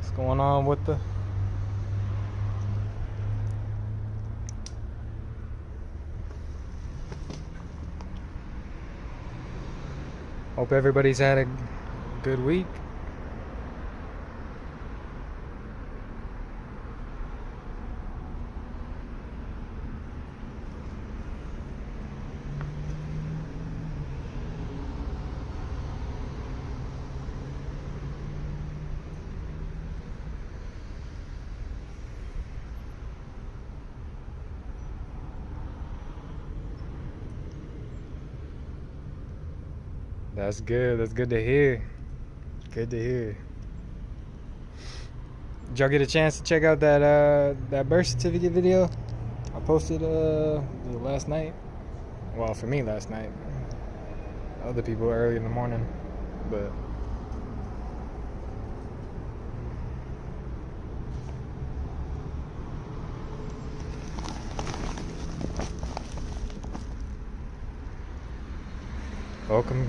What's going on with the... Hope everybody's had a good week. That's good. That's good to hear. Good to hear. Did y'all get a chance to check out that birth certificate video I posted last night? Well, for me last night. Other people early in the morning, but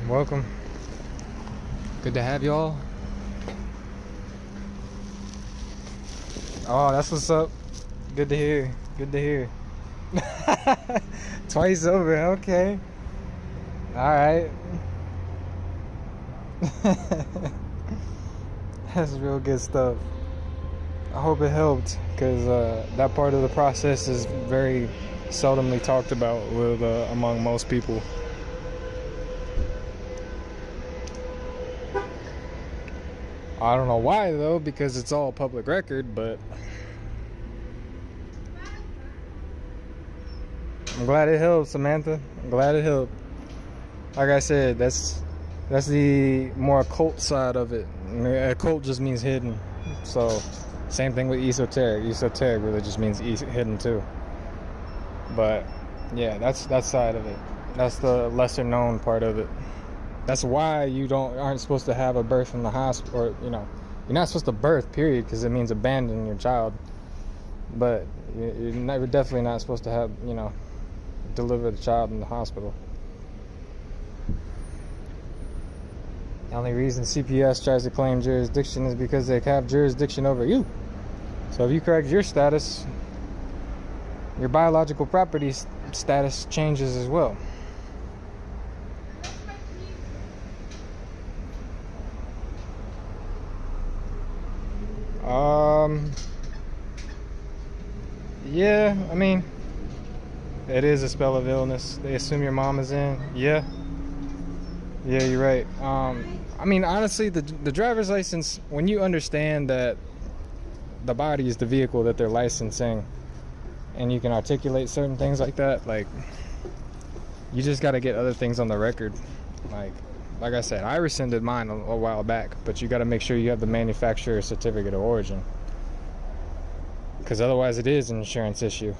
welcome. Good to have y'all. Oh, that's what's up. Good to hear. Good to hear. Twice over, okay. Alright. That's real good stuff. I hope it helped, because that part of the process is very seldomly talked about with among most people. I don't know why though, because it's all public record, but I'm glad it helped, Samantha. I'm glad it helped. Like I said, that's the more occult side of it. Occult just means hidden. So same thing with esoteric. Esoteric really just means hidden too. But yeah, that's that side of it. That's the lesser known part of it. That's why you aren't supposed to have a birth in the hospital, or you're not supposed to birth, period, because it means abandon your child. But you're definitely not supposed to have, deliver the child in the hospital. The only reason CPS tries to claim jurisdiction is because they have jurisdiction over you. So if you correct your status, your biological property status changes as well. Yeah, I mean, it is a spell of illness. They assume your mom is in. Yeah, you're right. I mean, honestly, the driver's license, when you understand that the body is the vehicle that they're licensing, and you can articulate certain things like that, like, you just got to get other things on the record. Like I said, I rescinded mine a while back, but you got to make sure you have the manufacturer's certificate of origin, because otherwise it is an insurance issue,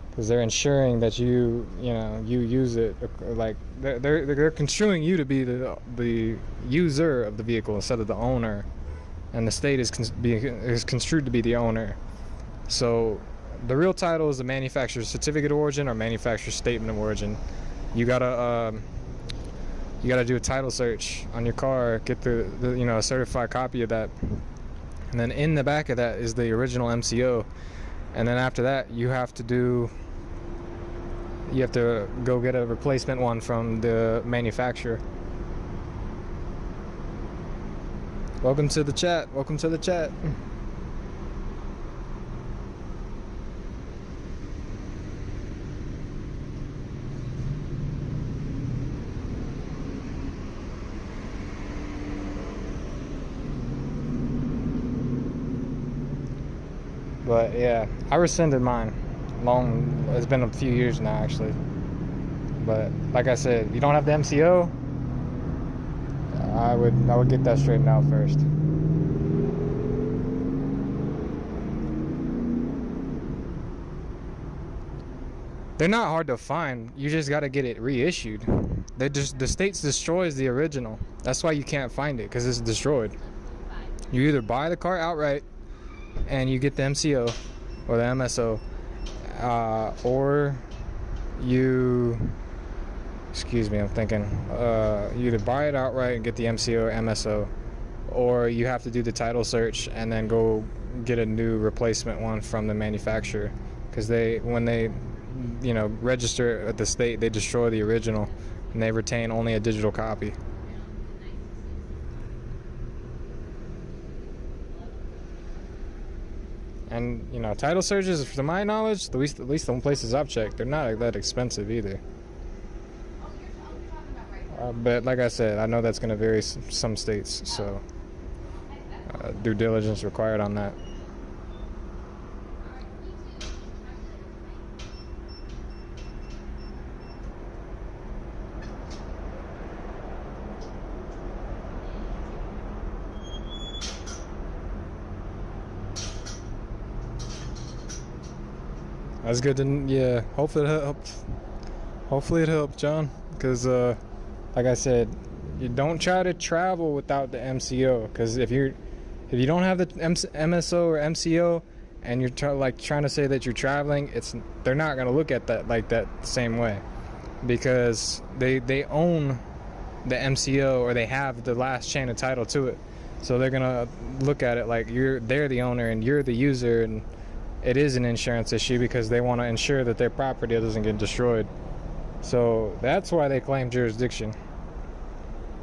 because they're ensuring that you use it, like they're construing you to be the user of the vehicle instead of the owner, and the state is construed to be the owner. So the real title is the manufacturer's certificate of origin or manufacturer's statement of origin. You gotta do a title search on your car, get the a certified copy of that, and then in the back of that is the original MCO, and then after that you have to go get a replacement one from the manufacturer. Welcome to the chat. But yeah, I rescinded mine. It's been a few years now, actually. But like I said, if you don't have the MCO, I would get that straightened out first. They're not hard to find. You just got to get it reissued. The state destroys the original. That's why you can't find it, because it's destroyed. You either buy the car outright and you get the MCO or the MSO, or you, excuse me, I'm thinking, you either buy it outright and get the MCO or MSO, or you have to do the title search and then go get a new replacement one from the manufacturer, because when they register at the state, they destroy the original and they retain only a digital copy. And title searches, to my knowledge, at least the places I've checked, they're not that expensive either. But like I said, I know that's going to vary some states, so due diligence required on that. That's good to, hopefully it helped. Hopefully it helped, John, because like I said, you don't try to travel without the MCO, because if you don't have the MSO or MCO and you're trying to say that you're traveling, they're not going to look at that like that the same way, because they own the MCO, or they have the last chain of title to it, so they're going to look at it like they're the owner and you're the user, and it is an insurance issue because they want to ensure that their property doesn't get destroyed. So that's why they claim jurisdiction.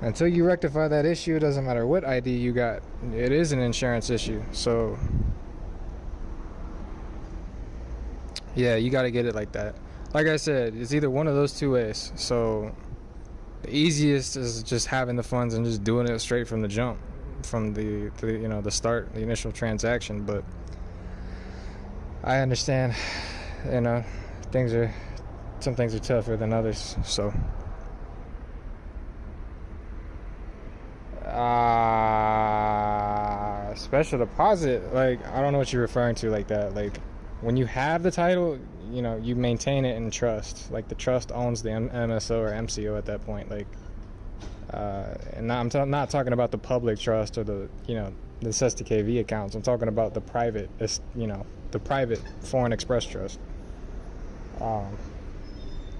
Until you rectify that issue, it doesn't matter what ID you got, it is an insurance issue. So yeah, you got to get it like that. Like I said, it's either one of those two ways. So the easiest is just having the funds and just doing it straight from the jump, from the start, the initial transaction. But I understand, some things are tougher than others. So special deposit, like, I don't know what you're referring to like that. Like, when you have the title, you maintain it in trust. Like, the trust owns the MSO or MCO at that point. Like, and I'm not talking about the public trust or the SSTKV accounts. I'm talking about the private, the private Foreign Express Trust.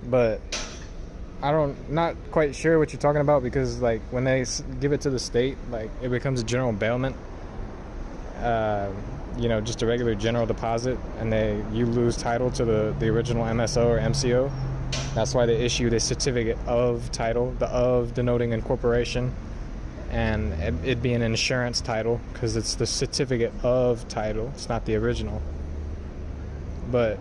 But not quite sure what you're talking about, because like when they give it to the state, like it becomes a general bailment, just a regular general deposit, and you lose title to the original MSO or MCO. That's why they issue the certificate of title, the of denoting incorporation, and it being an insurance title, because it's the certificate of title, it's not the original. But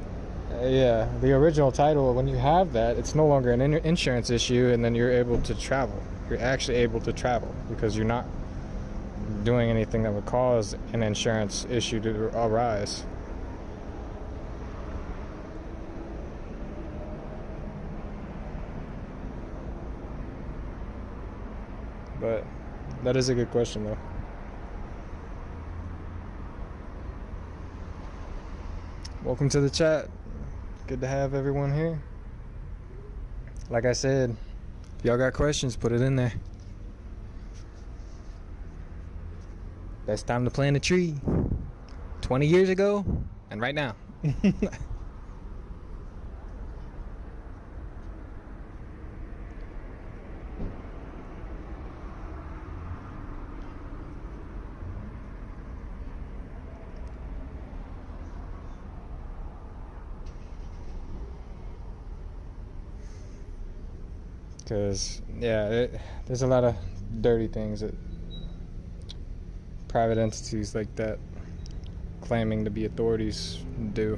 yeah, the original title, when you have that, it's no longer an insurance issue, and then you're able to travel. You're actually able to travel because you're not doing anything that would cause an insurance issue to arise. But that is a good question, though. Welcome to the chat. Good to have everyone here. Like I said, if y'all got questions, put it in there. Best time to plant a tree. 20 years ago and right now. Because, there's a lot of dirty things that private entities like that, claiming to be authorities, do.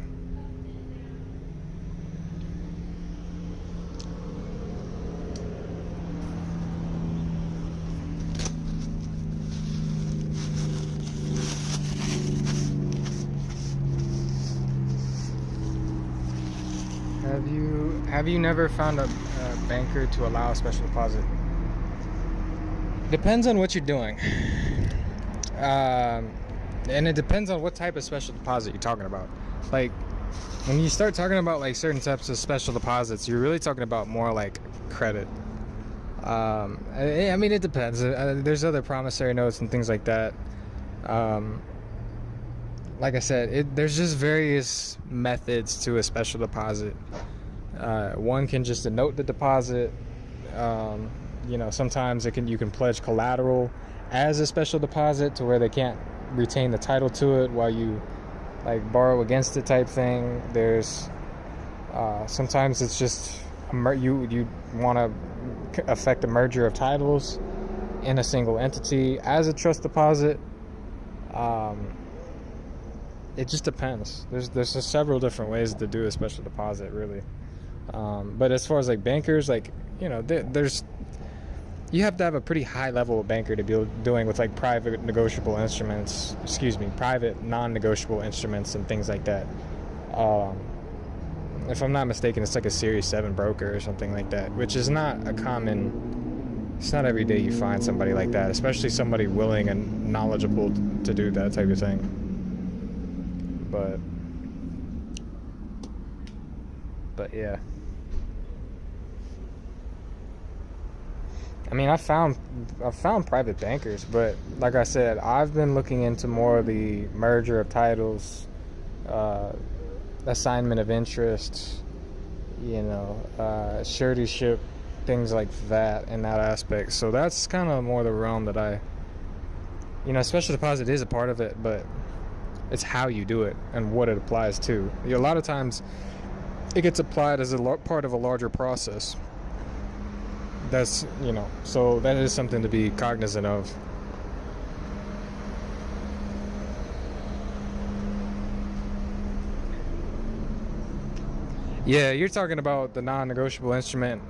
Have you never found a banker to allow a special deposit? Depends on what you're doing, and it depends on what type of special deposit you're talking about. Like, when you start talking about like certain types of special deposits, you're really talking about more like credit. I mean, it depends. There's other promissory notes and things like that. Like I said, there's just various methods to a special deposit. One can just denote the deposit. sometimes you can pledge collateral as a special deposit to where they can't retain the title to it while you like borrow against it type thing. There's sometimes it's just you want to affect a merger of titles in a single entity as a trust deposit. It just depends. There's several different ways to do a special deposit, really. But as far as like bankers, like there's you have to have a pretty high level of banker to be doing with like private non-negotiable instruments and things like that. If I'm not mistaken, it's like a Series 7 broker or something like that, which is not a common. It's not every day you find somebody like that, especially somebody willing and knowledgeable to do that type of thing. But yeah. I mean, I found private bankers, but like I said, I've been looking into more of the merger of titles, assignment of interest, suretyship, things like that in that aspect. So that's kind of more the realm that special deposit is a part of it, but it's how you do it and what it applies to. A lot of times it gets applied as a part of a larger process. That's, so that is something to be cognizant of. Yeah, you're talking about the non-negotiable instrument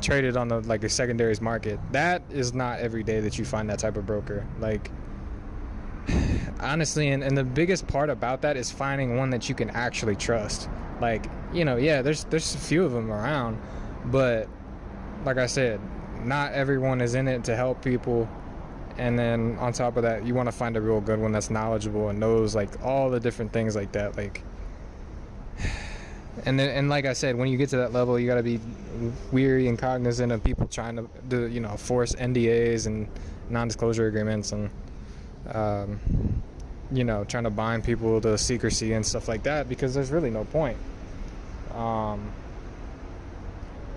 traded on the secondaries market. That is not every day that you find that type of broker. Like, honestly, and the biggest part about that is finding one that you can actually trust. Like, there's a few of them around, but like I said, not everyone is in it to help people. And then on top of that, you want to find a real good one that's knowledgeable and knows like all the different things like that. Like, and like I said, when you get to that level, you got to be weary and cognizant of people trying to do, force NDAs and non-disclosure agreements and trying to bind people to secrecy and stuff like that, because there's really no point.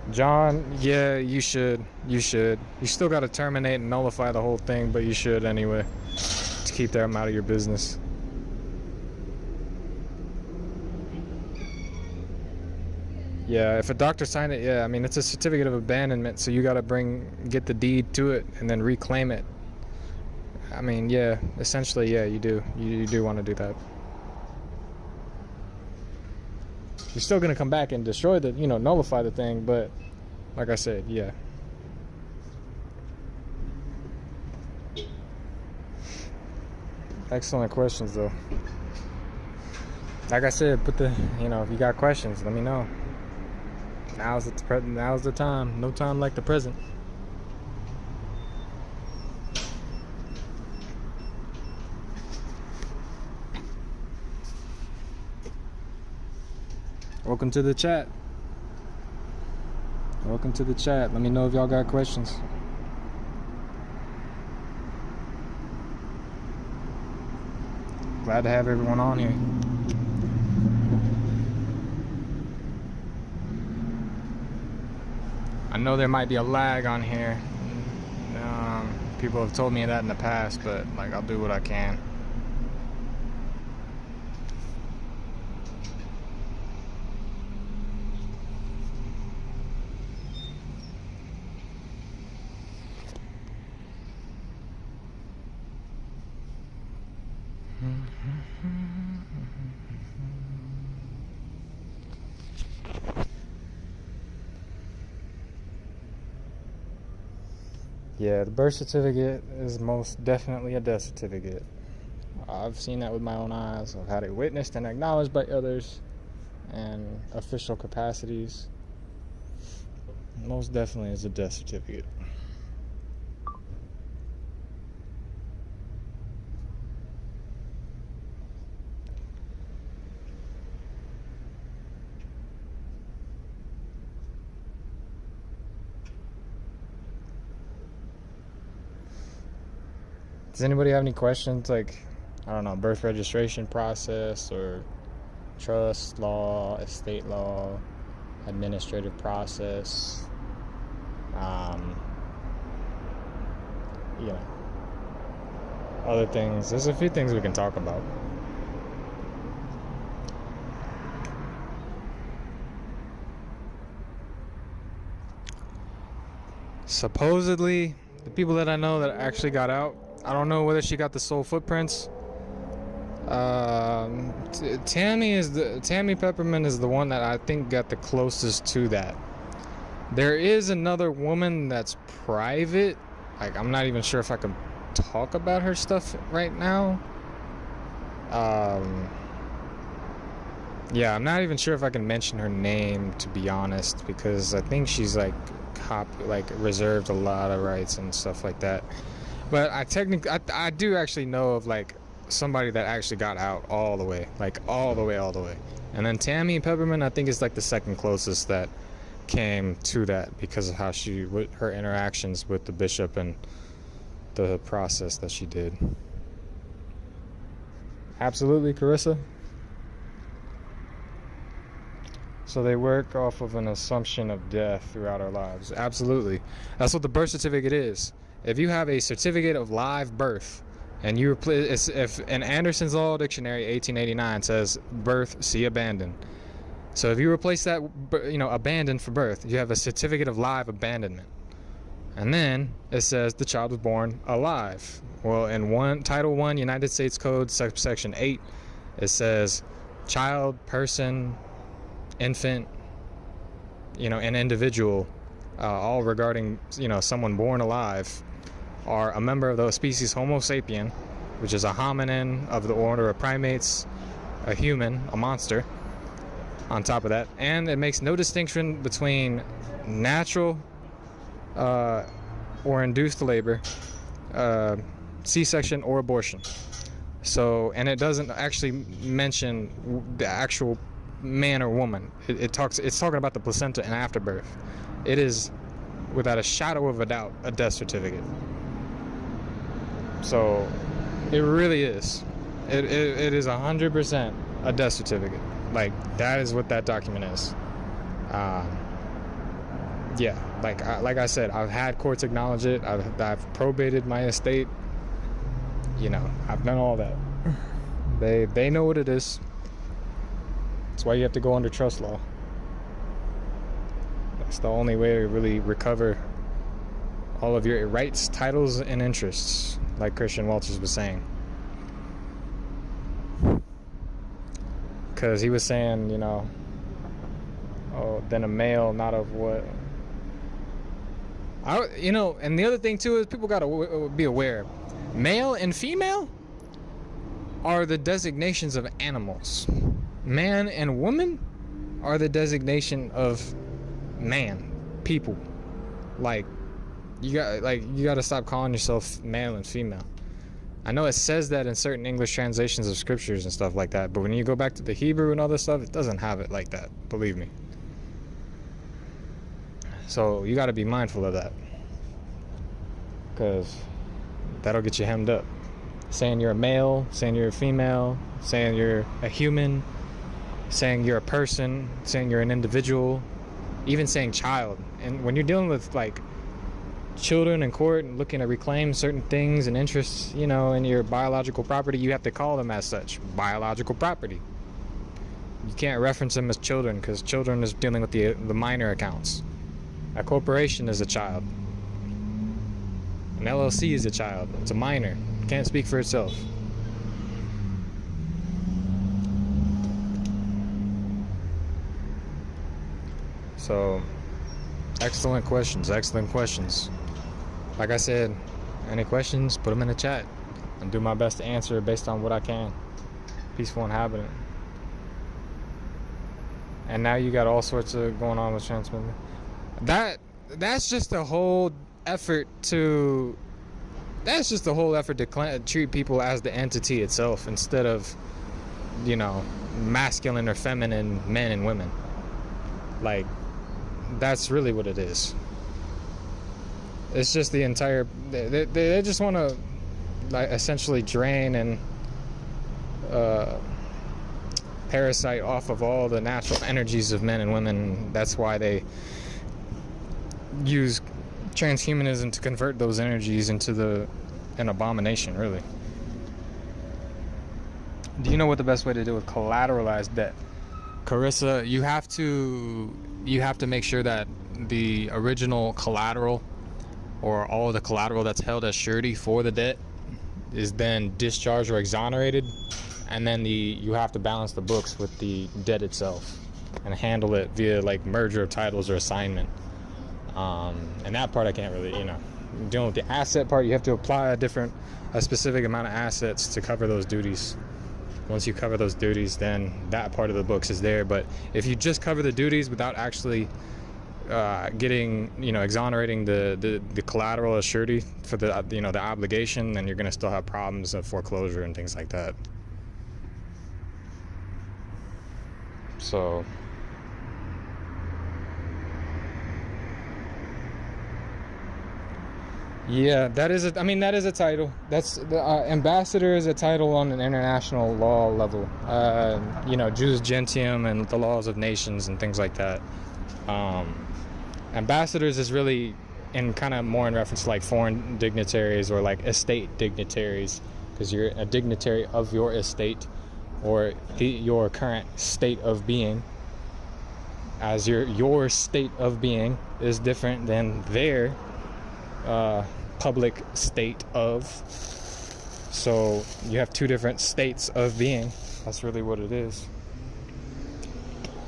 John, yeah, you should. You still got to terminate and nullify the whole thing, but you should anyway, to keep them out of your business. Yeah, if a doctor signed it, yeah, I mean, it's a certificate of abandonment, so you got to get the deed to it and then reclaim it. I mean, yeah, essentially, yeah, you do. You do want to do that. You're still going to come back and destroy nullify the thing, but like I said, yeah. Excellent questions, though. Like I said, if you got questions, let me know. Now's the time. No time like the present. Welcome to the chat. Let me know if y'all got questions. Glad to have everyone on here. I know there might be a lag on here. People have told me that in the past, but I'll do what I can. Yeah, the birth certificate is most definitely a death certificate. I've seen that with my own eyes. I've had it witnessed and acknowledged by others and official capacities. Most definitely is a death certificate. Does anybody have any questions, birth registration process or trust law, estate law, administrative process, you know, other things. There's a few things we can talk about. Supposedly, the people that I know that actually got out, I don't know whether she got the soul footprints. Tammy Peppermint is the one that I think got the closest to that. There is another woman that's private. Like, I'm not even sure if I can talk about her stuff right now. Yeah, I'm not even sure if I can mention her name, to be honest, because I think she's like reserved a lot of rights and stuff like that. But I do actually know of like somebody that actually got out all the way, like all the way. And then Tammy Peppermint, I think, is like the second closest that came to that because of how her interactions with the bishop and the process that she did. Absolutely, Carissa. So they work off of an assumption of death throughout our lives. Absolutely. That's what the birth certificate is. If you have a certificate of live birth, and you replace, if in Anderson's Law Dictionary 1889 says birth, see abandon. So if you replace that, abandon for birth, you have a certificate of live abandonment. And then it says the child was born alive. Well, in Title I United States Code, subsection 8, it says child, person, infant, an individual, all regarding, someone born alive, are a member of the species Homo sapien, which is a hominin of the order of primates, a human, a monster, on top of that. And it makes no distinction between natural or induced labor, C-section, or abortion. So, and it doesn't actually mention the actual man or woman. It's talking about the placenta and afterbirth. It is, without a shadow of a doubt, a death certificate. So it really is. It is 100% a death certificate. Like, that is what that document is. Yeah, like I said, I've had courts acknowledge it. I've probated my estate. I've done all that. They know what it is. That's why you have to go under trust law. That's the only way to really recover all of your rights, titles, and interests, like Christian Walters was saying. Because he was saying, then a male, not of what. And the other thing too is people gotta be aware. Male and female are the designations of animals. Man and woman are the designation of man, people. Like, you got to stop calling yourself male and female. I know it says that in certain English translations of scriptures and stuff like that, but when you go back to the Hebrew and other stuff, it doesn't have it like that, believe me. So you got to be mindful of that, because that'll get you hemmed up. Saying you're a male, saying you're a female, saying you're a human, saying you're a person, saying you're an individual, even saying child. And when you're dealing with like children in court and looking to reclaim certain things and interests, in your biological property, you have to call them as such, biological property. You can't reference them as children, because children is dealing with the minor accounts. A corporation is a child. An LLC is a child. It's a minor. Can't speak for itself. So, excellent questions. Like I said, any questions, put them in the chat. I'll do my best to answer based on what I can. Peaceful inhabitant. And now you got all sorts of going on with transmission. That's just a whole effort to treat people as the entity itself, instead of, masculine or feminine men and women. Like, that's really what it is. It's just the entire, they just want to like essentially drain and parasite off of all the natural energies of men and women. That's why they use transhumanism to convert those energies into an abomination, really. Do you know what the best way to do with collateralized debt? Carissa, you have to make sure that the original collateral, or all of the collateral that's held as surety for the debt, is then discharged or exonerated, and then you have to balance the books with the debt itself and handle it via like merger of titles or assignment. And that part I can't really, dealing with the asset part, you have to apply a specific amount of assets to cover those duties. Once you cover those duties, then that part of the books is there. But if you just cover the duties without actually getting, exonerating the collateral as surety for the obligation, then you're going to still have problems of foreclosure and things like that. So yeah, that is a title. That's the ambassador is a title on an international law level. Jus Gentium and the laws of nations and things like that. Ambassadors is really in kind of more in reference to like foreign dignitaries or like estate dignitaries, because you're a dignitary of your estate or your current state of being. As your state of being is different than their public state of. So you have two different states of being. That's really what it is.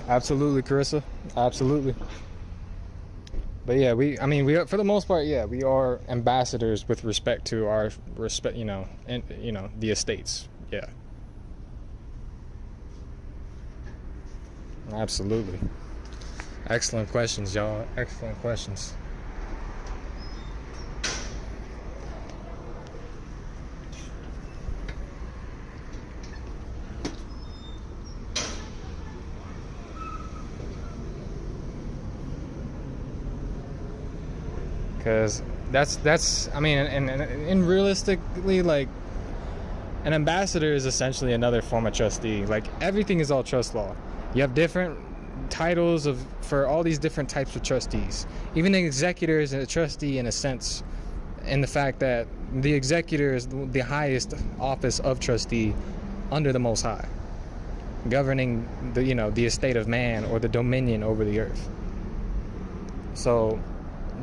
Absolutely, Carissa. Absolutely. But yeah, we for the most part, yeah, we are ambassadors with respect to our the estates. Yeah. Absolutely. Excellent questions, y'all. Excellent questions. Because and realistically, like, an ambassador is essentially another form of trustee. Like, everything is all trust law. You have different titles for all these different types of trustees. Even the executor is a trustee in a sense, in the fact that the executor is the highest office of trustee under the Most High, governing the estate of man or the dominion over the earth. So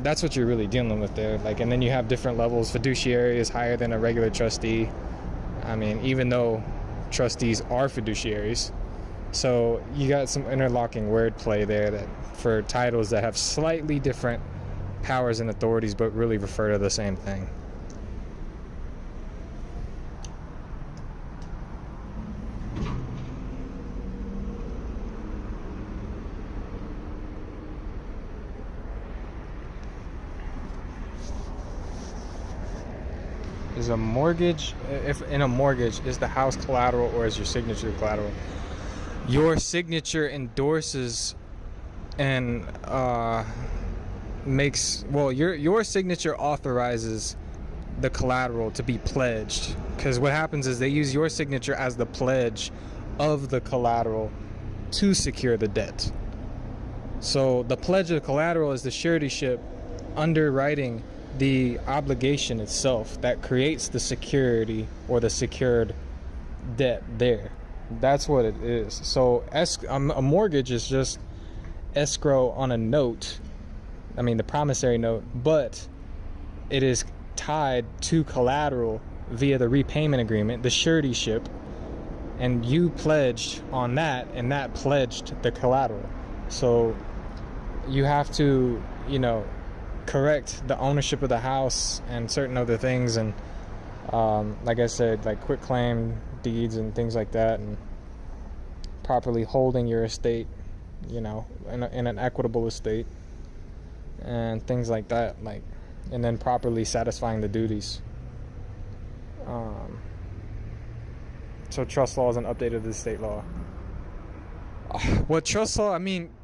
that's what you're really dealing with there. Like, and then you have different levels. Fiduciary is higher than a regular trustee. Even though trustees are fiduciaries. So you got some interlocking wordplay there that for titles that have slightly different powers and authorities, but really refer to the same thing. Is a mortgage, if in a mortgage, is the house collateral or is your signature collateral? Your signature endorses and your signature authorizes the collateral to be pledged, because what happens is they use your signature as the pledge of the collateral to secure the debt. So the pledge of the collateral is the suretyship underwriting the obligation itself that creates the security or the secured debt there. That's what it is. So a mortgage is just escrow on a note, the promissory note, but it is tied to collateral via the repayment agreement, the suretyship, and you pledged on that, and that pledged the collateral. So you have to, correct the ownership of the house and certain other things, and like I said, like quitclaim deeds and things like that, and properly holding your estate, in an equitable estate and things like that, and then properly satisfying the duties. So trust law is an update of the estate law. What trust law?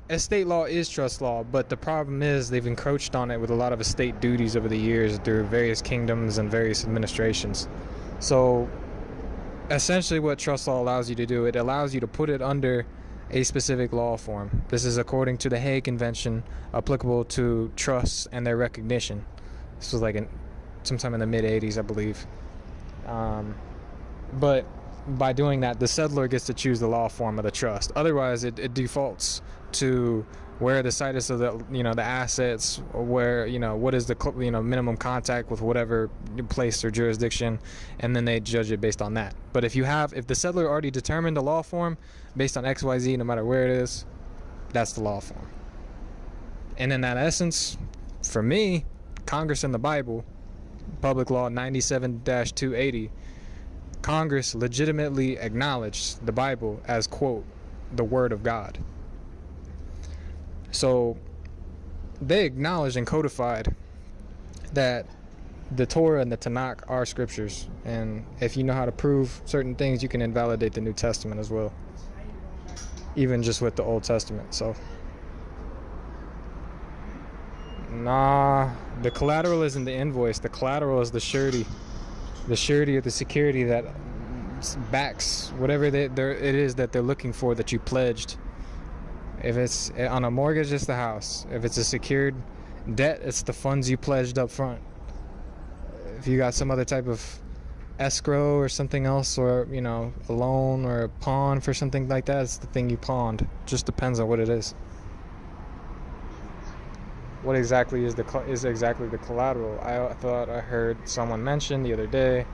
Estate law is trust law, but the problem is they've encroached on it with a lot of estate duties over the years through various kingdoms and various administrations. So essentially what trust law allows you to do, it allows you to put it under a specific law form. This is according to the Hague Convention applicable to trusts and their recognition. This was like sometime in the mid 80s, I believe. But by doing that, the settlor gets to choose the law form of the trust. Otherwise, it defaults to where the situs of the the assets, where what is the minimum contact with whatever place or jurisdiction, and then they judge it based on that. But if the settlor already determined the law form based on XYZ, no matter where it is, that's the law form. And in that essence, for me, Congress and the Bible, Public Law 97-280, Congress legitimately acknowledged the Bible as, quote, the Word of God. So they acknowledged and codified that the Torah and the Tanakh are scriptures. And if you know how to prove certain things, you can invalidate the New Testament as well, even just with the Old Testament. So, nah, the collateral isn't the invoice. The collateral is the surety. The surety or the security that backs whatever it is that they're looking for that you pledged. If it's on a mortgage, it's the house. If it's a secured debt, it's the funds you pledged up front. If you got some other type of escrow or something else, or a loan or a pawn for something like that, it's the thing you pawned. Just depends on what it is. What exactly is the collateral? I thought I heard someone mention the other day,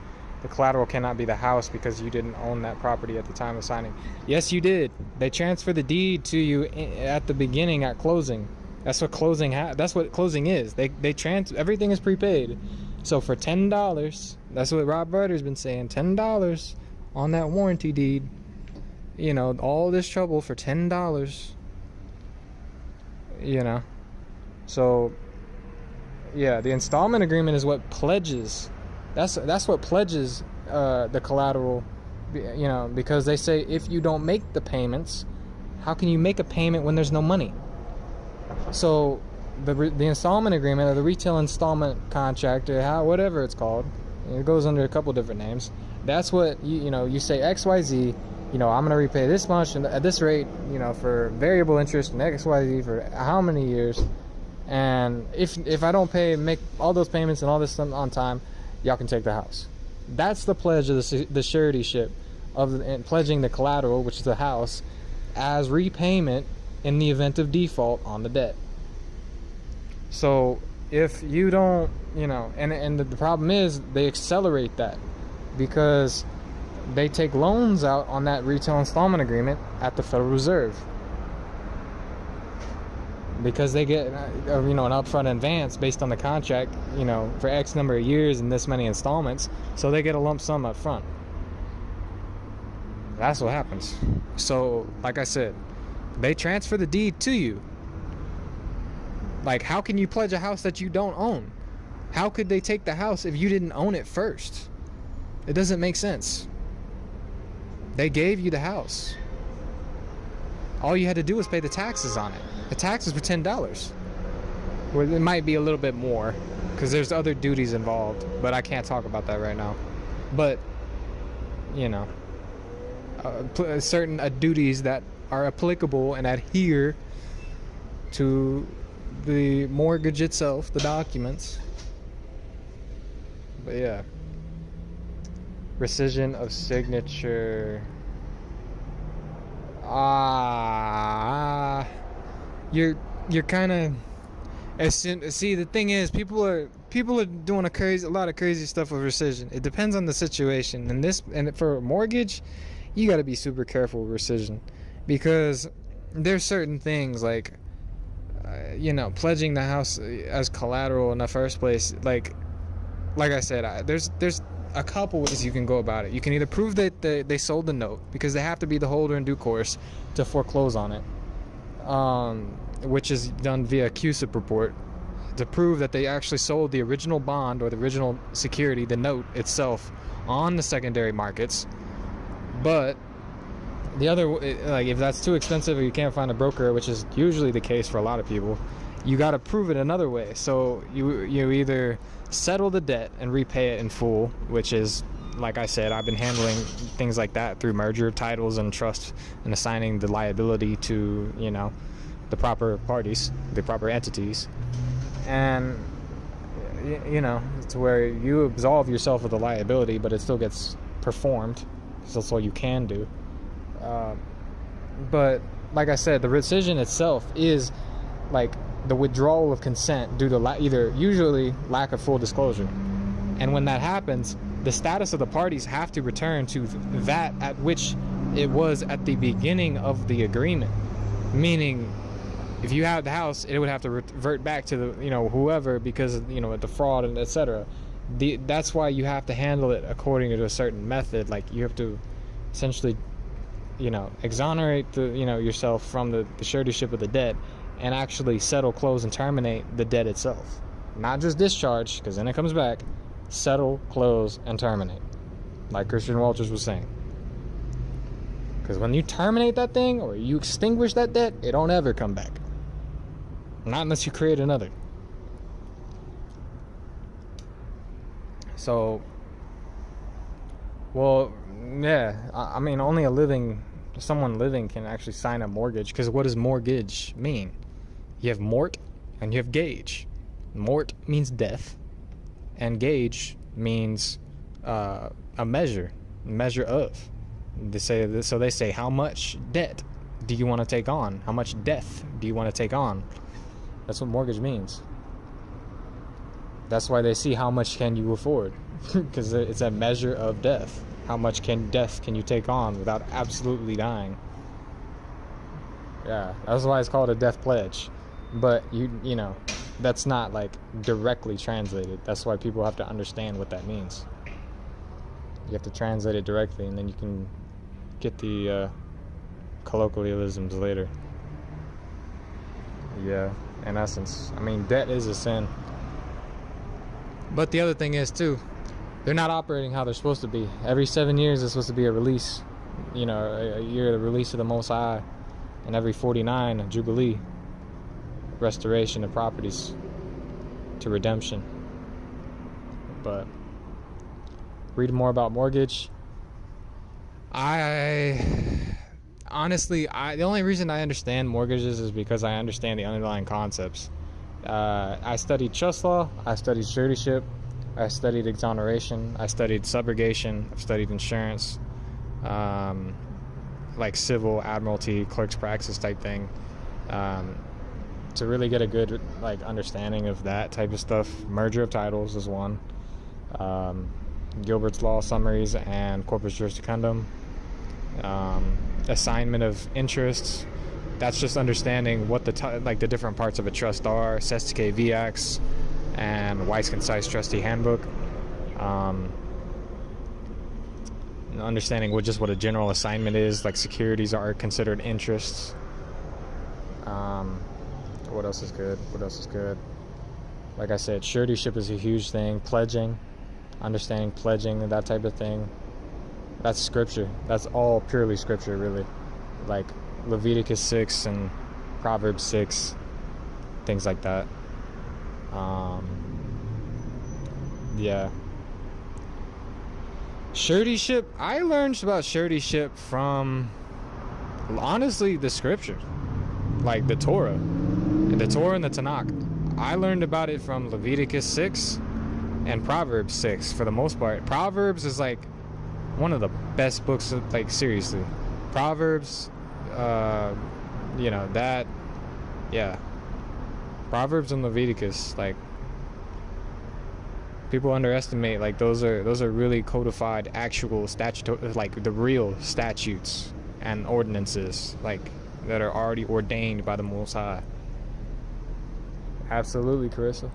the collateral cannot be the house because you didn't own that property at the time of signing. Yes, you did. They transfer the deed to you at the beginning at closing. That's what closing that's what closing is. They everything is prepaid. So for $10, that's what Rob Barter's been saying, $10 on that warranty deed. All this trouble for $10. So, yeah, the installment agreement is what pledges. That's what pledges the collateral. Because they say if you don't make the payments, how can you make a payment when there's no money? So, the installment agreement or the retail installment contract or whatever it's called, it goes under a couple different names. That's what you say XYZ. I'm going to repay this much and at this rate. For variable interest and XYZ for how many years. And if I don't make all those payments and all this stuff on time, y'all can take the house. That's the pledge of the suretyship and pledging the collateral, which is the house, as repayment in the event of default on the debt. So if you don't, and the problem is they accelerate that because they take loans out on that retail installment agreement at the Federal Reserve. Because they get an upfront advance based on the contract, for X number of years and this many installments, so they get a lump sum up front. That's what happens. So, like I said, they transfer the deed to you. Like, how can you pledge a house that you don't own? How could they take the house if you didn't own it first? It doesn't make sense. They gave you the house. All you had to do was pay the taxes on it. The taxes were $10. Well, it might be a little bit more because there's other duties involved, but I can't talk about that right now. But, certain duties that are applicable and adhere to the mortgage itself, the documents. But yeah. Rescission of signature. You're kind of see the thing is people are doing a lot of crazy stuff with rescission. It depends on the situation, and for a mortgage, you got to be super careful with rescission because there's certain things like pledging the house as collateral in the first place. Like I said, there's a couple ways you can go about it. You can either prove that they sold the note because they have to be the holder in due course to foreclose on it, which is done via CUSIP report to prove that they actually sold the original bond or the original security, the note itself, on the secondary markets. But the other, like, if that's too expensive or you can't find a broker, which is usually the case for a lot of people, you got to prove it another way. So you either settle the debt and repay it in full, which is, like I said, I've been handling things like that through merger of titles and trust and assigning the liability to the proper parties, the proper entities, and you know, to where you absolve yourself of the liability, but it still gets performed, because that's all you can do. But like I said, the rescission itself is like the withdrawal of consent due to either usually lack of full disclosure. And when that happens, the status of the parties have to return to that at which it was at the beginning of the agreement. Meaning, if you had the house, it would have to revert back to the, you know, whoever, because, you know, the fraud and etc. That's why you have to handle it according to a certain method. Like, you have to essentially, you know, exonerate the, you know, yourself from the suretyship of the debt, and actually settle, close, and terminate the debt itself. Not just discharge, because then it comes back. Settle, close, and terminate, like Christian Walters was saying. Because when you terminate that thing, or you extinguish that debt, it don't ever come back. Not unless you create another. So, well, yeah, I mean, only someone living can actually sign a mortgage. Because what does mortgage mean? You have mort and you have gauge. Mort means death, and gauge means a measure of. They say, how much debt do you want to take on? How much death do you want to take on? That's what mortgage means. That's why they see how much can you afford, because it's a measure of death. How much death can you take on without absolutely dying? Yeah, that's why it's called a death pledge. But you know, that's not like directly translated. That's why people have to understand what that means. You have to translate it directly, and then you can get the colloquialisms later. Yeah, in essence, I mean, debt is a sin. But the other thing is too, they're not operating how they're supposed to be. Every 7 years is supposed to be a release, you know, a year of the release of the Most High, and every 49 a jubilee, restoration of properties to redemption. But read more about mortgage. Honestly, the only reason I understand mortgages is because I understand the underlying concepts. I studied trust law, I studied suretyship, I studied exoneration, I studied subrogation, I've studied insurance, like civil, admiralty, clerk's praxis type thing, to really get a good like understanding of that type of stuff. Merger of titles is one. Gilbert's law summaries and corpus juris secundum. Assignment of interests. That's just understanding what the different parts of a trust are. Sestike Viax and Weiss Concise Trustee Handbook. Understanding what a general assignment is, like securities are considered interests. What else is good? Like I said, suretyship is a huge thing. Pledging, understanding pledging and that type of thing. That's scripture. That's all purely scripture, really. Like Leviticus 6 and Proverbs 6, things like that. Yeah. Suretyship, I learned about suretyship from, honestly, the scripture. Like the Torah. And the Tanakh. I learned about it from Leviticus 6 and Proverbs 6 for the most part. Proverbs is like one of the best books, like seriously. Proverbs, you know, that, yeah. Proverbs and Leviticus, like, people underestimate, like, those are really codified actual statute, like the real statutes and ordinances, like, that are already ordained by the Most High. Absolutely, Carissa.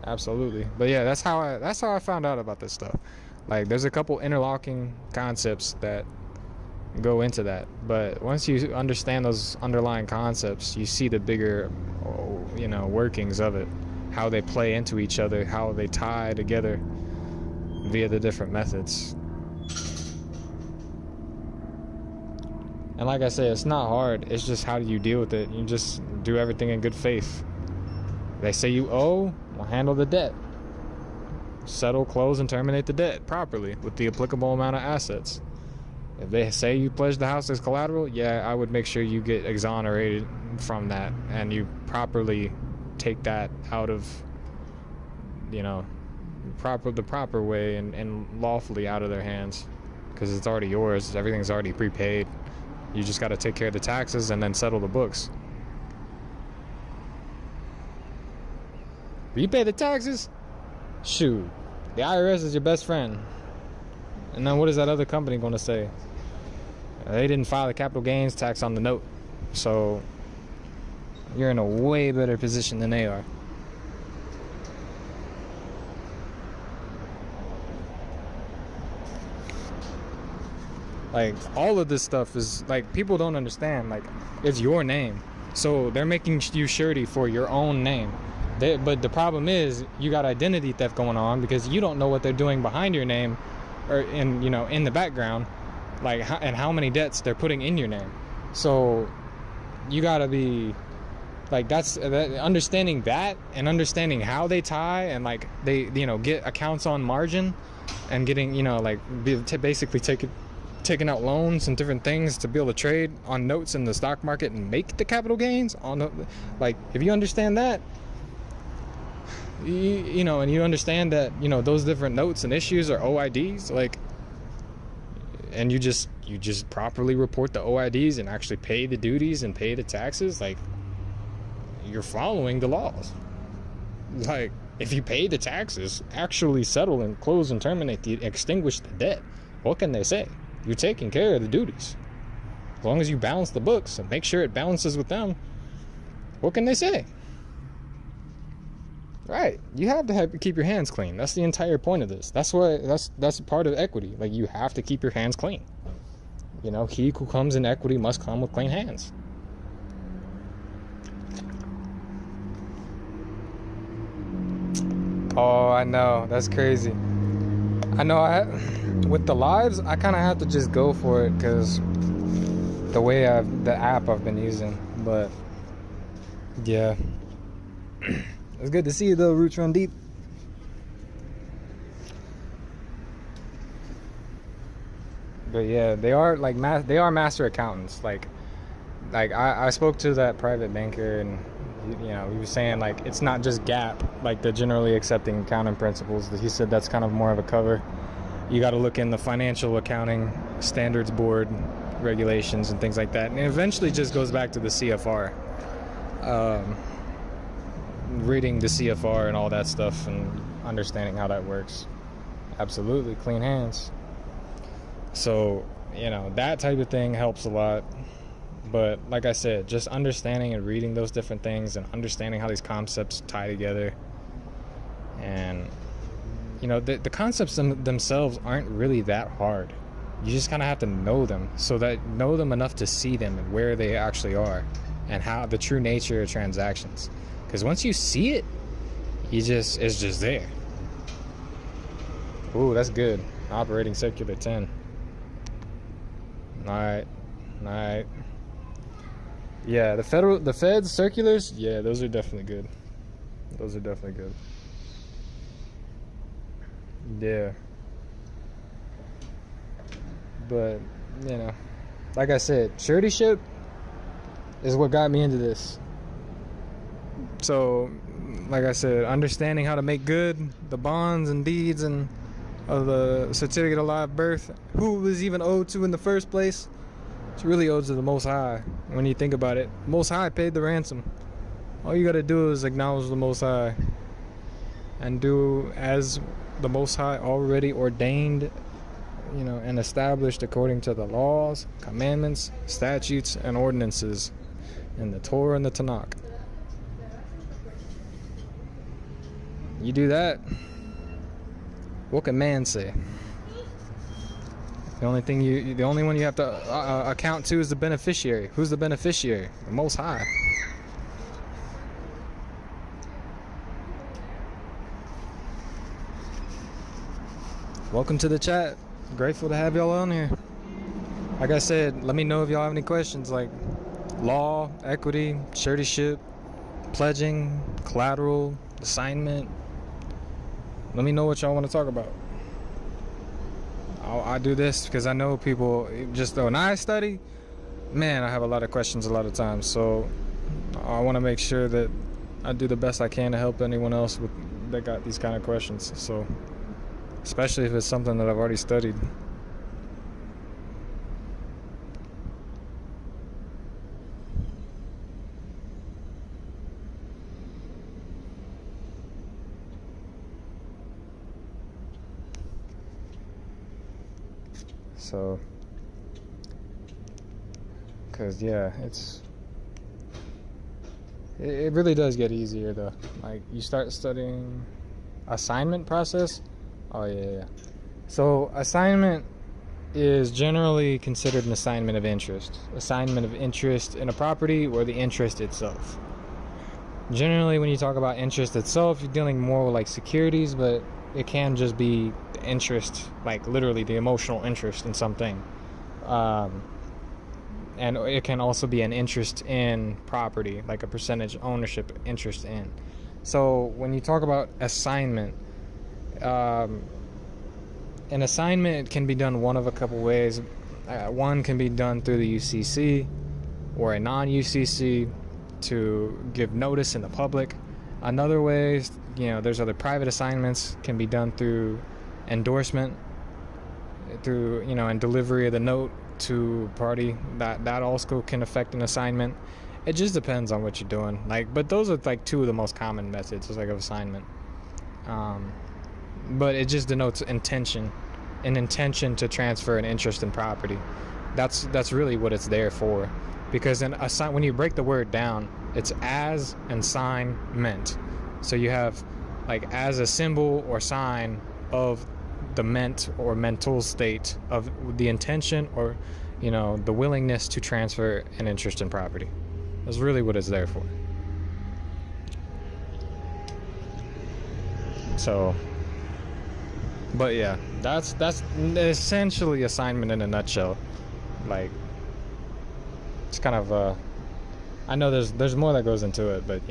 Absolutely. But yeah, that's how I found out about this stuff. Like, there's a couple interlocking concepts that go into that, but once you understand those underlying concepts, you see the bigger, you know, workings of it, how they play into each other, how they tie together via the different methods. And like I said, it's not hard. It's just how do you deal with it. You just do everything in good faith. They say you owe, well, handle the debt. Settle, close, and terminate the debt properly with the applicable amount of assets. If they say you pledge the house as collateral, yeah, I would make sure you get exonerated from that and you properly take that out of the proper way and lawfully out of their hands, because it's already yours. Everything's already prepaid. You just got to take care of the taxes and then settle the books. You pay the taxes? Shoot, the IRS is your best friend. And then what is that other company going to say? They didn't file a capital gains tax on the note, so you're in a way better position than they are. Like, all of this stuff is, like, people don't understand. Like, it's your name, so they're making you surety for your own name. But the problem is, you got identity theft going on because you don't know what they're doing behind your name, or in the background, like, and how many debts they're putting in your name. So you gotta be like, understanding that, and understanding how they tie, and like they get accounts on margin, and getting basically taking out loans and different things to be able to trade on notes in the stock market and make the capital gains on like, if you understand that, and you understand that those different notes and issues are OIDs, like, and you just properly report the OIDs and actually pay the duties and pay the taxes, like, you're following the laws. Like, if you pay the taxes, actually settle and close and terminate extinguish the debt, what can they say? You're taking care of the duties. As long as you balance the books and make sure it balances with them, what can they say? Right. You have to keep your hands clean. That's the entire point of this. That's part of equity. Like, you have to keep your hands clean. He who comes in equity must come with clean hands. Oh, I know. That's crazy. I know. With the lives, I kind of have to just go for it because the way the app I've been using. But yeah, it's good to see you though. Roots run deep. But yeah, they are like they are master accountants. Like I spoke to that private banker, and he was saying, like, it's not just GAAP, like the generally accepting accounting principles. He said that's kind of more of a cover. You got to look in the Financial Accounting Standards Board regulations and things like that, and it eventually just goes back to the CFR. Reading the CFR and all that stuff and understanding how that works. Absolutely, clean hands. So, that type of thing helps a lot. But like I said, just understanding and reading those different things and understanding how these concepts tie together. And, the concepts themselves aren't really that hard. You just kind of have to know them know them enough to see them and where they actually are and how the true nature of transactions. Because once you see it, it's just there. Ooh, that's good. Operating circular 10. All right. Yeah, the Fed's circulars, yeah, those are definitely good. Yeah. But, like I said, suretyship is what got me into this. So, like I said, understanding how to make good the bonds and deeds and of the certificate of live birth, who it was even owed to in the first place, it's really owed to the Most High. When you think about it, Most High paid the ransom. All you got to do is acknowledge the Most High and do as the Most High already ordained, and established according to the laws, commandments, statutes, and ordinances in the Torah and the Tanakh. You do that, what can man say? The only one you have to account to is the beneficiary. Who's the beneficiary? The Most High. Welcome to the chat. Grateful to have y'all on here. Like I said, let me know if y'all have any questions, like law, equity, suretyship, pledging, collateral, assignment. Let me know what y'all want to talk about. I do this because I know people, just when I study, man, I have a lot of questions a lot of times. So I want to make sure that I do the best I can to help anyone else with that got these kind of questions. So, especially if it's something that I've already studied. So, because yeah, it really does get easier though. Like, you start studying assignment process. Oh yeah. So assignment is generally considered an assignment of interest. Assignment of interest in a property or the interest itself. Generally, when you talk about interest itself, you're dealing more with like securities, but it can just be the interest, like literally the emotional interest in something. And it can also be an interest in property, like a percentage ownership interest in. So when you talk about assignment, an assignment can be done one of a couple ways. One can be done through the UCC or a non-UCC to give notice in the public. Another way is, there's other private assignments, can be done through endorsement, through, and delivery of the note to party. That also can affect an assignment. It just depends on what you're doing. But those are like two of the most common methods of assignment. But it just denotes an intention to transfer an interest in property. That's really what it's there for. Because when you break the word down, it's as and sign meant. So you have like as a symbol or sign of the meant or mental state of the intention or the willingness to transfer an interest in property. That's really what it's there for. So, but yeah, that's essentially assignment in a nutshell. Like, it's kind of I know there's more that goes into it, but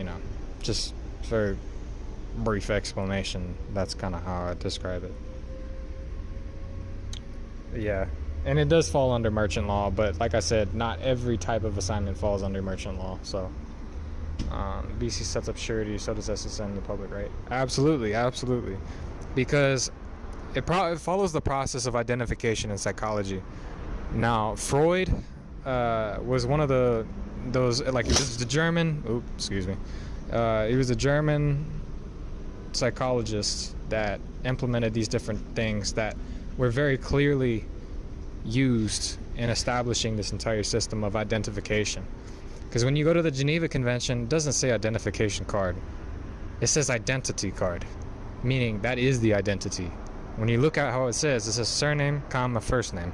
just for brief explanation, that's kind of how I describe it. Yeah, and it does fall under merchant law, but like I said, not every type of assignment falls under merchant law. So BC sets up surety, so does SSN, the public right. Absolutely, because it follows the process of identification in psychology. Now, Freud was one of those, like, this is the German. Excuse me. He was a German psychologist that implemented these different things that were very clearly used in establishing this entire system of identification. Because when you go to the Geneva Convention, it doesn't say identification card. It says identity card, meaning that is the identity. When you look at how it says surname, comma, first name.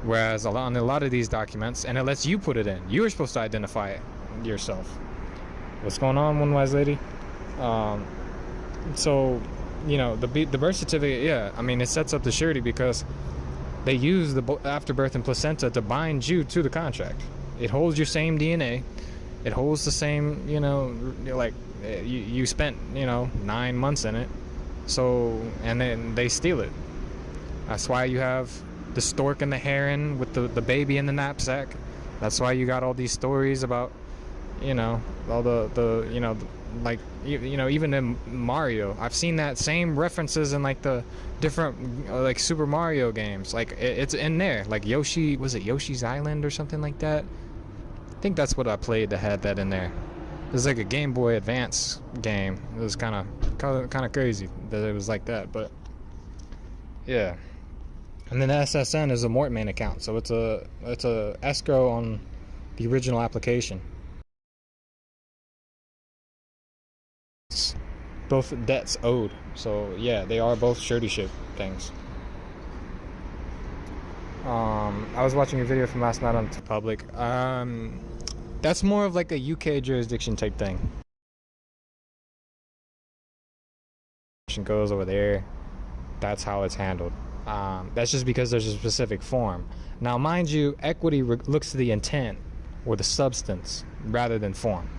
Whereas on a lot of these documents, and it lets you put it in. You are supposed to identify it yourself. What's going on, one wise lady? So, the birth certificate, yeah, I mean, it sets up the surety because they use the afterbirth and placenta to bind you to the contract. It holds your same DNA. It holds the same, you spent, 9 months in it. So, and then they steal it. That's why you have the stork and the heron with the baby in the knapsack. That's why you got all these stories about, all even in Mario. I've seen that same references in like the different like Super Mario games. Like it's in there. Like Yoshi, was it Yoshi's Island or something like that? I think that's what I played that had that in there. It was like a Game Boy Advance game. It was kind of crazy that it was like that, but yeah. And then SSN is a Mortmain account, so it's a escrow on the original application. It's both debts owed, so yeah, they are both suretyship things. I was watching a video from last night on Public. That's more of like a UK jurisdiction type thing. Goes over there. That's how it's handled. That's just because there's a specific form. Now, mind you, equity looks to the intent or the substance rather than form.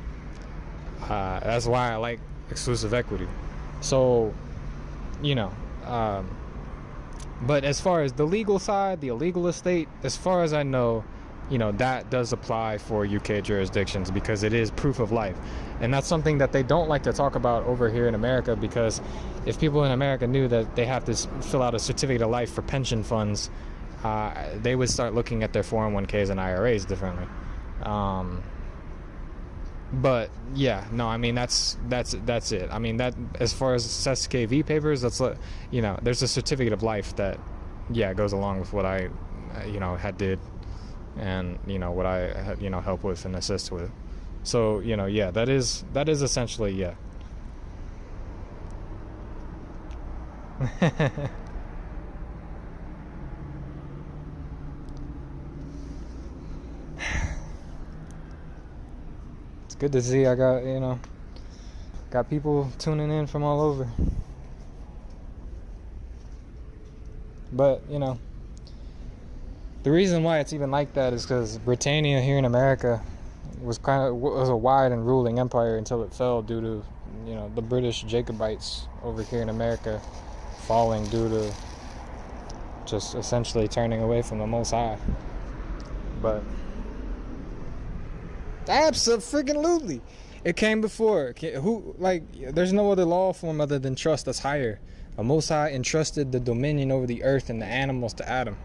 That's why I like exclusive equity. So, but as far as the legal side, the illegal estate, as far as I know, that does apply for UK jurisdictions because it is proof of life. And that's something that they don't like to talk about over here in America, because if people in America knew that they have to fill out a certificate of life for pension funds, they would start looking at their 401ks and IRAs differently. But yeah, no, I mean that's it. I mean, that as far as SKV papers, there's a certificate of life that goes along with what I had did, and what I had help with and assist with. So that is essentially It's good to see I got people tuning in from all over. But the reason why it's even like that is because Britannia here in America was a wide and ruling empire until it fell due to the British Jacobites over here in America falling due to just essentially turning away from the Most High. But absolutely, it came before. There's no other law form other than trust that's higher. The Most High entrusted the dominion over the earth and the animals to Adam.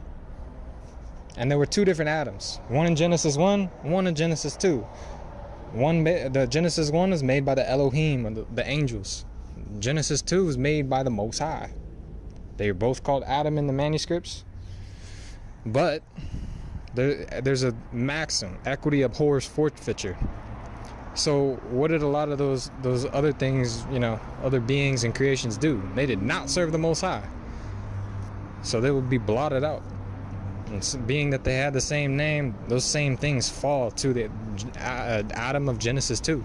And there were two different Adams. One in Genesis 1, one in Genesis 2. The Genesis 1 was made by the Elohim, or the angels. Genesis 2 was made by the Most High. They were both called Adam in the manuscripts. But there's a maxim: equity abhors forfeiture. So what did a lot of those other things, other beings and creations do? They did not serve the Most High. So they would be blotted out. And being that they had the same name, those same things fall to the Adam of Genesis 2.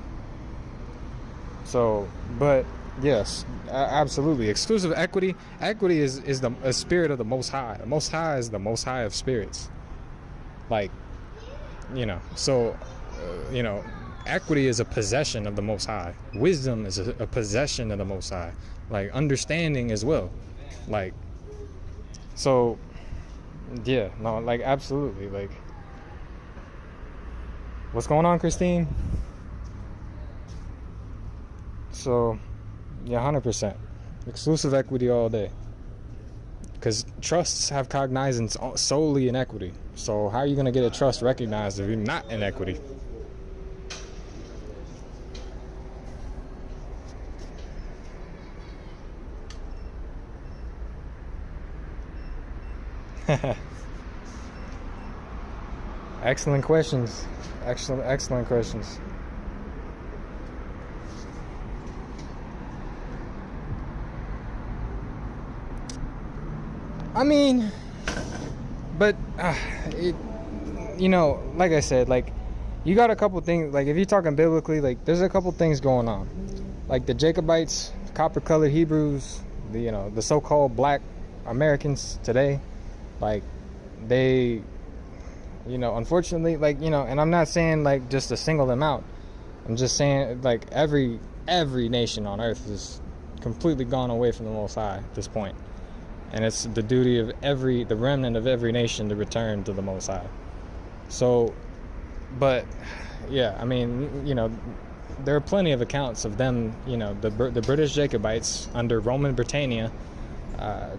So, but yes, absolutely. Exclusive equity. Equity is the spirit of the Most High. The Most High is the Most High of spirits. Equity is a possession of the Most High. Wisdom is a possession of the Most High. Understanding as well. Absolutely. What's going on, Christine? So, 100%. Exclusive equity all day. Because trusts have cognizance solely in equity. So how are you going to get a trust recognized if you're not in equity? Excellent questions. Excellent questions. I mean, but like I said, you got a couple things. If you're talking biblically, there's a couple things going on. The Jacobites, copper-colored Hebrews, the so-called black Americans today, they, unfortunately, and I'm not saying just to single them out. I'm just saying every nation on earth has completely gone away from the Most High at this point. And it's the duty of the remnant of every nation to return to the Most High. So, but, yeah, I mean, there are plenty of accounts of them, the British Jacobites under Roman Britannia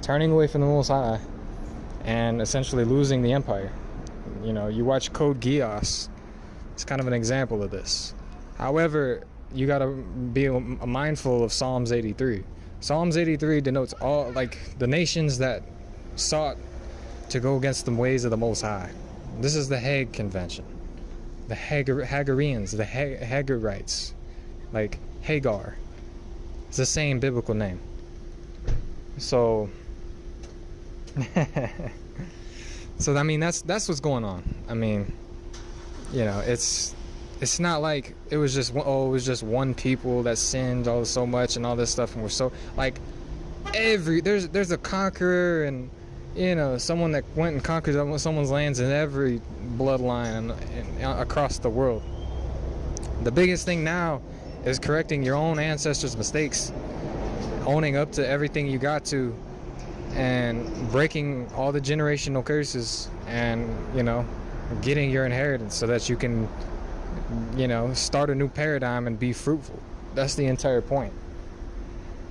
turning away from the Most High and essentially losing the empire. You watch Code Geass. It's kind of an example of this. However, you got to be mindful of Psalms 83. Psalms 83 denotes all the nations that sought to go against the ways of the Most High. This is the Hague Convention. The Hagarians, the Hagarites, Hagar. It's the same biblical name. So, I mean, that's what's going on. I mean, it's not like it was just one people that sinned so much and all this stuff, and we're so there's a conqueror and someone that went and conquered someone's lands in every bloodline and across the world. The biggest thing now is correcting your own ancestors' mistakes, owning up to everything you got to, and breaking all the generational curses, and getting your inheritance so that you can, you know, start a new paradigm and be fruitful. That's the entire point.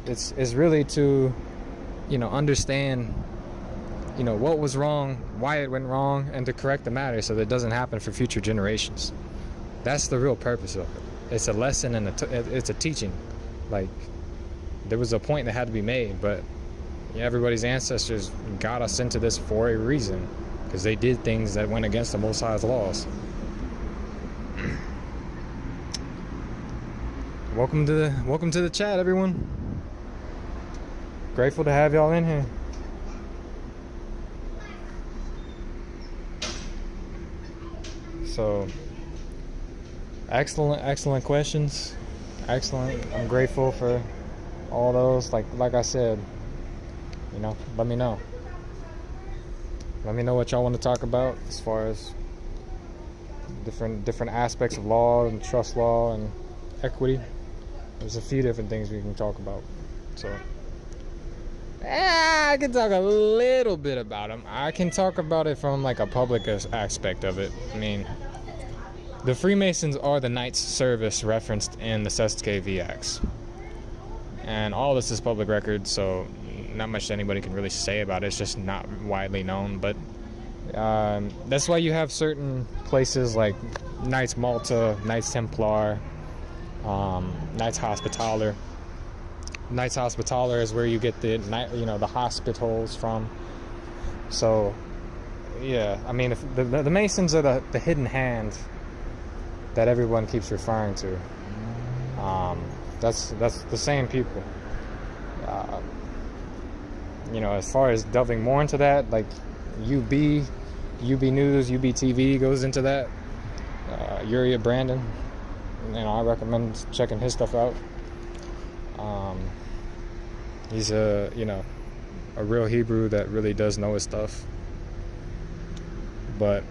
It's really to, you know, understand, you know, what was wrong, why it went wrong, and to correct the matter so that it doesn't happen for future generations. That's the real purpose of it. It's a lesson and it's a teaching. Like, there was a point that had to be made, but everybody's ancestors got us into this for a reason, because they did things that went against the Most High's laws. Welcome to the chat, everyone. Grateful to have y'all in here. So, excellent questions. Excellent. I'm grateful for all those. Like I said, you know, let me know. Let me know what y'all want to talk about as far as different aspects of law and trust law and equity. There's a few different things we can talk about. So, I can talk a little bit about them. I can talk about it from like a public aspect of it. I mean, the Freemasons are the Knights Service referenced in the Cestui Acts. And all this is public record, so not much anybody can really say about it. It's just not widely known. But that's why you have certain places like Knights Malta, Knights Templar, Knights Hospitaller. Knights Hospitaller is where you get the hospitals from. So, yeah, I mean, if the Masons are the hidden hand that everyone keeps referring to. That's the same people. You know, as far as delving more into that, like UB News, UB TV goes into that. Uriah Brandon, you know, I recommend checking his stuff out. He's a real Hebrew that really does know his stuff. But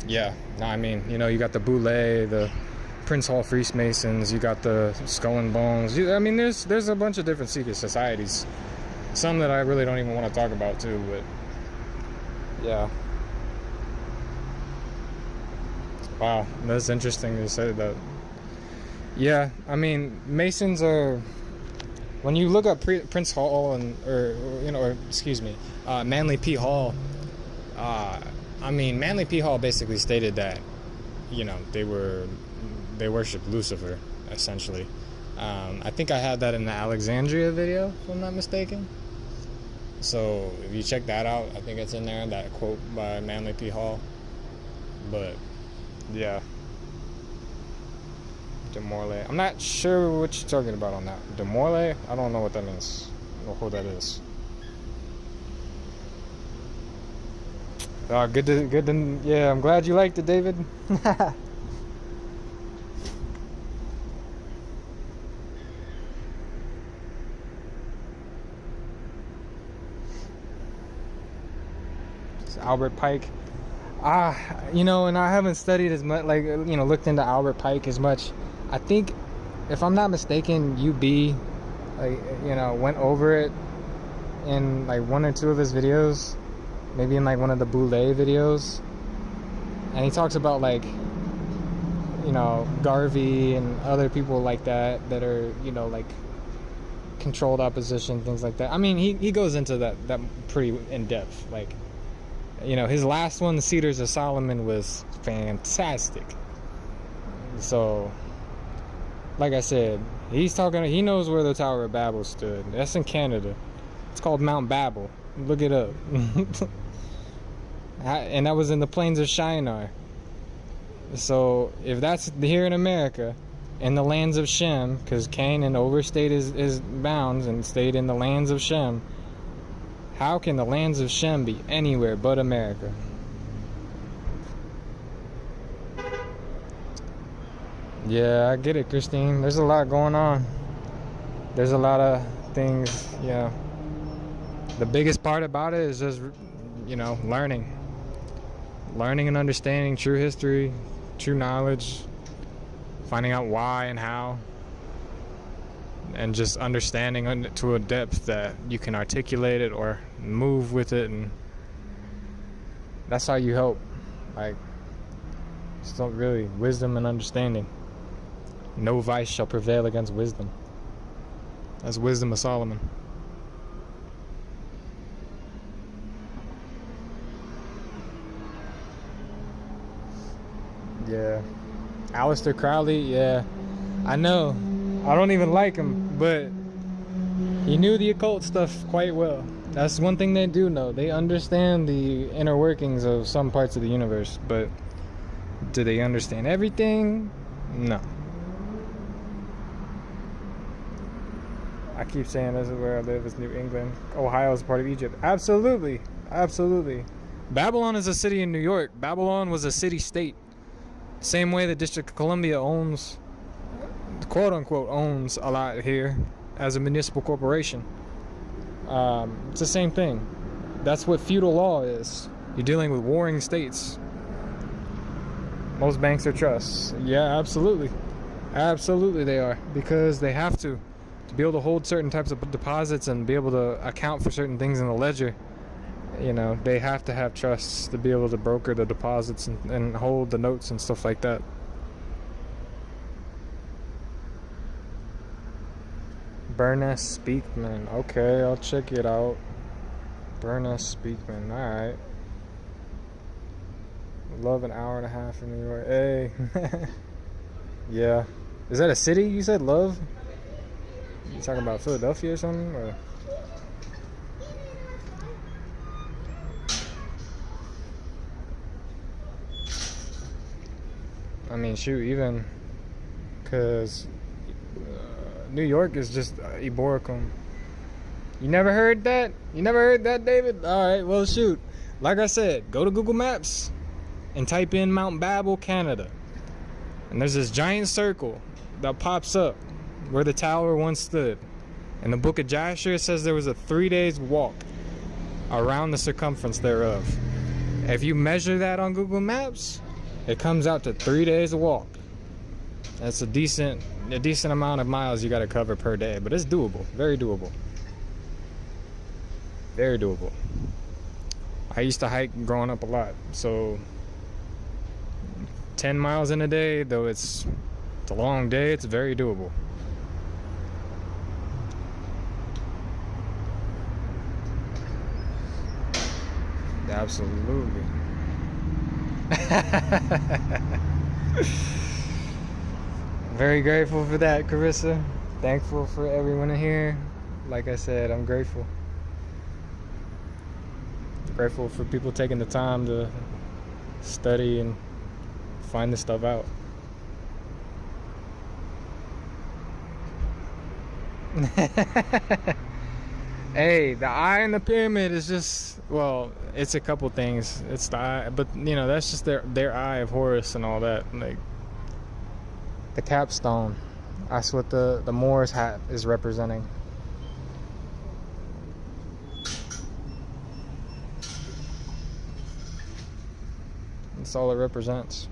yeah, no, I mean, you know, you got the Boulay, the Prince Hall Freemasons, you got the Skull and Bones. I mean, there's a bunch of different secret societies. Some that I really don't even want to talk about too, but yeah. Wow, that's interesting to say that. Yeah, I mean, Masons are, when you look up Prince Hall Manly P. Hall, I mean, Manly P. Hall basically stated that, you know, they worshiped Lucifer, essentially. I think I had that in the Alexandria video, if I'm not mistaken. So if you check that out, I think it's in there, that quote by Manly P. Hall. But yeah, Demorle. I'm not sure what you're talking about on that. Demorle? I don't know what that means. I don't know who that is. Good to, yeah, I'm glad you liked it, David. It's Albert Pike. You know, and I haven't studied as much, like, you know, looked into Albert Pike as much. I think, if I'm not mistaken, UB, like, you know, went over it in like one or two of his videos. Maybe in like one of the Boulay videos, and he talks about, like, you know, Garvey and other people like that are, you know, like controlled opposition, things like that. I mean, he goes into that pretty in depth. Like, you know, his last one, the Cedars of Solomon, was fantastic. So, like I said, he knows where the Tower of Babel stood. That's in Canada. It's called Mount Babel. Look it up. And that was in the plains of Shinar. So if that's here in America, in the lands of Shem, because Canaan overstayed his bounds and stayed in the lands of Shem, how can the lands of Shem be anywhere but America? Yeah, I get it, Christine. There's a lot going on. There's a lot of things, yeah. The biggest part about it is just, you know, learning and understanding true history, true knowledge, finding out why and how, and just understanding to a depth that you can articulate it or move with it, and that's how you help. Like, It's not really wisdom and understanding. No vice shall prevail against wisdom. That's wisdom of Solomon. Yeah. Aleister Crowley, yeah. I know. I don't even like him, but he knew the occult stuff quite well. That's one thing they do know. They understand the inner workings of some parts of the universe, but do they understand everything? No. I keep saying this is where I live, is New England. Ohio is part of Egypt. Absolutely. Absolutely. Babylon is a city in New York. Babylon was a city-state. Same way the District of Columbia owns, quote-unquote, owns a lot here as a municipal corporation. It's the same thing. That's what feudal law is. You're dealing with warring states. Most banks are trusts. Yeah, absolutely. Absolutely they are. Because they have to be able to hold certain types of deposits and be able to account for certain things in the ledger. You know, they have to have trusts to be able to broker the deposits and hold the notes and stuff like that. Burness Speakman. Okay, I'll check it out. Burness Speakman. Alright. Love an hour and a half from New York. Hey. Yeah. Is that a city you said, Love? You talking about Philadelphia or something? Or? I mean, shoot, even because New York is just Eboracum. You never heard that? You never heard that, David? Alright, well, shoot. Like I said, go to Google Maps and type in Mount Babel, Canada. And there's this giant circle that pops up where the tower once stood. In the book of Jasher, it says there was a 3 days walk around the circumference thereof. If you measure that on Google Maps, it comes out to 3 days walk. That's a decent amount of miles you got to cover per day, but it's doable. Very doable. Very doable. I used to hike growing up a lot, so 10 miles in a day, though it's a long day, it's very doable. Absolutely. Very grateful for that, Carissa. Thankful for everyone in here. Like I said, I'm grateful. Grateful for people taking the time to study and find this stuff out. Hey, the eye in the pyramid is just, well, it's a couple things. It's the eye, but you know, that's just their eye of Horus and all that. Like the capstone, that's what the Moor's hat is representing. That's all it represents.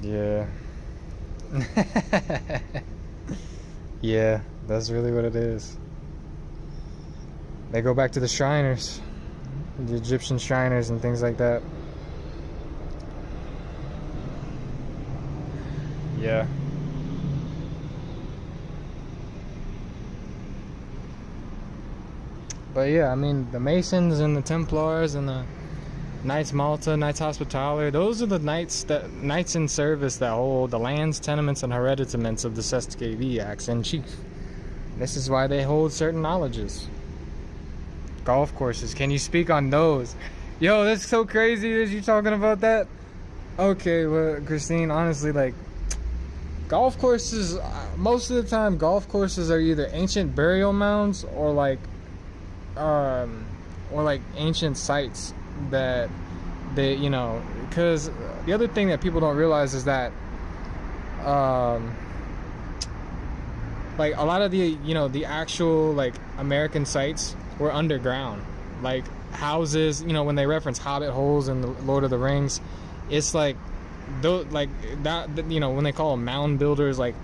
Yeah. Yeah, that's really what it is. They go back to the Shriners, the Egyptian Shriners and things like that. Yeah. But yeah, I mean, the Masons and the Templars and the Knights Malta, Knights Hospitaller, those are the knights in service that hold the lands, tenements, and hereditaments of the Sestkv Acts in chief. This is why they hold certain knowledges. Golf courses, can you speak on those? Yo, that's so crazy that you're talking about that. Okay, well, Christine, honestly, like, golf courses, most of the time, golf courses are either ancient burial mounds or like ancient sites that they, you know, because the other thing that people don't realize is that like a lot of the, you know, the actual like American sites were underground, like houses, you know, when they reference hobbit holes in the Lord of the Rings, it's like like that, you know, when they call them mound builders, like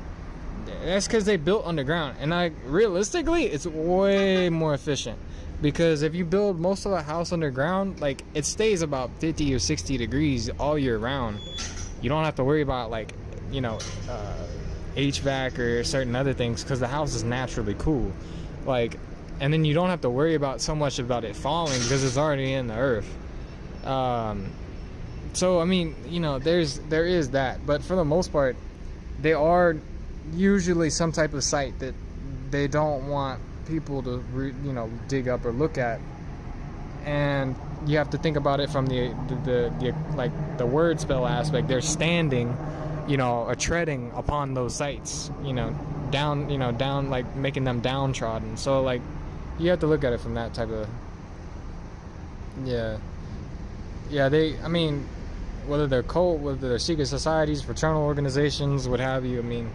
that's because they built underground. And realistically, it's way more efficient. Because if you build most of the house underground, like, it stays about 50 or 60 degrees all year round. You don't have to worry about, like, you know, HVAC or certain other things, because the house is naturally cool. Like, and then you don't have to worry about so much about it falling because it's already in the earth. So I mean, you know, there is that, but for the most part, they are usually some type of site that they don't want people to you know, dig up or look at. And you have to think about it from the like the word spell aspect. They're standing, you know, or treading upon those sites, you know, down, like making them downtrodden. So like, you have to look at it from that type of, yeah, I mean, whether they're cult, whether they're secret societies, fraternal organizations, what have you, I mean,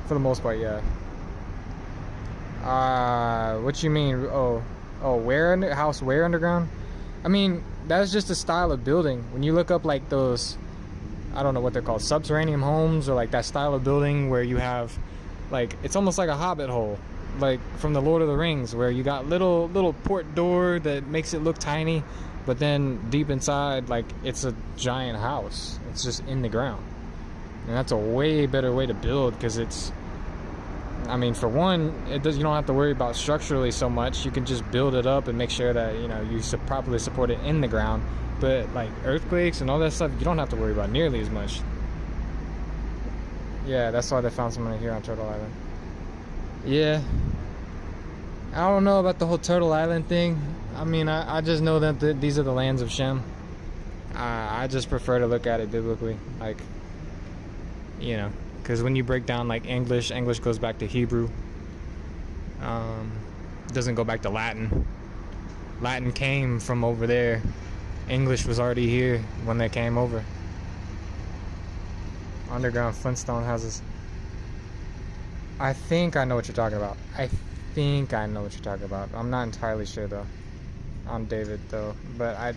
for the most part, yeah. What you mean? Oh, house where underground? I mean, that's just a style of building. When you look up like those, I don't know what they're called, subterranean homes, or like that style of building where you have, like, it's almost like a hobbit hole, like from the Lord of the Rings, where you got little port door that makes it look tiny, but then deep inside, like, it's a giant house. It's just in the ground. And that's a way better way to build, because it's, I mean, for one, you don't have to worry about structurally so much. You can just build it up and make sure that, you know, you properly support it in the ground. But like earthquakes and all that stuff, you don't have to worry about nearly as much. Yeah, that's why they found some money here on Turtle Island. Yeah, I don't know about the whole Turtle Island thing. I mean, I just know that these are the lands of Shem. I just prefer to look at it biblically, like, you know, because when you break down like English goes back to Hebrew. Doesn't go back to Latin. Latin came from over there. English was already here when they came over. Underground Flintstone houses. I think I know what you're talking about. I'm not entirely sure though. I'm David though, but I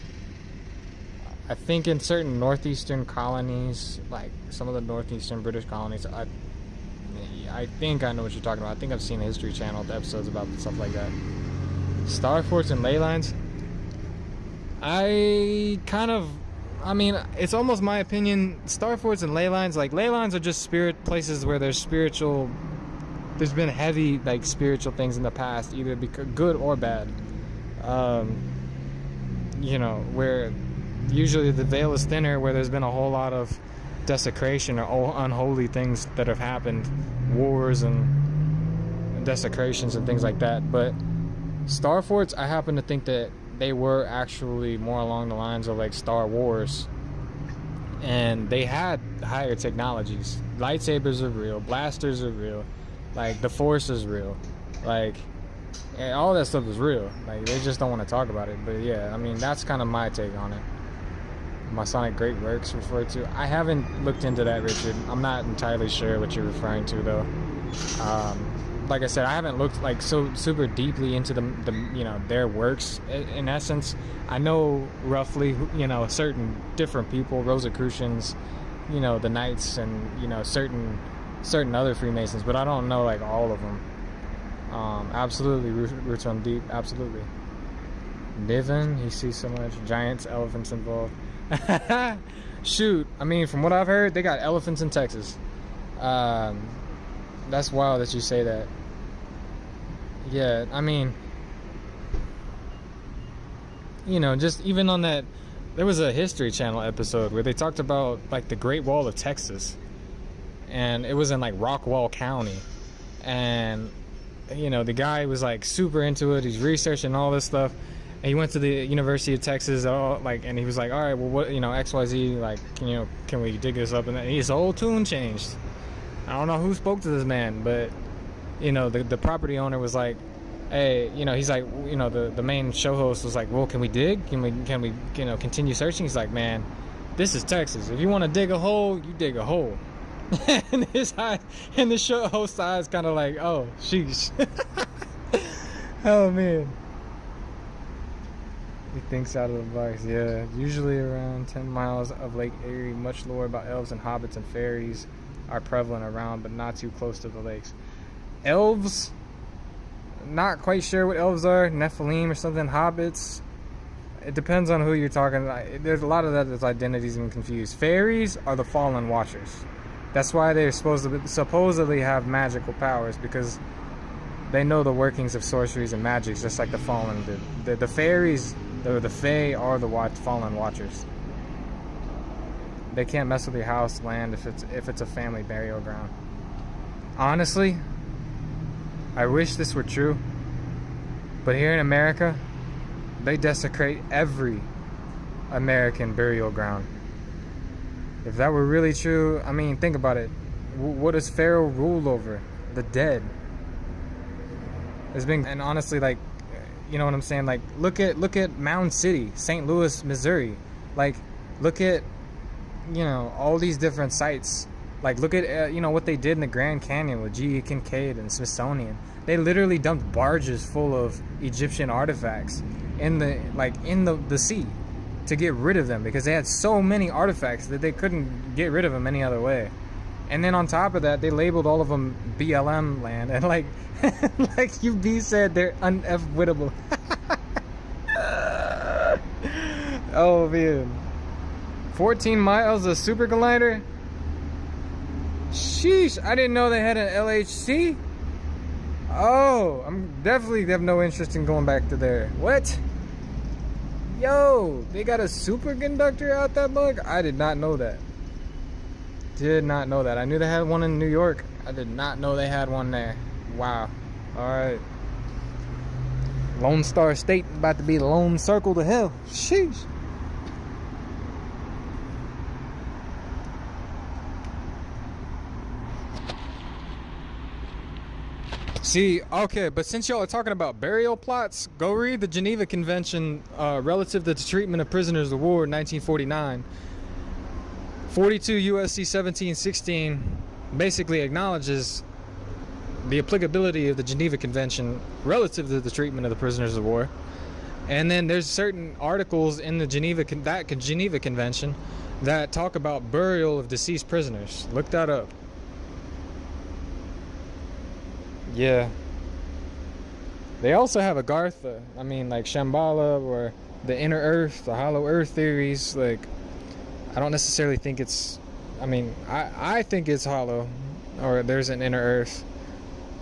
think in certain northeastern colonies, like some of the northeastern British colonies, I think I know what you're talking about. I think I've seen a History Channel episodes about stuff like that. Star forts and ley lines. I mean, it's almost my opinion. Star forts and ley lines, like, ley lines are just spirit places where there's spiritual. There's been heavy, like, spiritual things in the past, either good or bad. You know, where usually the veil is thinner, where there's been a whole lot of desecration or unholy things that have happened, wars and desecrations and things like that. But Star forts, I happen to think that they were actually more along the lines of like Star Wars, and they had higher technologies. Lightsabers are real, blasters are real, like the Force is real, like, and all that stuff is real. Like, they just don't want to talk about it. But yeah, I mean, that's kind of my take on it. Masonic Great Works referred to. I haven't looked into that, Richard. I'm not entirely sure what you're referring to though. Like I said, I haven't looked like so super deeply into the you know, their works. In essence, I know roughly, you know, certain different people, Rosicrucians, you know, the Knights, and, you know, certain other Freemasons, but I don't know like all of them. Absolutely, roots run deep. Absolutely. Niven, he sees so much giants, elephants involved. Shoot, I mean, from what I've heard, they got elephants in Texas. That's wild that you say that. Yeah, I mean, you know, just even on that, there was a History Channel episode where they talked about like the Great Wall of Texas, and it was in like Rockwall County, and, you know, the guy was like super into it. He's researching all this stuff, and he went to the University of Texas, and he was like, all right, well, what, you know, XYZ, like, can we dig this up? And then his whole tune changed. I don't know who spoke to this man, but, you know, the property owner was like, hey, you know, he's like, you know, the main show host was like, well, can we dig? Can we, you know, continue searching? He's like, man, this is Texas. If you want to dig a hole, you dig a hole. And the show host's eyes kind of like, oh, sheesh. Oh, man. He thinks out of the box. Yeah, usually around 10 miles of Lake Erie. Much lore about elves and hobbits and fairies are prevalent around, but not too close to the lakes. Elves? Not quite sure what elves are, Nephilim or something, hobbits. It depends on who you're talking. There's a lot of that that's identities and confused. Fairies are the fallen watchers. That's why they're supposedly have magical powers, because they know the workings of sorceries and magics, just like the fallen did. The fairies, the fae, are the fallen watchers. They can't mess with your house, land, if it's a family burial ground. Honestly, I wish this were true, but here in America, they desecrate every American burial ground. If that were really true, I mean, think about it. What does Pharaoh rule over? The dead. And honestly, like, you know what I'm saying? Like, look at Mound City, St. Louis, Missouri. Like, look at, you know, all these different sites. Like, look at, you know, what they did in the Grand Canyon with G.E. Kincaid and Smithsonian. They literally dumped barges full of Egyptian artifacts in the sea to get rid of them, because they had so many artifacts that they couldn't get rid of them any other way. And then on top of that, they labeled all of them BLM land, and like like UB said, they're unwittable. Oh man, 14 miles of super collider. Sheesh, I didn't know they had an LHC. Oh, I'm definitely have no interest in going back to there. What? Yo, they got a superconductor out that mug? I did not know that. Did not know that. I knew they had one in New York. I did not know they had one there. Wow. Alright. Lone Star State about to be the lone circle to hell. Sheesh. See, okay, but since y'all are talking about burial plots, go read the Geneva Convention relative to the treatment of prisoners of war in 1949. 42 USC 1716 basically acknowledges the applicability of the Geneva Convention relative to the treatment of the prisoners of war. And then there's certain articles in the Geneva Convention that talk about burial of deceased prisoners. Look that up. Yeah. They also have Agartha. I mean, like Shambhala or the inner earth, the hollow earth theories. Like, I don't necessarily think it's... I mean, I think it's hollow. Or there's an inner earth.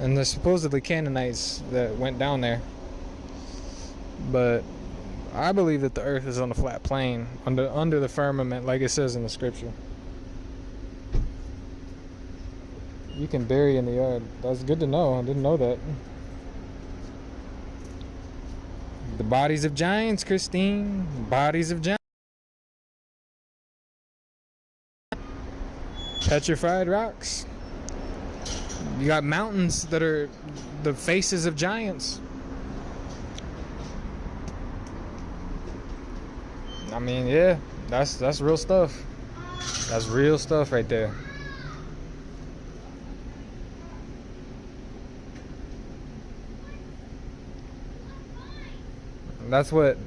And there's supposedly Canaanites that went down there. But I believe that the earth is on a flat plane under the firmament, like it says in the scripture. You can bury in the yard. That's good to know. I didn't know that. The bodies of giants, Christine. Bodies of giants. Petrified rocks. You got mountains that are the faces of giants. I mean, yeah, that's real stuff. That's real stuff right there. That's what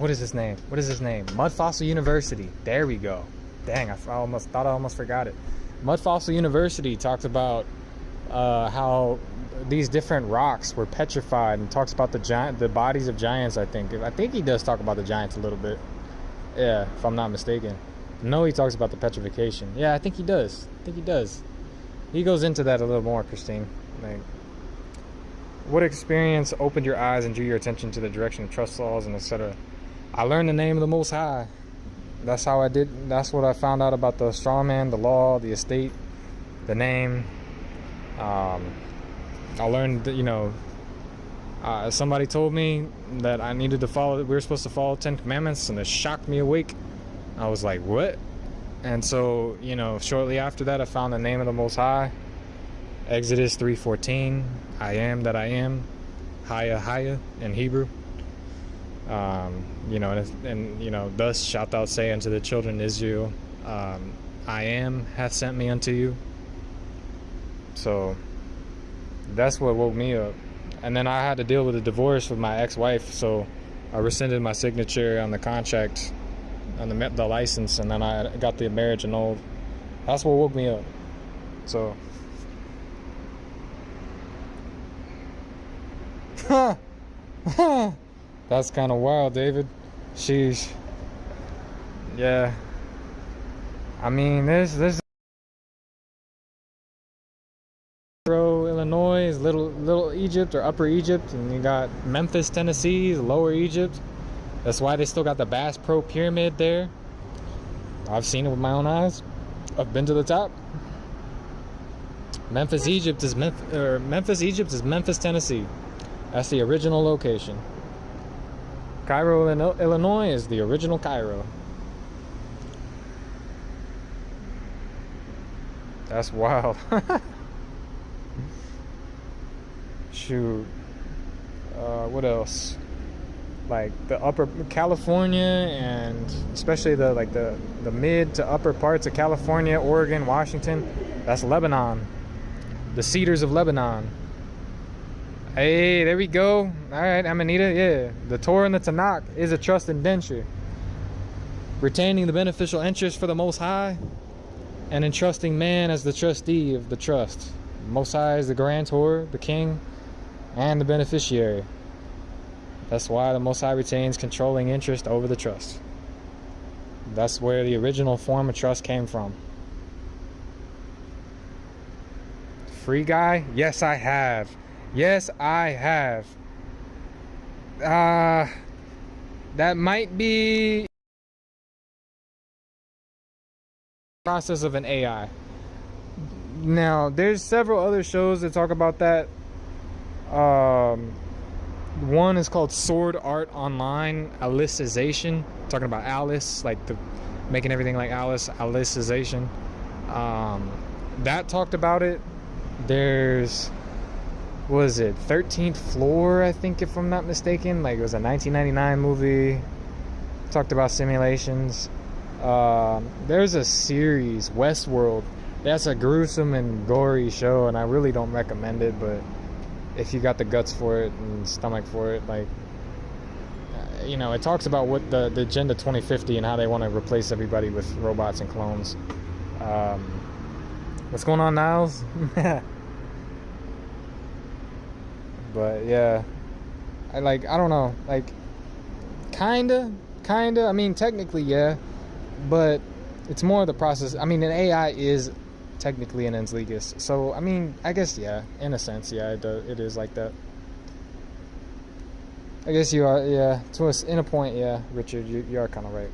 is his name? What is his name? Mud Fossil University. There we go. Dang, I almost forgot it. Mud Fossil University talks about how these different rocks were petrified, and talks about the bodies of giants. I think he does talk about the giants a little bit. Yeah, if I'm not mistaken. No, he talks about the petrification. Yeah, I think he does. He goes into that a little more, Christine. Like, what experience opened your eyes and drew your attention to the direction of trust laws and etc.? I learned the name of the Most High. That's how I did. That's what I found out about the straw man, the law, the estate, the name. I learned that, somebody told me that I needed to follow. We were supposed to follow 10 Commandments, and it shocked me awake. I was like, what? And so, shortly after that, I found the name of the Most High. Exodus 3:14, I am that I am, Haya in Hebrew. Thus shalt thou say unto the children of Israel, I am hath sent me unto you. So that's what woke me up. And then I had to deal with a divorce with my ex-wife, so I rescinded my signature on the contract, on the license, and then I got the marriage annulled. That's what woke me up. So That's kind of wild, David. Sheesh. Yeah. I mean, there's Illinois is little Egypt or Upper Egypt, and you got Memphis, Tennessee, Lower Egypt. That's why they still got the Bass Pro Pyramid there. I've seen it with my own eyes. I've been to the top. Memphis, Egypt is Memphis, Tennessee. That's the original location. Cairo, Illinois is the original Cairo. That's wild. Shoot. What else? Like the upper California, and especially the mid to upper parts of California, Oregon, Washington. That's Lebanon. The Cedars of Lebanon. Hey, there we go. All right, Amanita. Yeah, the Torah and the Tanakh is a trust indenture, retaining the beneficial interest for the Most High, and entrusting man as the trustee of the trust. Most High is the grantor, the king, and the beneficiary. That's why the Most High retains controlling interest over the trust. That's where the original form of trust came from. Free Guy? Yes, I have. Yes, I have. That might be process of an AI. Now, there's several other shows that talk about that. One is called Sword Art Online, Alicization, talking about Alice, like making everything like Alice, Alicization. That talked about it. There's, what is it, 13th Floor, I think, if I'm not mistaken. Like, it was a 1999 movie. Talked about simulations. There's a series, Westworld. That's a gruesome and gory show, and I really don't recommend it, but if you got the guts for it and stomach for it, like, you know, it talks about what the Agenda 2050 and how they want to replace everybody with robots and clones. What's going on, Niles? But yeah, I don't know, like, kinda, I mean, technically, yeah, but it's more the process. I mean, an AI is technically an Ensligus, so I mean, I guess, yeah, in a sense, yeah, it is like that. I guess you are, yeah, in a point, yeah, Richard, you are kind of right.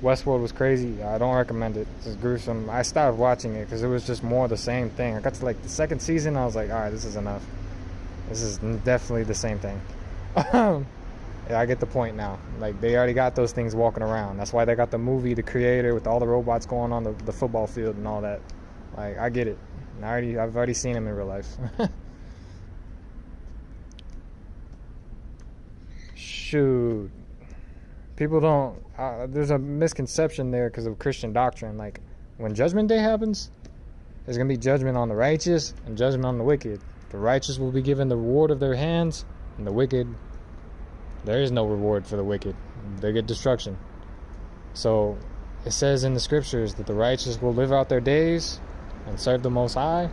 Westworld was crazy. I don't recommend it. It's gruesome. I stopped watching it because it was just more the same thing. I got to like the second season, I was like, all right, this is enough. This is definitely the same thing. Yeah, I get the point now. Like, they already got those things walking around. That's why they got the movie, The Creator, with all the robots going on the football field and all that. Like, I get it. I've already seen them in real life. Shoot. People don't... there's a misconception there because of Christian doctrine. Like, when Judgment Day happens, there's going to be judgment on the righteous and judgment on the wicked. The righteous will be given the reward of their hands, and the wicked... there is no reward for the wicked. They get destruction. So it says in the scriptures that the righteous will live out their days and serve the Most High,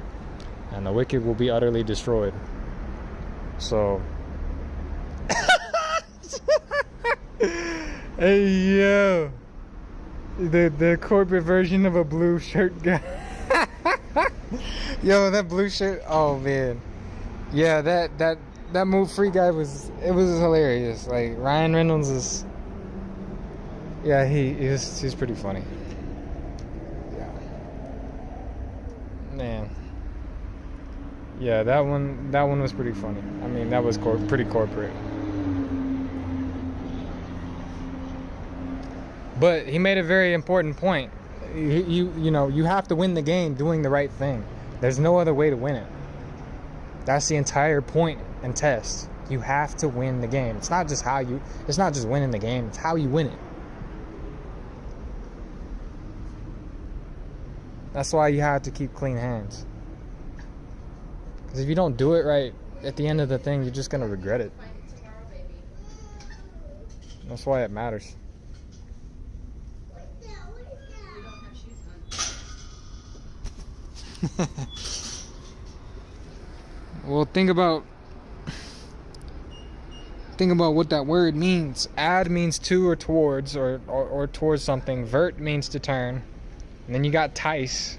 and the wicked will be utterly destroyed. So hey, yo, the corporate version of a blue shirt guy. Yo, that blue shirt, oh man. Yeah, that move, Free Guy, was hilarious. Like, Ryan Reynolds is, yeah, he's pretty funny. Yeah, man. Yeah, that one was pretty funny. I mean, that was pretty corporate. But he made a very important point. You know, you have to win the game doing the right thing. There's no other way to win it. That's the entire point and test. You have to win the game. It's not just winning the game, it's how you win it. That's why you have to keep clean hands. Because if you don't do it right at the end of the thing, you're just gonna regret it. That's why it matters. Well, think about think about what that word means. Ad means to or towards, or towards something. Vert means to turn. And then you got tice,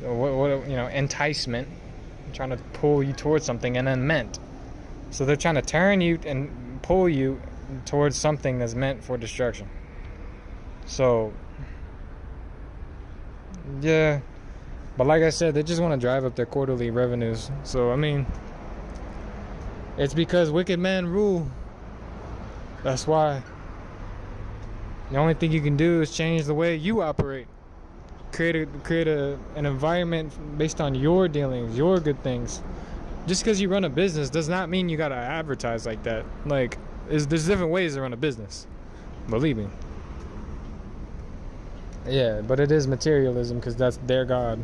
enticement, trying to pull you towards something, and then meant. So they're trying to turn you and pull you towards something that's meant for destruction. So, yeah. But like I said, they just want to drive up their quarterly revenues. So, I mean, it's because wicked men rule. That's why. The only thing you can do is change the way you operate. Create an environment based on your dealings, your good things. Just because you run a business does not mean you gotta advertise like that. Like, there's different ways to run a business. Believe me. Yeah, but it is materialism because that's their God.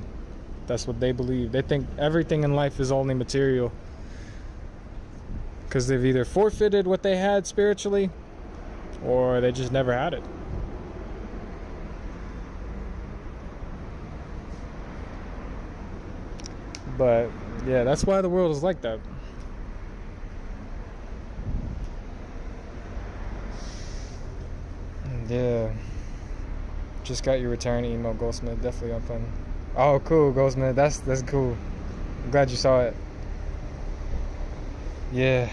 That's what they believe. They think everything in life is only material because they've either forfeited what they had spiritually or they just never had it. But yeah, that's why the world is like that. Yeah. Just got your return email, Goldsmith. Definitely on fun. Oh, cool, Goldsmith. That's cool. I'm glad you saw it. Yeah.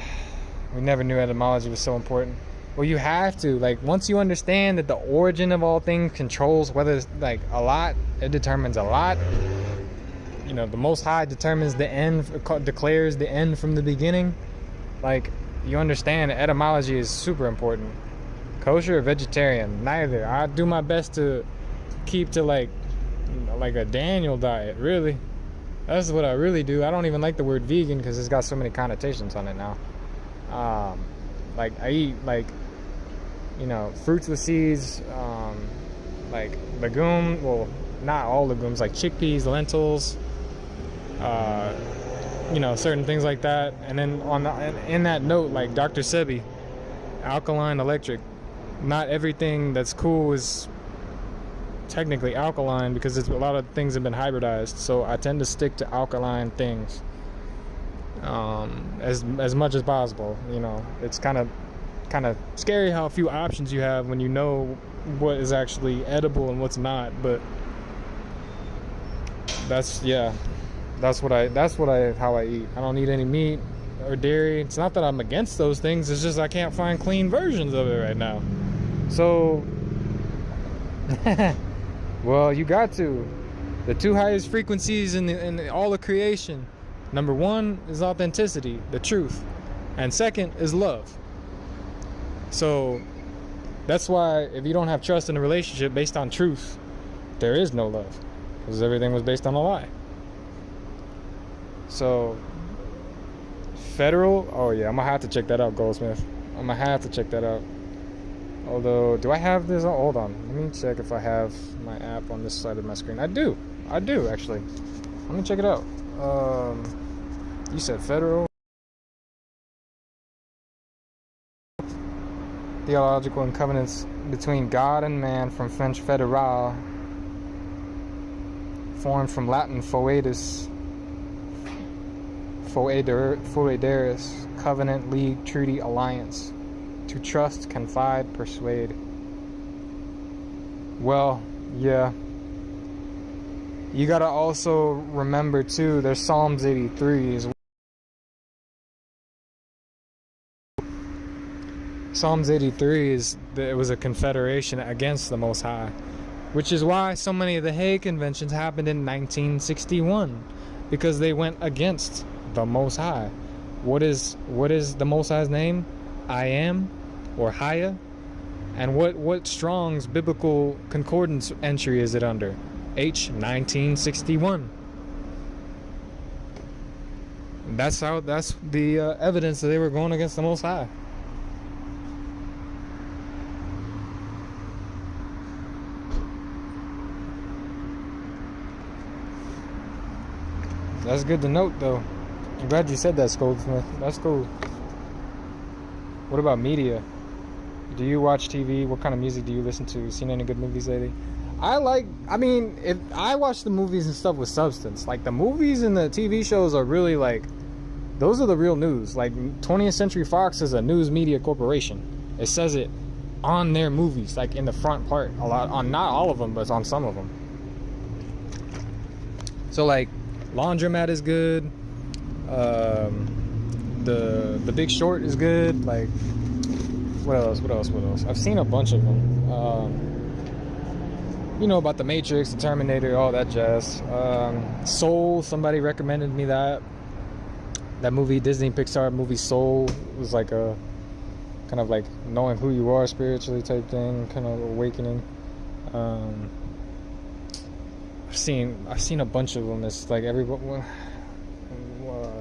We never knew etymology was so important. Well, you have to. Like, once you understand that the origin of all things controls whether it's like a lot, it determines a lot. You know, the Most High determines the end, declares the end from the beginning. Like, you understand etymology is super important. Kosher or vegetarian? Neither. I do my best to keep to like a Daniel diet, really. That's what I really do. I don't even like the word vegan because it's got so many connotations on it now. Like, I eat, like, you know, fruits with seeds, like legume, well, not all legumes, like chickpeas, lentils, you know, certain things like that. And then in that note, like Dr. Sebi, alkaline electric. Not everything that's cool is technically alkaline because a lot of things have been hybridized. So I tend to stick to alkaline things as much as possible. You know, it's kind of scary how few options you have when you know what is actually edible and what's not. But that's how I eat. I don't eat any meat or dairy. It's not that I'm against those things. It's just I can't find clean versions of it right now. So, well, you got to. The two highest frequencies in all of creation. Number one is authenticity, the truth. And second is love. So, that's why if you don't have trust in a relationship based on truth, there is no love. Because everything was based on a lie. So, federal, oh yeah, I'm gonna have to check that out, Goldsmith. I'm gonna have to check that out. Although, do I have this? Oh, hold on. Let me check if I have my app on this side of my screen. I do actually. Let me check it out. You said federal. Theological and covenants between God and man, from French federal, formed from Latin foedus, foederis, covenant, league, treaty, alliance. To trust, confide, persuade. Well, yeah. You gotta also remember too, there's Psalms 83 as well. Psalms 83 it was a confederation against the Most High, which is why so many of the Hague Conventions happened in 1961, because they went against the Most High. What is the Most High's name? I am, or Haya. And what Strong's biblical concordance entry is it under? H 1961. That's the evidence that they were going against the Most High. That's good to note, though. I'm glad you said that, Goldsmith. That's cool. What about media? Do you watch TV? What kind of music do you listen to? Seen any good movies lately? If I watch the movies and stuff with substance, like the movies and the TV shows are really like those are the real news. Like 20th Century Fox is a news media corporation. It says it on their movies, like in the front part, a lot, on not all of them, but on some of them. So like Laundromat is good, the Big Short is good. Like what else? I've seen a bunch of them. You know about the Matrix, the Terminator, all that jazz. Soul, somebody recommended me that movie, Disney Pixar movie Soul. Was like a kind of like knowing who you are spiritually type thing, kind of awakening. I've seen a bunch of them. It's like everybody,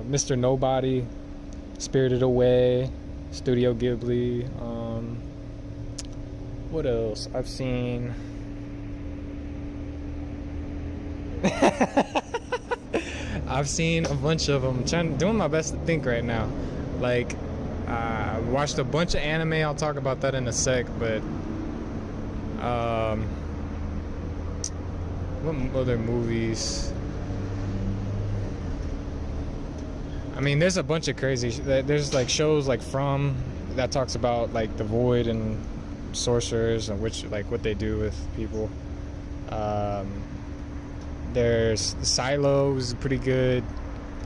Mr. Nobody, Spirited Away, Studio Ghibli. What else? I've seen. I've seen a bunch of them. Doing my best to think right now. Like, I watched a bunch of anime. I'll talk about that in a sec. But, what other movies? I mean, there's a bunch of crazy. There's like shows like From that talks about like the void and sorcerers and what they do with people. There's Silo, is pretty good.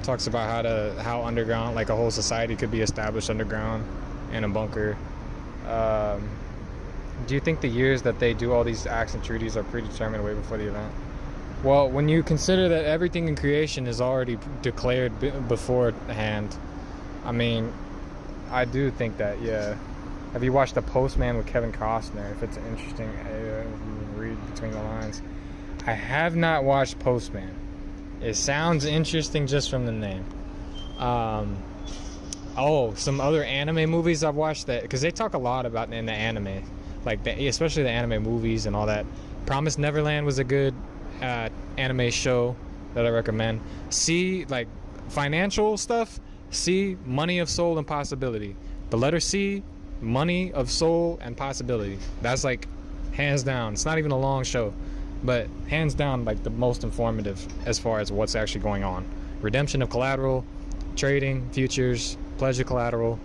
Talks about how underground, like a whole society could be established underground in a bunker. Do you think the years that they do all these acts and treaties are predetermined way before the event? Well, when you consider that everything in creation is already declared beforehand, I mean, I do think that, yeah. Have you watched The Postman with Kevin Costner? If it's interesting, read between the lines. I have not watched Postman. It sounds interesting just from the name. Some other anime movies I've watched that, because they talk a lot about in the anime, like especially the anime movies and all that. Promised Neverland was a good anime show that I recommend. C, like financial stuff. C, Money of Soul and Possibility. The letter C, Money of Soul and Possibility. That's like hands down. It's not even a long show, but hands down like the most informative as far as what's actually going on. Redemption of collateral, trading, futures, pledge of collateral,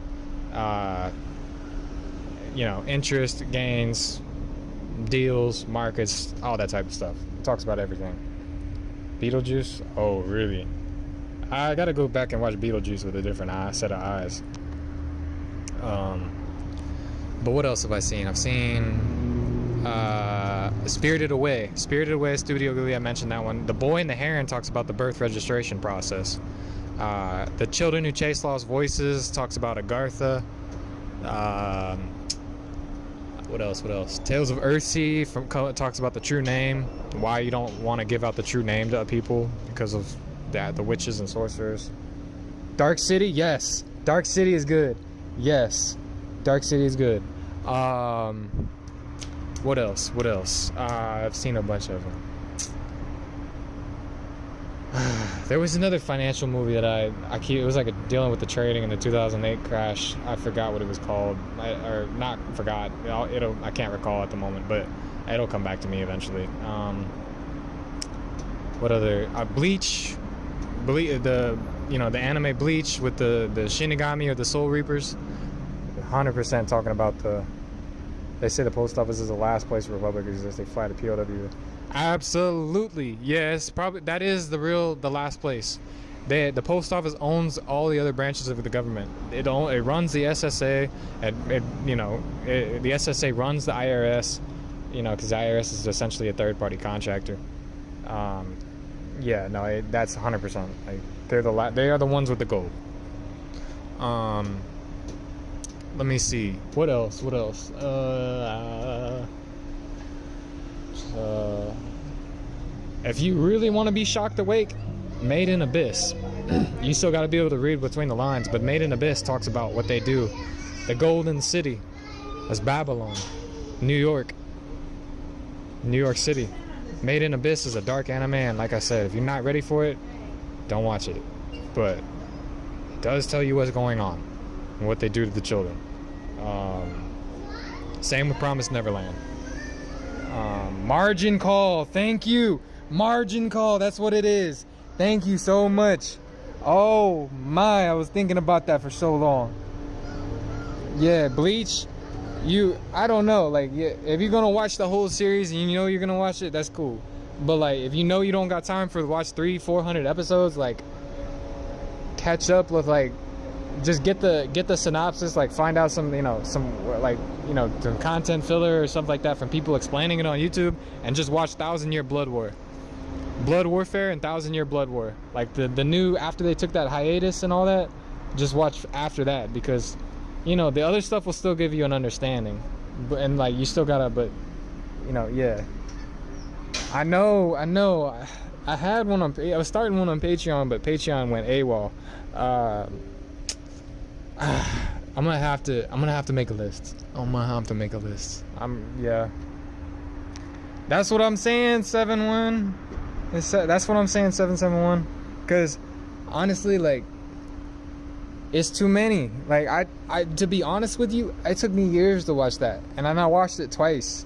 interest, gains, deals, markets, all that type of stuff. It talks about everything. Beetlejuice? Oh, really? I gotta go back and watch Beetlejuice with a different set of eyes. But what else have I seen? I've seen Spirited Away, Studio Ghibli. I mentioned that one. The Boy and the Heron talks about the birth registration process. The Children Who Chase Lost Voices talks about Agartha. What else? Tales of Earthsea talks about the true name, why you don't want to give out the true name to people because of that, the witches and sorcerers. Dark City, yes. Dark City is good. Yes. Dark City is good. What else? I've seen a bunch of them. There was another financial movie that it was like dealing with the trading in the 2008 crash. I forgot what it was called. I can't recall at the moment, but it'll come back to me eventually. What other? Bleach, the anime Bleach with the Shinigami or the Soul Reapers. 100% talking about they say the post office is the last place the Republic exists. They fly the POW. Absolutely, yes. Probably that is the last place. The post office owns all the other branches of the government. It runs the SSA, the SSA runs the IRS. Because the IRS is essentially a third-party contractor. That's 100%. Like they are the ones with the gold. Let me see. What else? If you really want to be shocked awake, Made in Abyss. You still got to be able to read between the lines, but Made in Abyss talks about what they do. The Golden City. That's Babylon. New York City. Made in Abyss is a dark anime, and like I said, if you're not ready for it, don't watch it. But it does tell you what's going on and what they do to the children. Same with Promised Neverland. Margin Call, thank you. Margin Call, that's what it is. Thank you so much. Oh my, I was thinking about that for so long. Yeah, Bleach. I don't know. Like, yeah, if you're gonna watch the whole series and you know you're gonna watch it, that's cool. But like, if you know you don't got time for watch 300-400 episodes, like, catch up with like, just get the synopsis. Like, find out some some content filler or stuff like that from people explaining it on YouTube, and just watch 1,000 Year Blood Warfare and 1,000 Year Blood War. Like the new, after they took that hiatus and all that, just watch after that, because the other stuff will still give you an understanding, and like you still gotta, but yeah. I know. I had one on. I was starting one on Patreon, but Patreon went AWOL. I'm gonna have to make a list. Yeah. That's what I'm saying. 7-1. That's what I'm saying. 771. Because honestly, like, it's too many. Like, I to be honest with you, it took me years to watch that, and I watched it twice,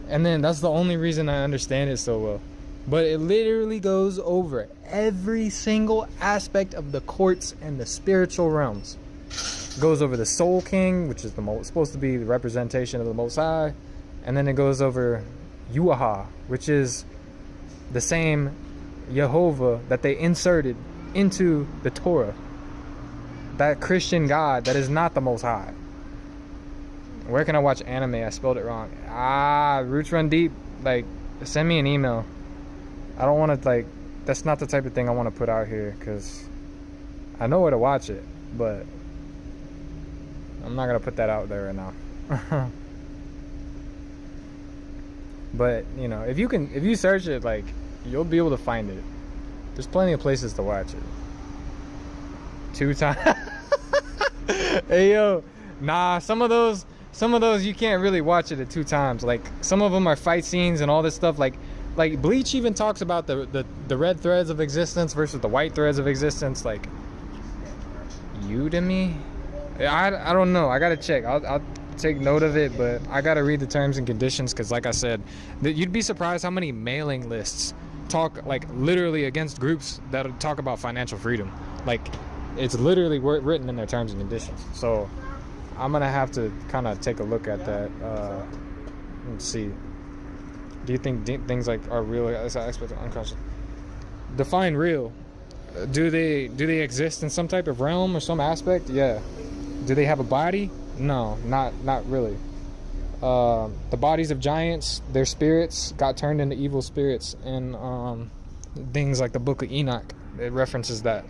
and then that's the only reason I understand it so well. But it literally goes over every single aspect of the courts and the spiritual realms. It goes over the Soul King, which is supposed to be the representation of the Most High, and then it goes over Yuaha, which is the same Jehovah that they inserted into the Torah. That Christian God that is not the Most High. Where can I watch anime? I spelled it wrong. Roots Run Deep. Like, send me an email. I don't want to, like, that's not the type of thing I want to put out here, because I know where to watch it, but I'm not going to put that out there right now. But, if you search it, like, you'll be able to find it. There's plenty of places to watch it. 2 times. Hey, yo. Nah, some of those you can't really watch it at 2 times. Like, some of them are fight scenes and all this stuff. Like Bleach even talks about the red threads of existence versus the white threads of existence. Like, Udemy? I don't know. I gotta check. I'll take note of it, but I gotta read the terms and conditions, because like I said, you'd be surprised how many mailing lists talk, like, literally against groups that talk about financial freedom. Like, it's literally written in their terms and conditions. So I'm gonna have to kind of take a look at that. Let's see. Do you think things like are real as aspect of unconscious? Define real. Do they exist in some type of realm or some aspect? Yeah. Do they have a body? No, not really. The bodies of giants, their spirits got turned into evil spirits, and things like the Book of Enoch, it references that.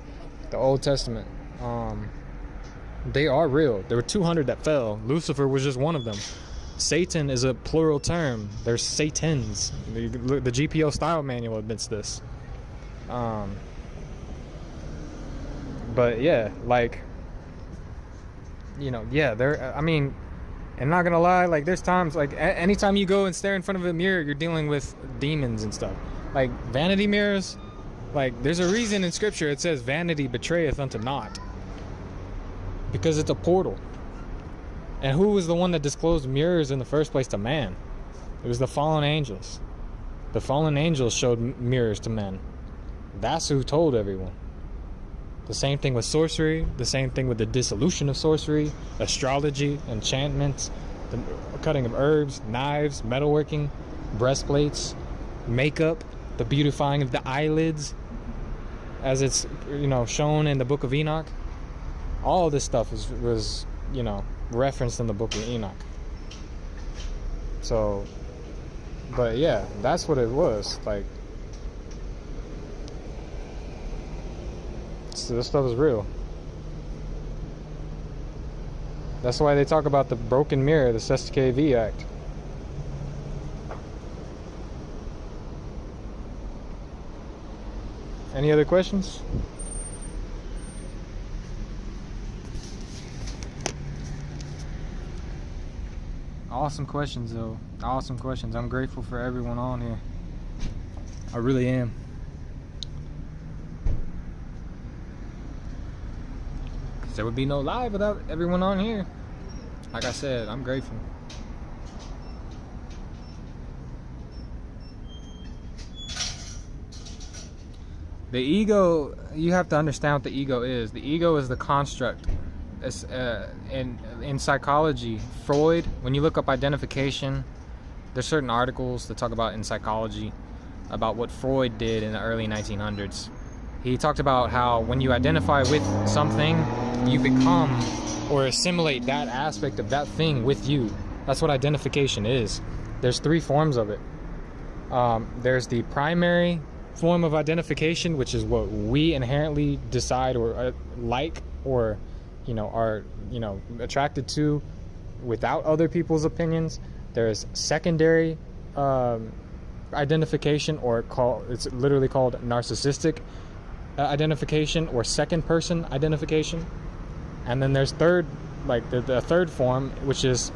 The Old Testament. They are real. There were 200 that fell. Lucifer was just one of them. Satan is a plural term. There's Satans. The GPO style manual admits this. But yeah, like, yeah, there, I mean, and not gonna lie, like, there's times, like, anytime you go and stare in front of a mirror, you're dealing with demons and stuff. Like, vanity mirrors, like, there's a reason in scripture it says vanity betrayeth unto naught. Because it's a portal. And who was the one that disclosed mirrors in the first place to man? It was the fallen angels. The fallen angels showed mirrors to men. That's who told everyone. The same thing with sorcery, the same thing with the dissolution of sorcery, astrology, enchantments, the cutting of herbs, knives, metalworking, breastplates, makeup, the beautifying of the eyelids, as it's, shown in the Book of Enoch. All of this stuff was referenced in the Book of Enoch. So, but yeah, that's what it was. Like, so this stuff is real. That's why they talk about the broken mirror, the SKV Act. Any other questions? Awesome questions, though. Awesome questions. I'm grateful for everyone on here. I really am. Because there would be no live without everyone on here. Like I said, I'm grateful. The ego, you have to understand what the ego is. The ego is the construct. In psychology, Freud, when you look up identification, there's certain articles that talk about in psychology about what Freud did in the early 1900s. He talked about how when you identify with something, you become or assimilate that aspect of that thing with you. That's what identification is. There's 3 forms of it. There's the primary form of identification, which is what we inherently decide or like, or are attracted to without other people's opinions. There's secondary identification, or it's literally called narcissistic identification, or second person identification. And then there's third, like the third form, which is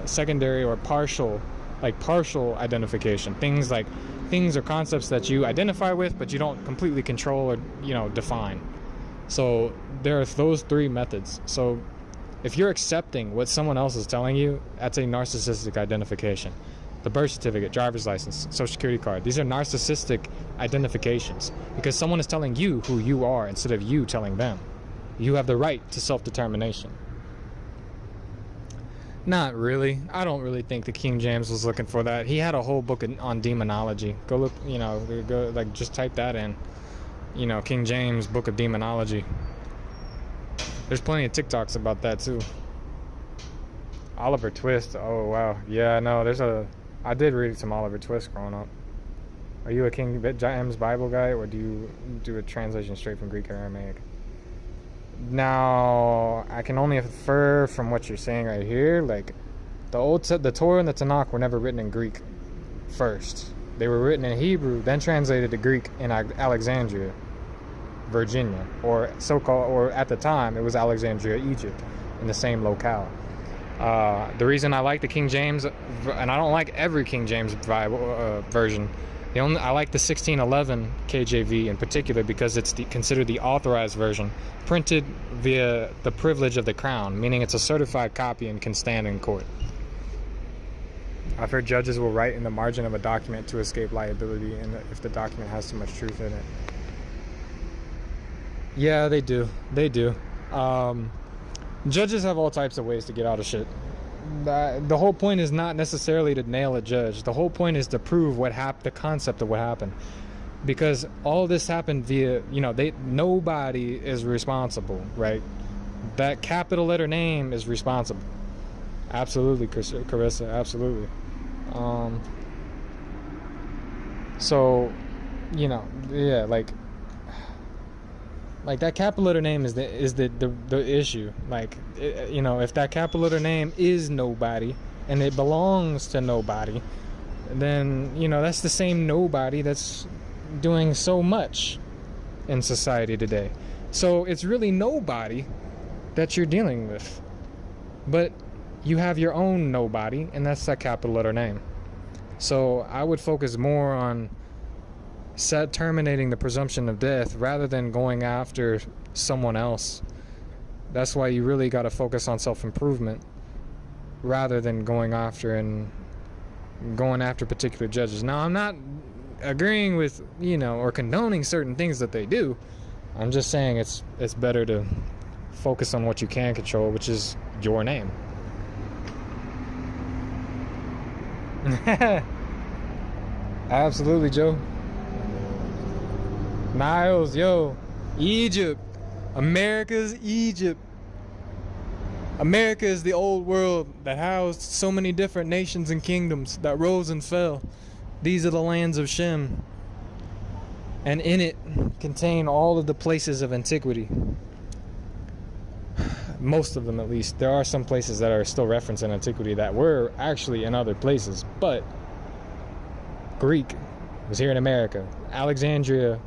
secondary or partial identification. Things or concepts that you identify with, but you don't completely control or define. So there are those 3 methods. So if you're accepting what someone else is telling you, that's a narcissistic identification. The birth certificate, driver's license, social security card, these are narcissistic identifications, because someone is telling you who you are instead of you telling them. You have the right to self-determination. Not really. I don't really think the King James was looking for that. He had a whole book on demonology. Go look, just type that in. King James, Book of Demonology. There's plenty of TikToks about that too. Oliver Twist. Oh wow. Yeah, no, I did read some Oliver Twist growing up. Are you a King James Bible guy, or do you do a translation straight from Greek or Aramaic? Now, I can only infer from what you're saying right here, like the Torah and the Tanakh were never written in Greek first. They were written in Hebrew, then translated to Greek in Alexandria, Virginia, or at the time it was Alexandria, Egypt, in the same locale. The reason I like the King James, and I don't like every King James Bible version. I like the 1611 KJV in particular because it's considered the authorized version, printed via the privilege of the crown, meaning it's a certified copy and can stand in court. I've heard judges will write in the margin of a document to escape liability, and if the document has too much truth in it. Yeah, they do. Judges have all types of ways to get out of shit. The whole point is not necessarily to nail a judge. The whole point is to prove the concept of what happened, because all this happened via nobody is responsible, right? That capital letter name is responsible. Absolutely, Carissa, absolutely. So yeah, like that capital letter name is the issue. Like, if that capital letter name is nobody and it belongs to nobody, then that's the same nobody that's doing so much in society today. So it's really nobody that you're dealing with, but you have your own nobody, and that's that capital letter name. So I would focus more on terminating the presumption of death rather than going after someone else. That's why you really got to focus on self-improvement rather than going after particular judges. Now, I'm not agreeing with or condoning certain things that they do. I'm just saying it's better to focus on what you can control, which is your name. Absolutely, Joe. Niles, Egypt. America's Egypt. America is the old world that housed so many different nations and kingdoms that rose and fell. These are the lands of Shem. And in it contain all of the places of antiquity. Most of them, at least. There are some places that are still referenced in antiquity that were actually in other places. But Greek was here in America. Alexandria,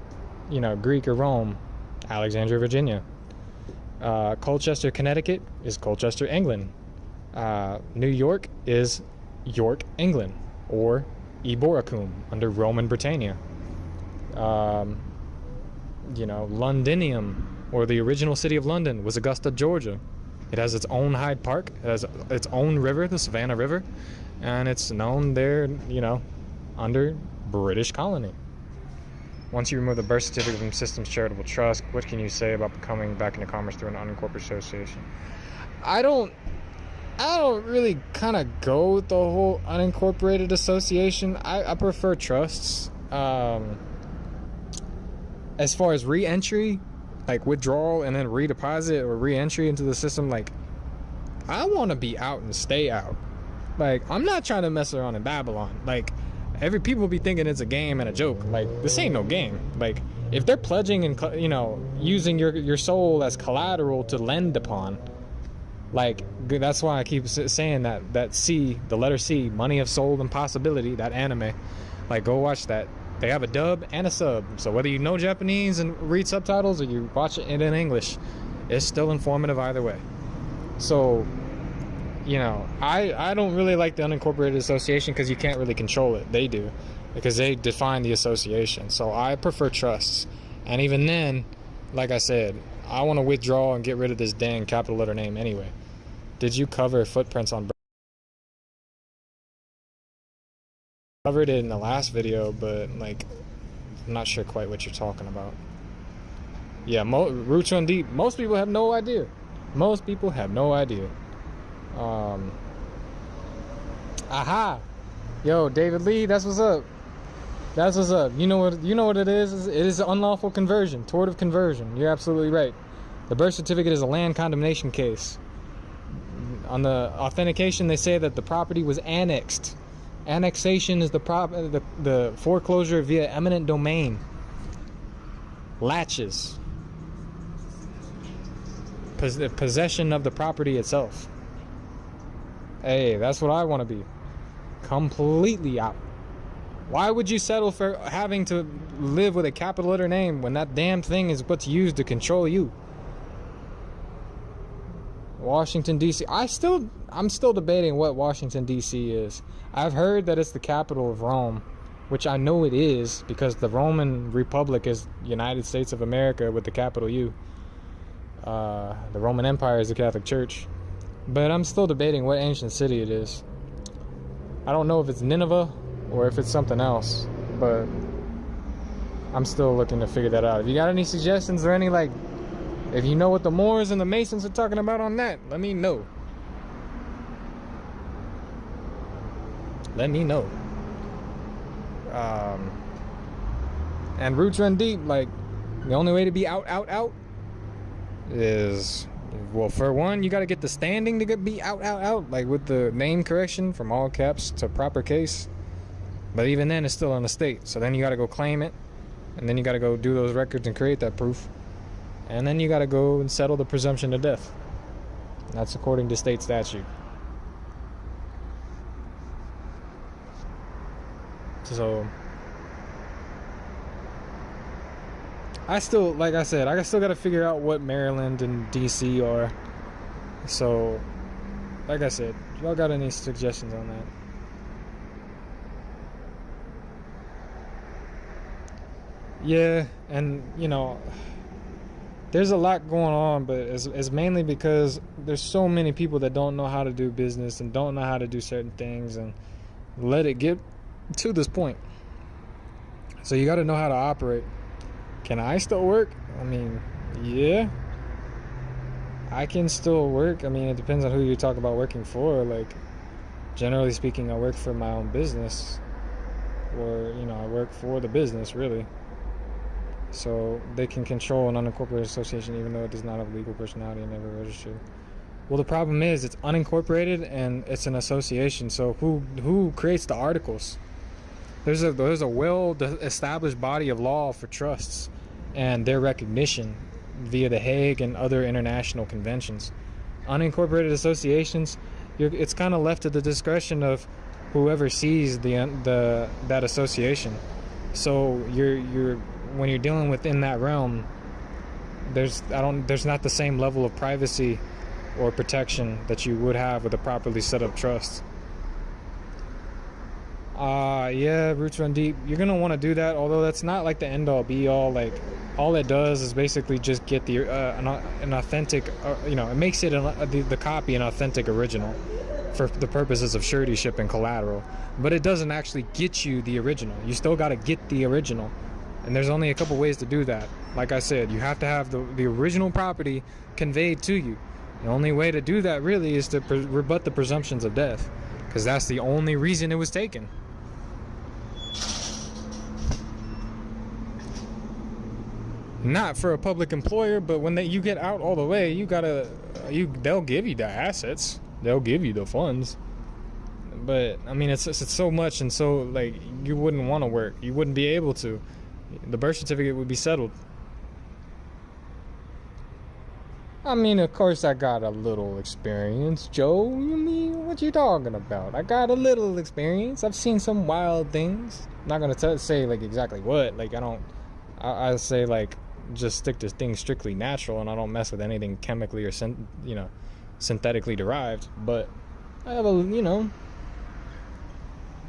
Greek or Rome, Alexandria, Virginia. Colchester, Connecticut is Colchester, England. New York is York, England, or Eboracum under Roman Britannia. Londinium, or the original city of London, was Augusta, Georgia. It has its own Hyde Park. It has its own river, the Savannah River, and it's known there, under British colony. Once you remove the birth certificate from system's charitable trust, what can you say about becoming back into commerce through an unincorporated association? I don't really kind of go with the whole unincorporated association. I prefer trusts. As far as re-entry, like withdrawal and then redeposit or re-entry into the system, like, I want to be out and stay out. Like, I'm not trying to mess around in Babylon. Like, people be thinking it's a game and a joke. Like, this ain't no game. Like, if they're pledging and, you know, using your soul as collateral to lend upon, like, that's why I keep saying that C, the letter C, Money of Soul and Possibility, that anime. Like, go watch that. They have a dub and a sub. So whether you know Japanese and read subtitles or you watch it in English, it's still informative either way. So, you know, I don't really like the unincorporated association because you can't really control it. They do, because they define the association. So I prefer trusts. And even then, like I said, I want to withdraw and get rid of this dang capital letter name anyway. Did you cover footprints on... Covered it in the last video, but, like, I'm not sure quite what you're talking about. Yeah, roots run deep. Most people have no idea. Most people have no idea. Aha! Yo, David Lee, that's what's up. That's what's up. You know what it is? It is an unlawful conversion, tort of conversion. You're absolutely right. The birth certificate is a land condemnation case. On the authentication, they say that the property was annexed. Annexation is the foreclosure via eminent domain. Latches. Possession of the property itself. Hey, that's what I want to be. Completely out. Why would you settle for having to live with a capital letter name when that damn thing is what's used to control you? Washington, D.C. I'm still debating what Washington, D.C. is. I've heard that it's the capital of Rome, which I know it is because the Roman Republic is United States of America with the capital U. The Roman Empire is the Catholic Church. But I'm still debating what ancient city it is. I don't know if it's Nineveh or if it's something else, but I'm still looking to figure that out. If you got any suggestions or any, like, if you know what the Moors and the Masons are talking about on that, let me know. Let me know. And roots run deep. Like, the only way to be out is, well, for one, you got to get the standing to be out, like with the name correction from all caps to proper case. But even then, it's still on the state. So then you got to go claim it, and then you got to go do those records and create that proof, and then you got to go and settle the presumption of death. That's according to state statute. So I still, like I said, I still got to figure out what Maryland and DC are. So, like I said, y'all got any suggestions on that? Yeah, and you know, there's a lot going on, but it's mainly because there's so many people that don't know how to do business and don't know how to do certain things and let it get to this point. So you got to know how to operate. Can I still work? I mean, yeah, I can still work. I mean, it depends on who you talk about working for. Like, generally speaking, I work for my own business, or, you know, I work for the business, really. So they can control an unincorporated association even though it does not have legal personality and never registered. Well, the problem is it's unincorporated and it's an association. So who creates the articles? There's a well-established body of law for trusts and their recognition via the Hague and other international conventions. Unincorporated associations, it's kind of left to the discretion of whoever sees that association. So you're when you're dealing within that realm, there's not the same level of privacy or protection that you would have with a properly set up trust. Yeah, roots run deep. You're gonna want to do that, although that's not like the end all be all. Like, all it does is basically just get the an authentic, you know, it makes it the copy an authentic original for the purposes of suretyship and collateral. But it doesn't actually get you the original. You still got to get the original. And there's only a couple ways to do that. Like I said, you have to have the original property conveyed to you. The only way to do that really is to rebut the presumptions of death, because that's the only reason it was taken. Not for a public employer, but when you get out all the way, they'll give you the assets, they'll give you the funds. But I mean, it's so much, and so like you wouldn't want to work, you wouldn't be able to. The birth certificate would be settled. I mean, of course, I got a little experience, Joe. You mean, what you talking about? I got a little experience. I've seen some wild things. I'm not gonna say like exactly what. Like I say like just stick to things strictly natural, and I don't mess with anything chemically or synthetically derived. But I have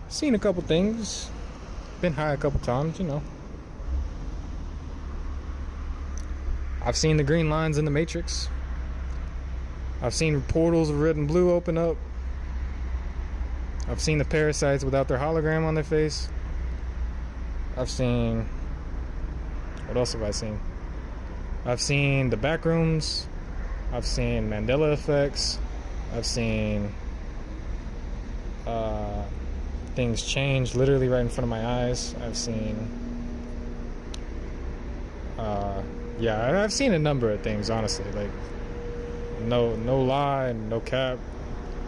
seen a couple things. Been high a couple times, I've seen the green lines in the Matrix. I've seen portals of red and blue open up. I've seen the parasites without their hologram on their face. I've seen... What else have I seen? I've seen the back rooms. I've seen Mandela effects. I've seen things change literally right in front of my eyes. I've seen... yeah, I've seen a number of things, honestly. Like, no lie, no cap,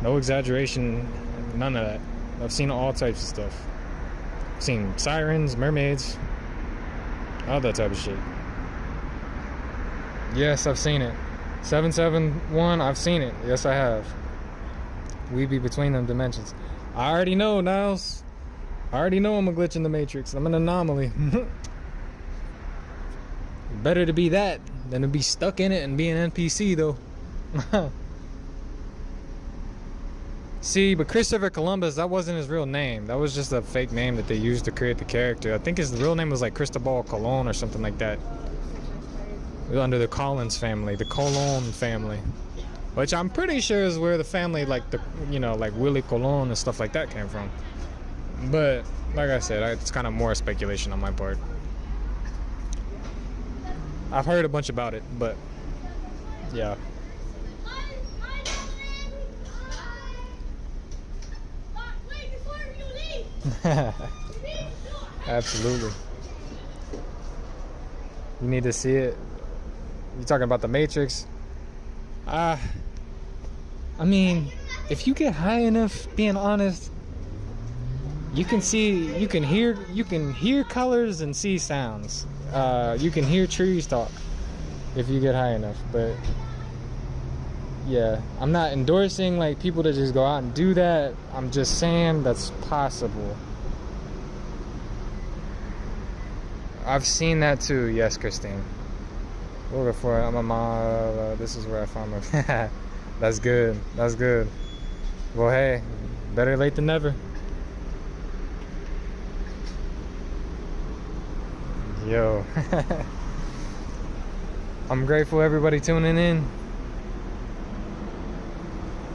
no exaggeration, none of that. I've seen all types of stuff. I've seen sirens, mermaids, all that type of shit. Yes, I've seen it. 771, I've seen it. Yes, I have. We be between them dimensions. I already know, Niles. I already know I'm a glitch in the Matrix. I'm an anomaly. Better to be that than to be stuck in it and be an NPC, though. See, but Christopher Columbus, that wasn't his real name. That was just a fake name that they used to create the character. I think his real name was like Cristobal Colon or something like that. Under the Collins family, the Colon family, which I'm pretty sure is where the family, like like Willie Colon and stuff like that came from. But like I said, it's kind of more speculation on my part. I've heard a bunch about it, but yeah. Absolutely. You need to see it. You talking about the Matrix? I mean, if you get high enough, being honest, you can hear colors and see sounds. You can hear trees talk if you get high enough. But yeah, I'm not endorsing like people to just go out and do that. I'm just saying that's possible. I've seen that too. Yes, Christine. We'll go for it. I'm a mom. This is where I found my. That's good. That's good. Well, hey, better late than never. Yo. I'm grateful everybody tuning in.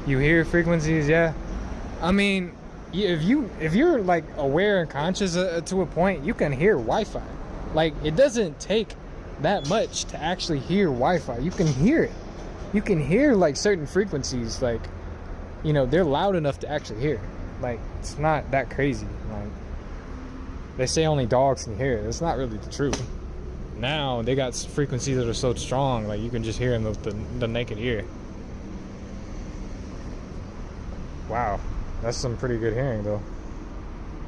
You hear frequencies, yeah. I mean, if you're like aware and conscious to a point, you can hear Wi-Fi. Like, it doesn't take that much to actually hear Wi-Fi. You can hear it. You can hear like certain frequencies, like, they're loud enough to actually hear. Like, it's not that crazy. Like, they say only dogs can hear it. It's not really the truth. Now they got frequencies that are so strong, like you can just hear them with the naked ear. Wow, that's some pretty good hearing, though.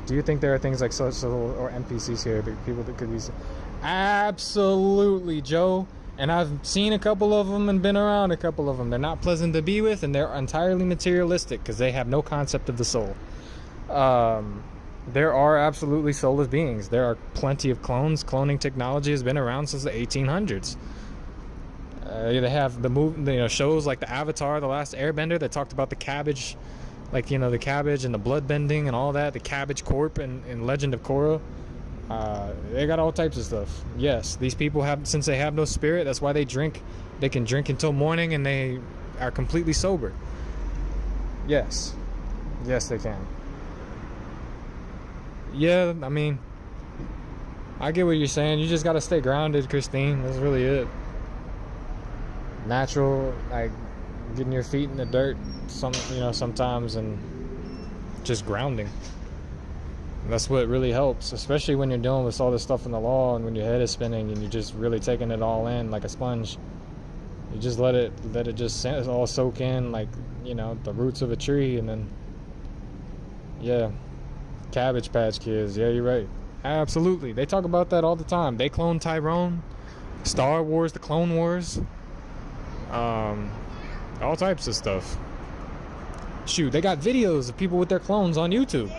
Do you think there are things like social or NPCs here, people that could be? Absolutely, Joe. And I've seen a couple of them and been around a couple of them. They're not pleasant to be with, and they're entirely materialistic because they have no concept of the soul. There are absolutely soulless beings. There are plenty of clones. Cloning technology has been around since the 1800s. They have the shows like the Avatar, The Last Airbender, that talked about the cabbage, like the cabbage and the blood bending and all that. The Cabbage Corp and Legend of Korra. They got all types of stuff. Yes, these people since they have no spirit, that's why they drink. They can drink until morning and they are completely sober. Yes, they can. Yeah, I mean, I get what you're saying. You just gotta stay grounded, Christine. That's really it. Natural, like getting your feet in the dirt, sometimes, and just grounding. That's what really helps, especially when you're dealing with all this stuff in the law and when your head is spinning and you're just really taking it all in like a sponge. You just let it just all soak in, like, the roots of a tree, and then, yeah, Cabbage Patch Kids. Yeah, you're right. Absolutely. They talk about that all the time. They clone Tyrone, Star Wars, the Clone Wars, all types of stuff. Shoot, they got videos of people with their clones on YouTube.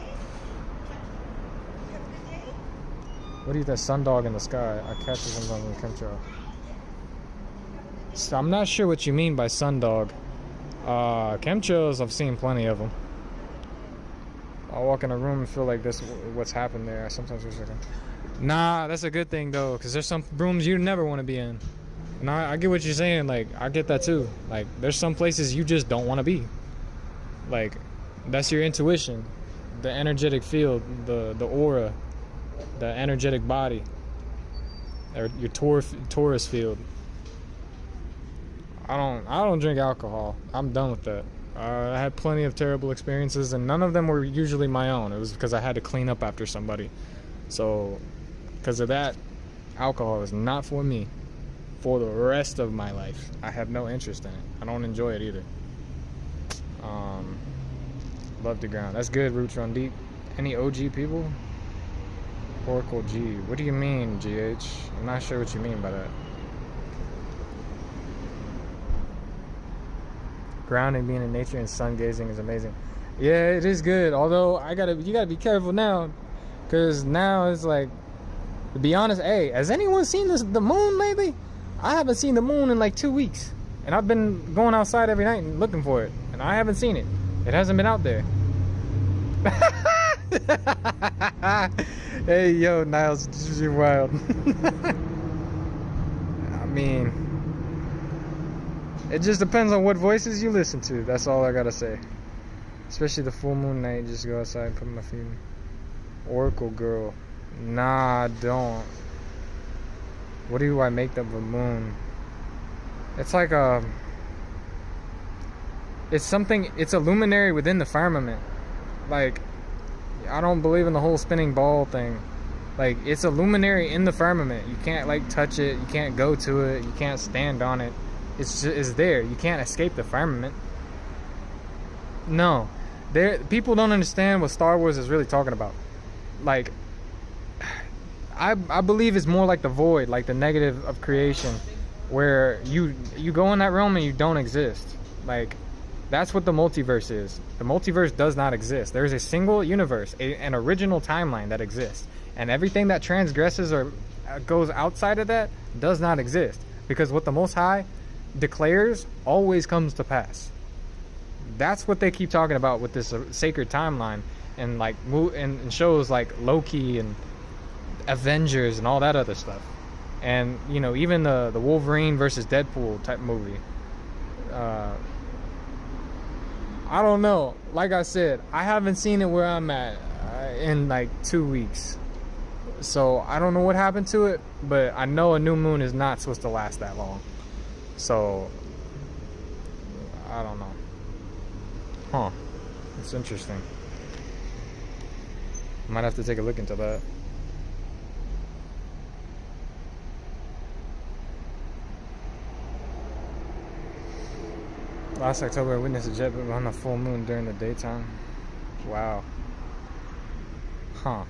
What is that sundog in the sky? I catch them on the chemtrail. So I'm not sure what you mean by sundog. Chemtrails, I've seen plenty of them. I'll walk in a room and feel like this, what's happened there. I sometimes wish I could. Nah, that's a good thing though, because there's some rooms you never want to be in. And I get what you're saying. Like, I get that too. Like, there's some places you just don't want to be. Like, that's your intuition, the energetic field, the aura, the energetic body, or your Taurus field. I don't drink alcohol. I'm done with that. I had plenty of terrible experiences, and none of them were usually my own. It was because I had to clean up after somebody. So, because of that, alcohol is not for me for the rest of my life. I have no interest in it. I don't enjoy it either. Love to ground. That's good. Roots run deep. Any OG people? Oracle G. What do you mean, GH? I'm not sure what you mean by that. Grounding, being in nature, and sun gazing is amazing. Yeah, it is good. Although you gotta be careful now, because now it's like, to be honest, hey, has anyone seen the moon lately? I haven't seen the moon in like 2 weeks, and I've been going outside every night and looking for it, and I haven't seen it. It hasn't been out there. Hey, yo, Niles, you're wild. I mean, it just depends on what voices you listen to. That's all I gotta say. Especially the full moon night. Just go outside and put my feet in. Oracle girl. Nah, don't. What do I make of a moon? It's like it's something. It's a luminary within the firmament. Like, I don't believe in the whole spinning ball thing. Like, it's a luminary in the firmament. You can't like touch it. You can't go to it. You can't stand on it. It's there. You can't escape the firmament. No, people don't understand what Star Wars is really talking about. Like, I believe it's more like the void, like the negative of creation, where you go in that realm and you don't exist. Like, that's what the multiverse is. The multiverse does not exist. There is a single universe, an original timeline that exists, and everything that transgresses or goes outside of that does not exist, because what the Most High declares always comes to pass. That's what they keep talking about with this sacred timeline, and like and shows like Loki and Avengers and all that other stuff, and even the Wolverine versus Deadpool type movie. I don't know. Like I said, I haven't seen it where I'm at in like 2 weeks, so I don't know what happened to it, but I know a new moon is not supposed to last that long. So, I don't know. Huh. It's interesting. Might have to take a look into that. Last October, I witnessed a jet on a full moon during the daytime. Wow. Huh.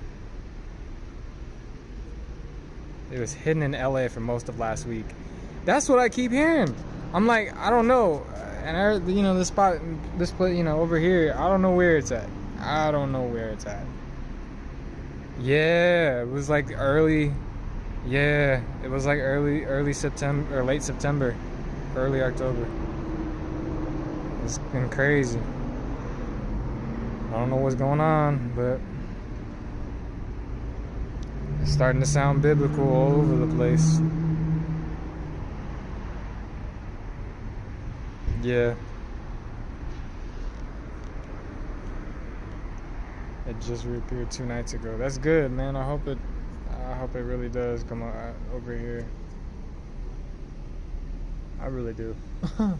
It was hidden in LA for most of last week. That's what I keep hearing. I'm like, I don't know. And this spot, over here, I don't know where it's at. Yeah, it was like early. Yeah, it was like early September or late September, early October. It's been crazy. I don't know what's going on, but it's starting to sound biblical all over the place. Yeah. It just reappeared 2 nights ago. That's good, man. I hope hope it really does come over here. I really do. I'm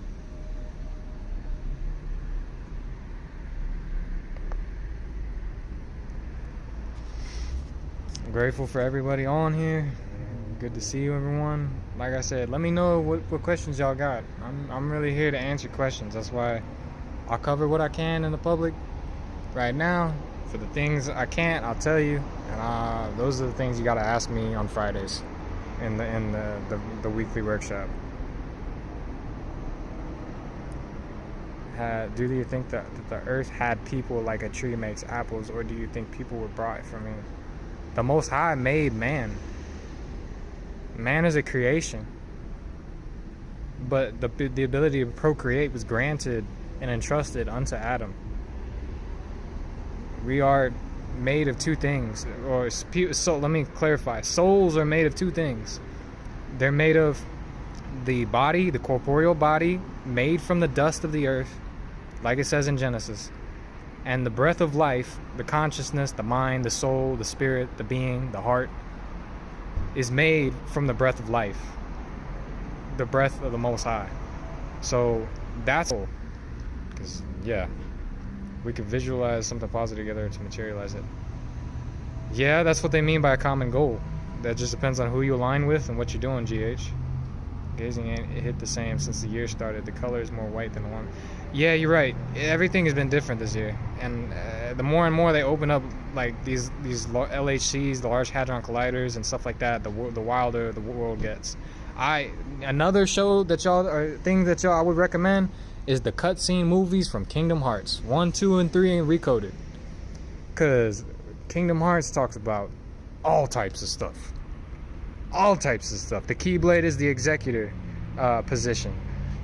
grateful for everybody on here. Good to see you, everyone. Like I said, let me know what questions y'all got. I'm really here to answer questions. That's why I'll cover what I can in the public right now. For the things I can't, I'll tell you. And those are the things you gotta ask me on Fridays in the weekly workshop. Do you think that the earth had people like a tree makes apples, or do you think people were brought from it? The Most High made man. Man is a creation, but the ability to procreate was granted and entrusted unto Adam. We are made of two things, so let me clarify. Souls are made of two things. They're made of the body, the corporeal body, made from the dust of the earth, like it says in Genesis, and the breath of life, the consciousness, the mind, the soul, the spirit, the being, the heart, is made from the breath of life, the breath of the Most High. So that's cool, because we could visualize something positive together to materialize it. Yeah, that's what they mean by a common goal. That just depends on who you align with and what you're doing, GH. Gazing ain't hit the same since the year started. The color is more white than the one. Yeah, you're right. Everything has been different this year, and the more and more they open up like these LHCs, the Large Hadron Colliders, and stuff like that, the wilder the world gets. Another show that I would recommend is the cutscene movies from Kingdom Hearts 1, 2, and 3 and Recoded, because Kingdom Hearts talks about all types of stuff. All types of stuff. The Keyblade is the executor position.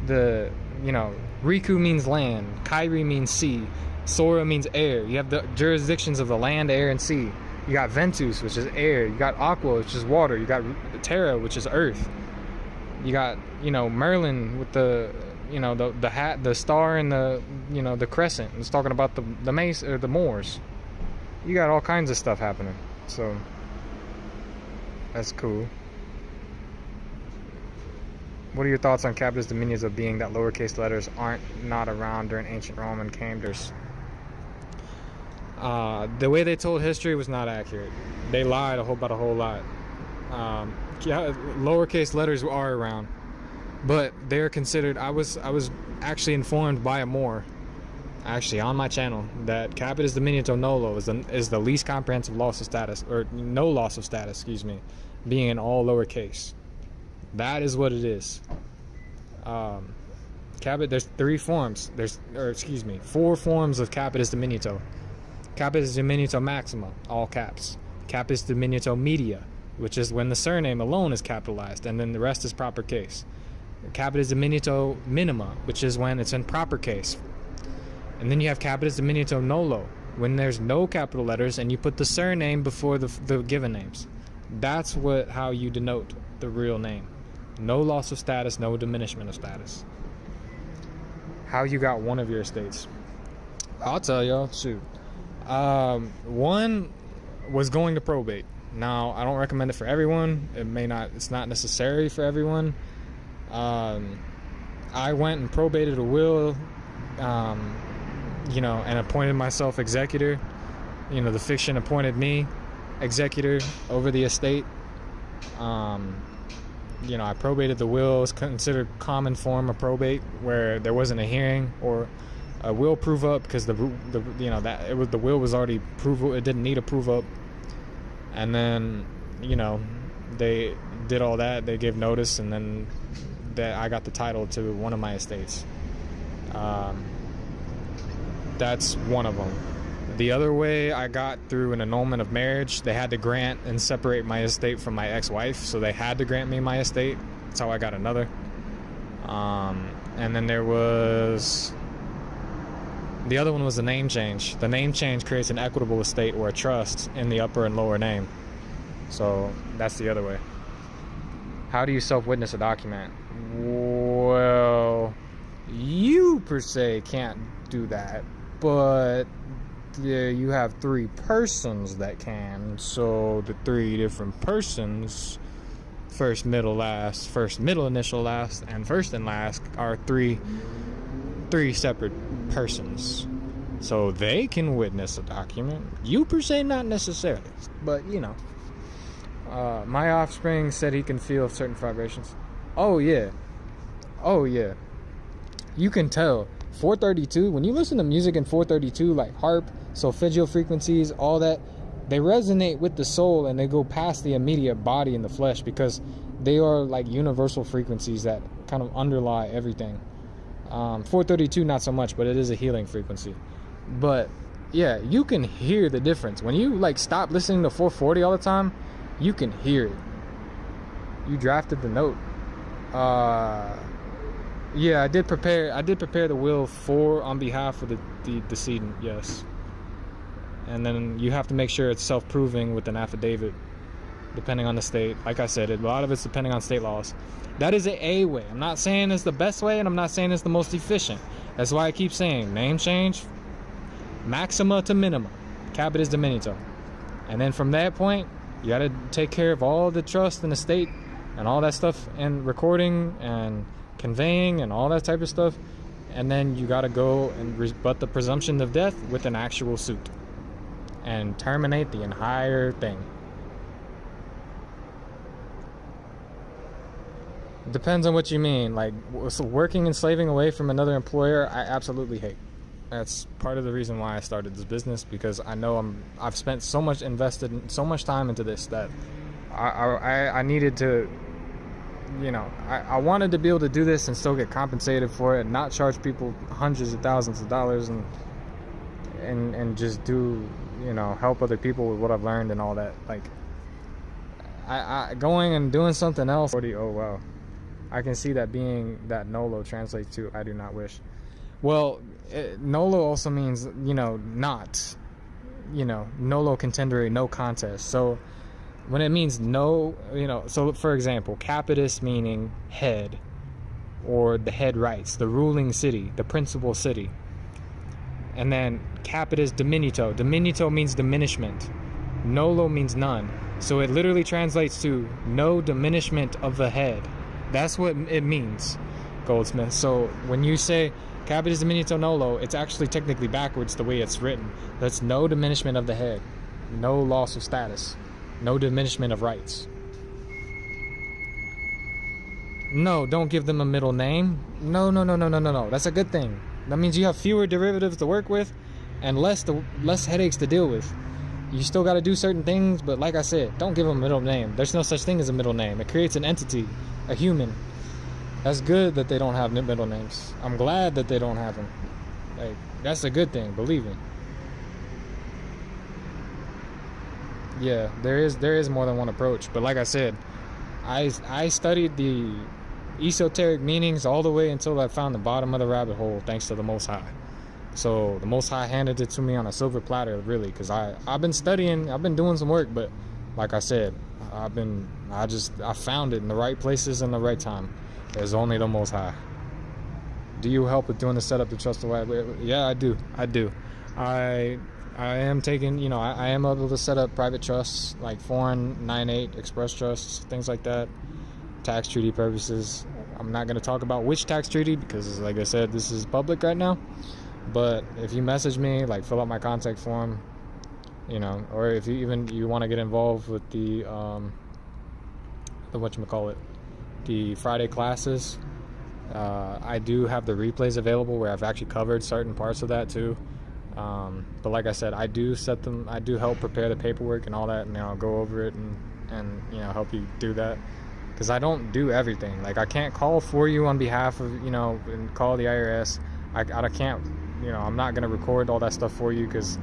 Riku means land, Kairi means sea, Sora means air. You have the jurisdictions of the land, air, and sea. You got Ventus, which is air. You got Aqua, which is water. You got Terra, which is earth. You got, Merlin with the hat, the star, and the crescent. It's talking about the mace or the Moors. You got all kinds of stuff happening. So that's cool. What are your thoughts on Capitis Dominions of being that lowercase letters not around during ancient Rome and Camders? The way they told history was not accurate. They lied about a whole lot. Lowercase letters are around, but they're considered. I was actually informed by a Moor, actually on my channel, that Capitis Diminuto Nolo is the least comprehensive loss of status, or no loss of status, excuse me, being in all lowercase. That is what it is. There's 4 forms of Capitis Diminuto. Capitis Diminuto Maxima, all caps. Capitis Diminuto Media, which is when the surname alone is capitalized, and then the rest is proper case. Capitis Diminuto Minima, which is when it's in proper case. And then you have Capitis Diminuto Nolo, when there's no capital letters and you put the surname before the given names. That's how you denote the real name. No loss of status, no diminishment of status. How you got one of your estates? I'll tell y'all. Shoot. One was going to probate. Now, I don't recommend it for everyone. It's not necessary for everyone. I went and probated a will, and appointed myself executor. The fiction appointed me executor over the estate. I probated the will. It's considered common form of probate, where there wasn't a hearing or a will prove up, because the will was already provable. It didn't need a prove up. And then they did all that. They gave notice, and then I got the title to one of my estates. That's one of them. The other way I got through an annulment of marriage. They had to grant and separate my estate from my ex-wife, so they had to grant me my estate. That's how I got another. And then there was... The other one was the name change. The name change creates an equitable estate or a trust in the upper and lower name. So that's the other way. How do you self-witness a document? Well, you per se can't do that, but you have 3 persons that can. So the 3 different persons, first, middle, last, first, middle, initial, last, and first and last, are three separate persons. So they can witness a document. You per se, not necessarily, but you know. My offspring said he can feel certain vibrations. Oh yeah. You can tell. 432, when you listen to music in 432, like harp, solfeggio frequencies, all that, they resonate with the soul and they go past the immediate body and the flesh, because they are like universal frequencies that kind of underlie everything. 432 not so much, but it is a healing frequency. But yeah, you can hear the difference when you like stop listening to 440 all the time. You can hear it. You drafted the note. Yeah, I did prepare the will on behalf of the decedent. Yes. And then you have to make sure it's self-proving with an affidavit, depending on the state. Like I said, a lot of it's depending on state laws. That is a way. I'm not saying it's the best way, and I'm not saying it's the most efficient. That's why I keep saying name change, maxima to minima, capitis diminito. And then from that point, you got to take care of all the trust in the state and all that stuff, and recording and conveying and all that type of stuff. And then you got to go and rebut the presumption of death with an actual suit and terminate the entire thing. Depends on what you mean. Like, so working and slaving away from another employer, I absolutely hate. That's part of the reason why I started this business, because I know I've spent so much, invested so much time into this, that I needed to, you know, I wanted to be able to do this and still get compensated for it, and not charge people hundreds of thousands of dollars, and just do, you know, help other people with what I've learned and all that. Like, I going and doing something else. Oh wow, I can see that being that NOLO translates to I do not wish. Well, NOLO also means, you know, not, you know, NOLO contendere, no contest. So when it means no, you know, so for example, capitis meaning head, or the head rights, the ruling city, the principal city. And then capitis diminito. Diminito means diminishment. NOLO means none. So it literally translates to no diminishment of the head. That's what it means, Goldsmith. So when you say capitis diminito nolo, it's actually technically backwards the way it's written. That's no diminishment of the head, no loss of status, no diminishment of rights. No, don't give them a middle name. No. That's a good thing. That means you have fewer derivatives to work with and less headaches to deal with. You still got to do certain things, but like I said, don't give them a middle name. There's no such thing as a middle name. It creates an entity, a human. That's good that they don't have middle names. I'm glad that they don't have them. Like, that's a good thing, believe me. Yeah, there is more than one approach. But like I said, I studied the esoteric meanings all the way until I found the bottom of the rabbit hole, thanks to the Most High. So the Most High handed it to me on a silver platter, really, because I've been studying, I've been doing some work, but like I said, I found it in the right places and the right time. There's only the Most High. Do you help with doing the setup to trust the way? Yeah, I do. I am taking, you know, I am able to set up private trusts, like foreign 9(8) express trusts, things like that, tax treaty purposes. I'm not going to talk about which tax treaty because, like I said, this is public right now. But if you message me, like fill out my contact form, you know, or if you want to get involved with the whatchamacallit, the Friday classes, I do have the replays available where I've actually covered certain parts of that too. But like I said, I do help prepare the paperwork and all that, and I'll go over it and you know, help you do that, because I don't do everything. Like, I can't call for you on behalf of, you know, and call the IRS. I can't, you know, I'm not going to record all that stuff for you, because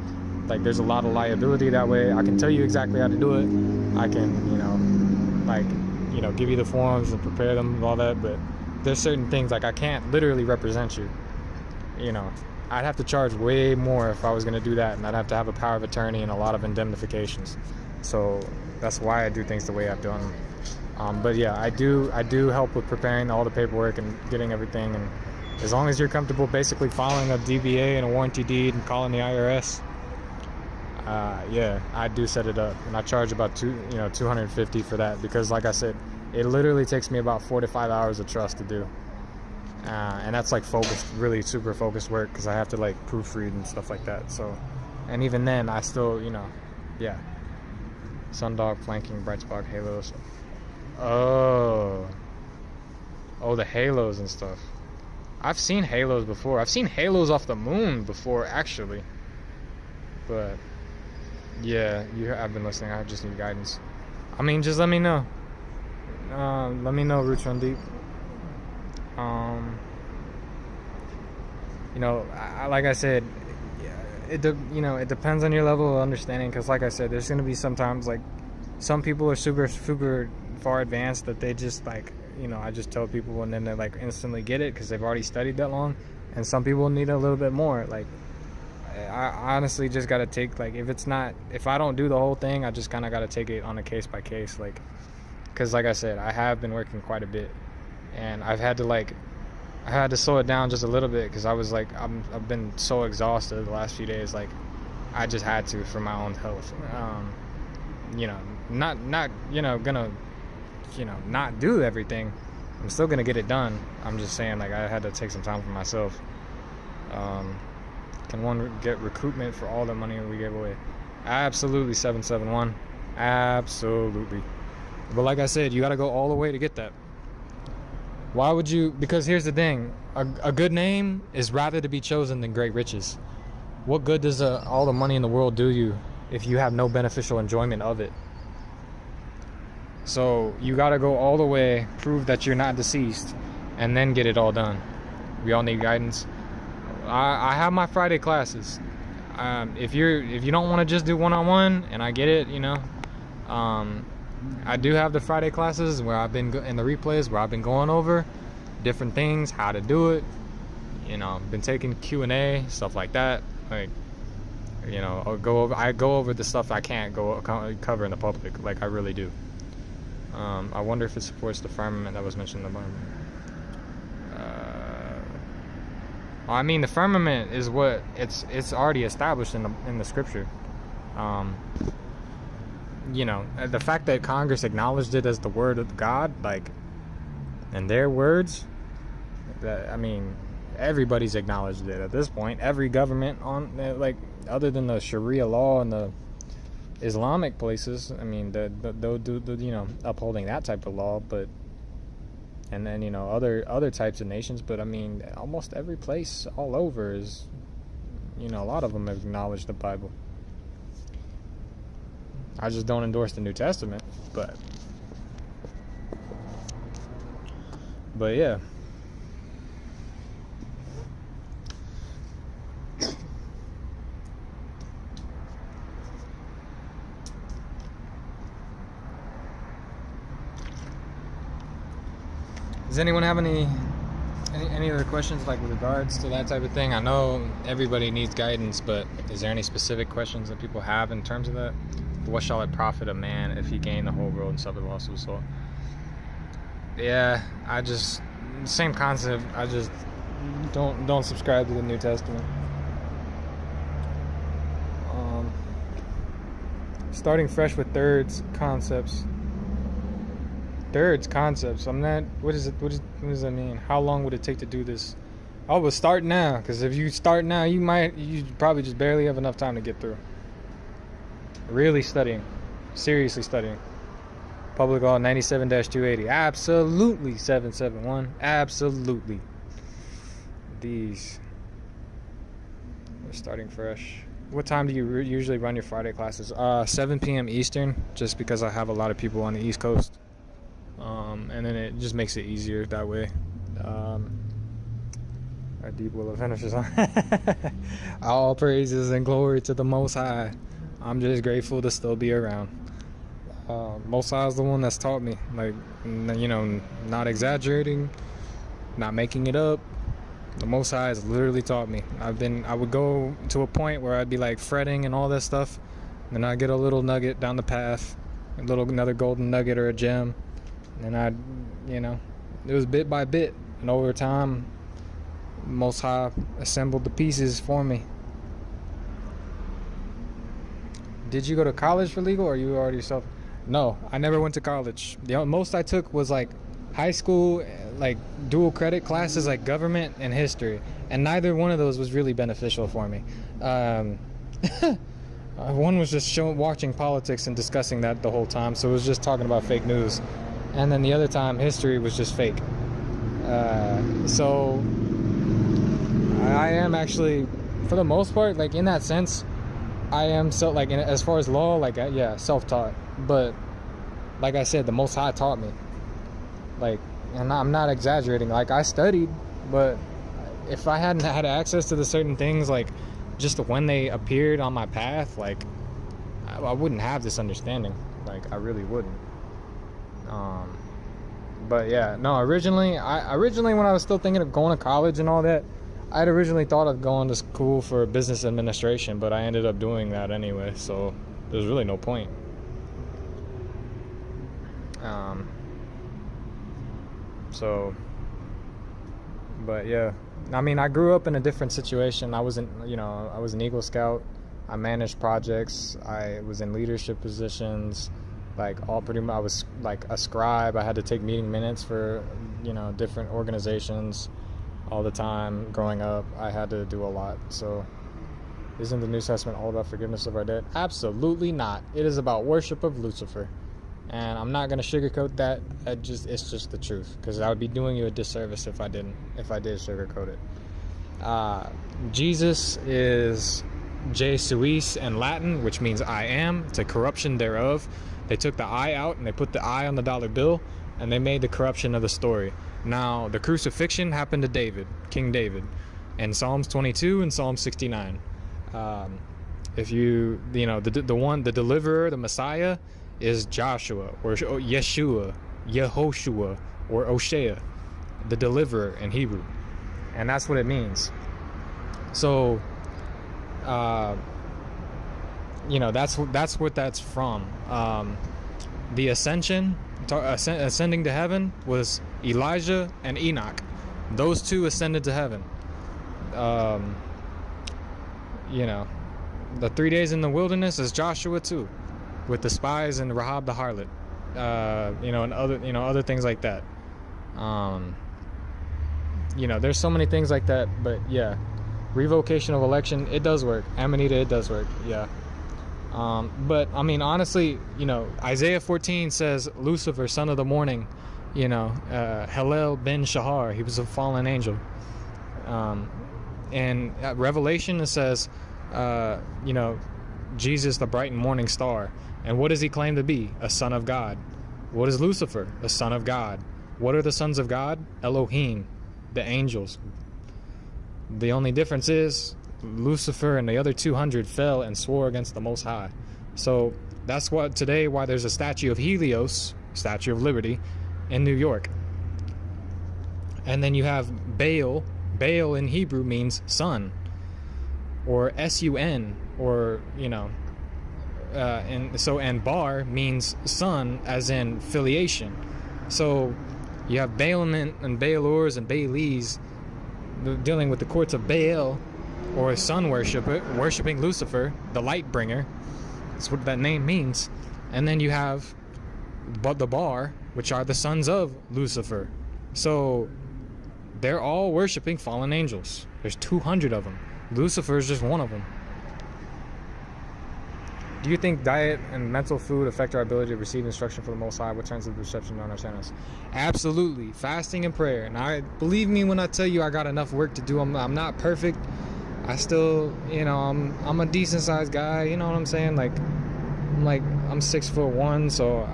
like there's a lot of liability that way. I can tell you exactly how to do it. I can, you know, like, you know, give you the forms and prepare them and all that, but there's certain things, like I can't literally represent you. You know, I'd have to charge way more if I was going to do that, and I'd have to have a power of attorney and a lot of indemnifications. So that's why I do things the way I've done them. But yeah, I do help with preparing all the paperwork and getting everything, and as long as you're comfortable basically filing a DBA and a warranty deed and calling the IRS, yeah, I do set it up, and I charge about $250 for that, because like I said, it literally takes me about 4 to 5 hours of trust to do, and that's like focused, really super focused work, because I have to like proofread and stuff like that. So, and even then, I still, yeah. Sundog, flanking, bright spot, halos. Oh, the halos and stuff. I've seen halos before. I've seen halos off the moon before, actually. But yeah, I've been listening. I just need guidance. I mean, just let me know. Let me know, Roots Run Deep. Like I said, it depends on your level of understanding. Because like I said, there's gonna be sometimes like some people are super super far advanced that they just like, I just tell people and then they like instantly get it because they've already studied that long. And some people need a little bit more. Like, I honestly just gotta take, like, if I don't do the whole thing, I just kind of gotta take it on a case by case, like, because like I said, I have been working quite a bit, and I had to slow it down just a little bit, because I was like, I've been so exhausted the last few days, like, I just had to for my own health. Not gonna not do everything. I'm still gonna get it done. I'm just saying, like, I had to take some time for myself. Can one get recoupment for all the money we gave away? Absolutely, 771. Absolutely. But like I said, you gotta go all the way to get that. Why would you? Because here's the thing. A good name is rather to be chosen than great riches. What good does all the money in the world do you if you have no beneficial enjoyment of it? So you gotta go all the way, prove that you're not deceased, and then get it all done. We all need guidance. I have my Friday classes. If you don't want to just do one-on-one, and I get it, I do have the Friday classes where I've been in the replays where I've been going over different things, how to do it. Been taking Q&A, stuff like that. Like, I go over the stuff I can't cover in the public, like I really do. I wonder if it supports the firmament that was mentioned in the Bible. I mean, the firmament is what it's already established in the scripture. The fact that Congress acknowledged it as the word of God, like, in their words, I mean, everybody's acknowledged it at this point. Every government like, other than the Sharia law and the Islamic places, I mean, they'll do upholding that type of law, but. And then, other types of nations. But, I mean, almost every place all over is, a lot of them have acknowledged the Bible. I just don't endorse the New Testament. But yeah. Does anyone have any other questions, like, with regards to that type of thing? I know everybody needs guidance, but is there any specific questions that people have in terms of that? What shall it profit a man if he gain the whole world and suffer loss of his soul? Yeah, same concept. I just don't subscribe to the New Testament. Starting fresh with thirds concepts. I'm not. What does that mean? How long would it take to do this? I would start now, because if you start now, you probably just barely have enough time to get through. Really studying, seriously studying. Public Law 97-280. Absolutely 771. Absolutely. These. We're starting fresh. What time do you usually run your Friday classes? 7 p.m. Eastern, just because I have a lot of people on the East Coast. And then it just makes it easier that way. Our deep will of finishes on. All praises and glory to the Most High. I'm just grateful to still be around. Most High is the one that's taught me, like, not exaggerating, not making it up. The Most High has literally taught me. I would go to a point where I'd be like fretting and all that stuff, and then I'd get a little nugget down the path, another golden nugget or a gem. And it was bit by bit, and over time, Most High assembled the pieces for me. Did you go to college for legal, or you already self? No, I never went to college. The most I took was like high school, like dual credit classes, like government and history, and neither one of those was really beneficial for me. One was just watching politics and discussing that the whole time, so it was just talking about fake news, and then the other time history was just fake. So I am actually, for the most part, like in that sense, I am as far as law, like yeah, self-taught. But like I said, the Most High taught me. Like, and I'm not exaggerating. Like, I studied, but if I hadn't had access to the certain things, like just when they appeared on my path, like I wouldn't have this understanding. Like, I really wouldn't. But yeah, no. Originally when I was still thinking of going to college and all that, I'd originally thought of going to school for business administration, but I ended up doing that anyway. So there's really no point. But yeah, I mean, I grew up in a different situation. I was an Eagle Scout. I managed projects. I was in leadership positions. Like, all pretty much, I was like a scribe. I had to take meeting minutes for, different organizations all the time. Growing up, I had to do a lot. So, isn't the New Testament all about forgiveness of our debt? Absolutely not. It is about worship of Lucifer. And I'm not going to sugarcoat that. It's just the truth, because I would be doing you a disservice if I did sugarcoat it. Jesus is Je suis in Latin, which means I am. It's a corruption thereof. They took the I out and they put the I on the dollar bill, and they made the corruption of the story. Now, the crucifixion happened to David, King David, in Psalms 22 and Psalm 69. If the deliverer, the Messiah, is Joshua or Yeshua, Yehoshua, or Oshea, the deliverer in Hebrew, and that's what it means. So, that's what that's from. The ascending to heaven was Elijah and Enoch. Those two ascended to heaven. The 3 days in the wilderness is Joshua too, with the spies and Rahab the harlot, and other things like that. There's so many things like that, but yeah, revocation of election, it does work. Amanita, it does work, yeah. But I mean, honestly, Isaiah 14 says Lucifer, son of the morning, Hillel ben Shahar, he was a fallen angel. And at Revelation it says, Jesus, the bright and morning star. And what does he claim to be? A son of God. What is Lucifer? A son of God. What are the sons of God? Elohim, the angels. The only difference is Lucifer and the other 200 fell and swore against the Most High. So that's why there's a statue of Helios, Statue of Liberty, in New York. And then you have Baal. Baal in Hebrew means son, or sun, or and Bar means son, as in filiation. So you have Baalim and Baalors and Baalis dealing with the courts of Baal, or sun worshiping Lucifer, the light bringer. That's what that name means. And then you have the Bar, which are the sons of Lucifer. So they're all worshiping fallen angels. There's 200 of them. Lucifer is just one of them. Do you think diet and mental food affect our ability to receive instruction from the Most High? What turns the perception on our channels? Absolutely. Fasting and prayer. And believe me when I tell you, I got enough work to do. I'm not perfect. I still, I'm a decent sized guy. You know what I'm saying? I'm 6'1", so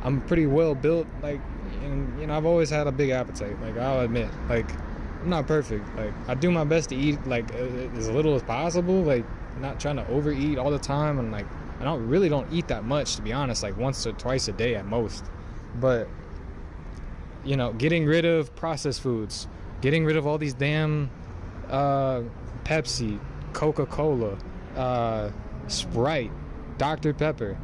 I'm pretty well built. And I've always had a big appetite. I'll admit, I'm not perfect. I do my best to eat as little as possible. Not trying to overeat all the time, and I don't eat that much, to be honest. Once or twice a day at most. But getting rid of processed foods, getting rid of all these damn Pepsi, Coca-Cola, Sprite, Dr. Pepper,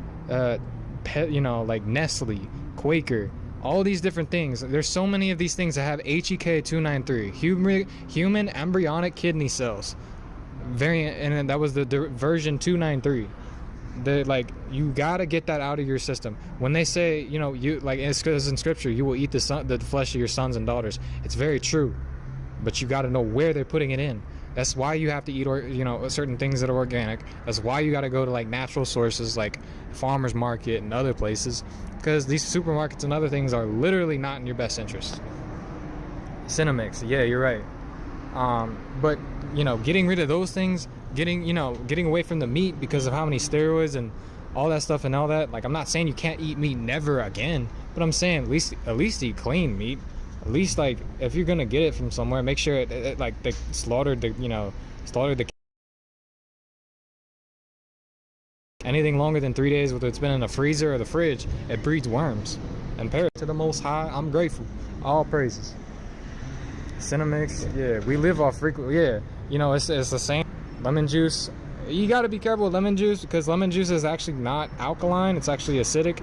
Nestle, Quaker, all these different things. There's so many of these things that have HEK 293, human embryonic kidney cells. variant, and then that was the version 293. Like, you gotta get that out of your system. When they say, you know, you like, it's because in scripture, you will eat the flesh of your sons and daughters. It's very true, but you gotta know where they're putting it in. That's why you have to eat, you know, certain things that are organic. That's why you gotta go to like natural sources like farmers market and other places, because these supermarkets and other things are literally not in your best interest. Cinemix, yeah, you're right. But you know, getting rid of those things, getting away from the meat because of how many steroids and all that stuff and all that. Like, I'm not saying you can't eat meat never again, but I'm saying at least eat clean meat. At least, like, if you're gonna get it from somewhere, make sure it like they slaughtered the anything longer than 3 days, whether it's been in a freezer or the fridge, it breeds worms. And parents to the Most High, I'm grateful. All praises. Cinemix, yeah, we live off frequent, yeah. You know, it's the same. Lemon juice, you got to be careful with lemon juice, because lemon juice is actually not alkaline, it's actually acidic.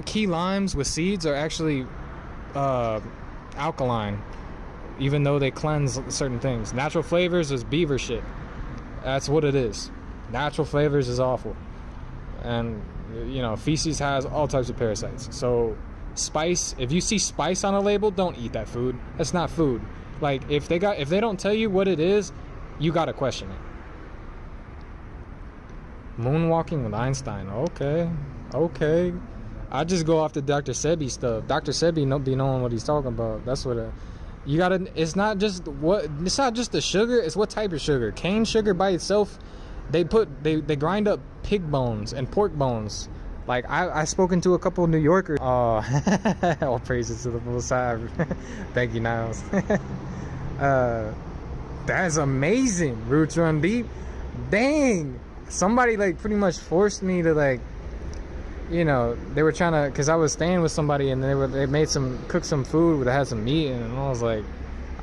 Key limes with seeds are actually alkaline, even though they cleanse certain things. Natural flavors is beaver shit. That's what it is. Natural flavors is awful. And you know, feces has all types of parasites. So spice, if you see spice on a label, don't eat that food. That's not food. Like, if they don't tell you what it is, you gotta question it. Moonwalking with Einstein. Okay. I just go off the Dr. Sebi stuff. Dr. Sebi be knowing what he's talking about. That's what you gotta. It's not just the sugar. It's what type of sugar. Cane sugar by itself, they grind up pig bones and pork bones. Like, I spoken to a couple of New Yorkers. All praises to the Most High. Thank you, Niles. That's amazing. Roots run deep. Dang. Somebody like pretty much forced me to, like, you know, they were trying to, because I was staying with somebody and they cooked some food that had some meat, and I was like,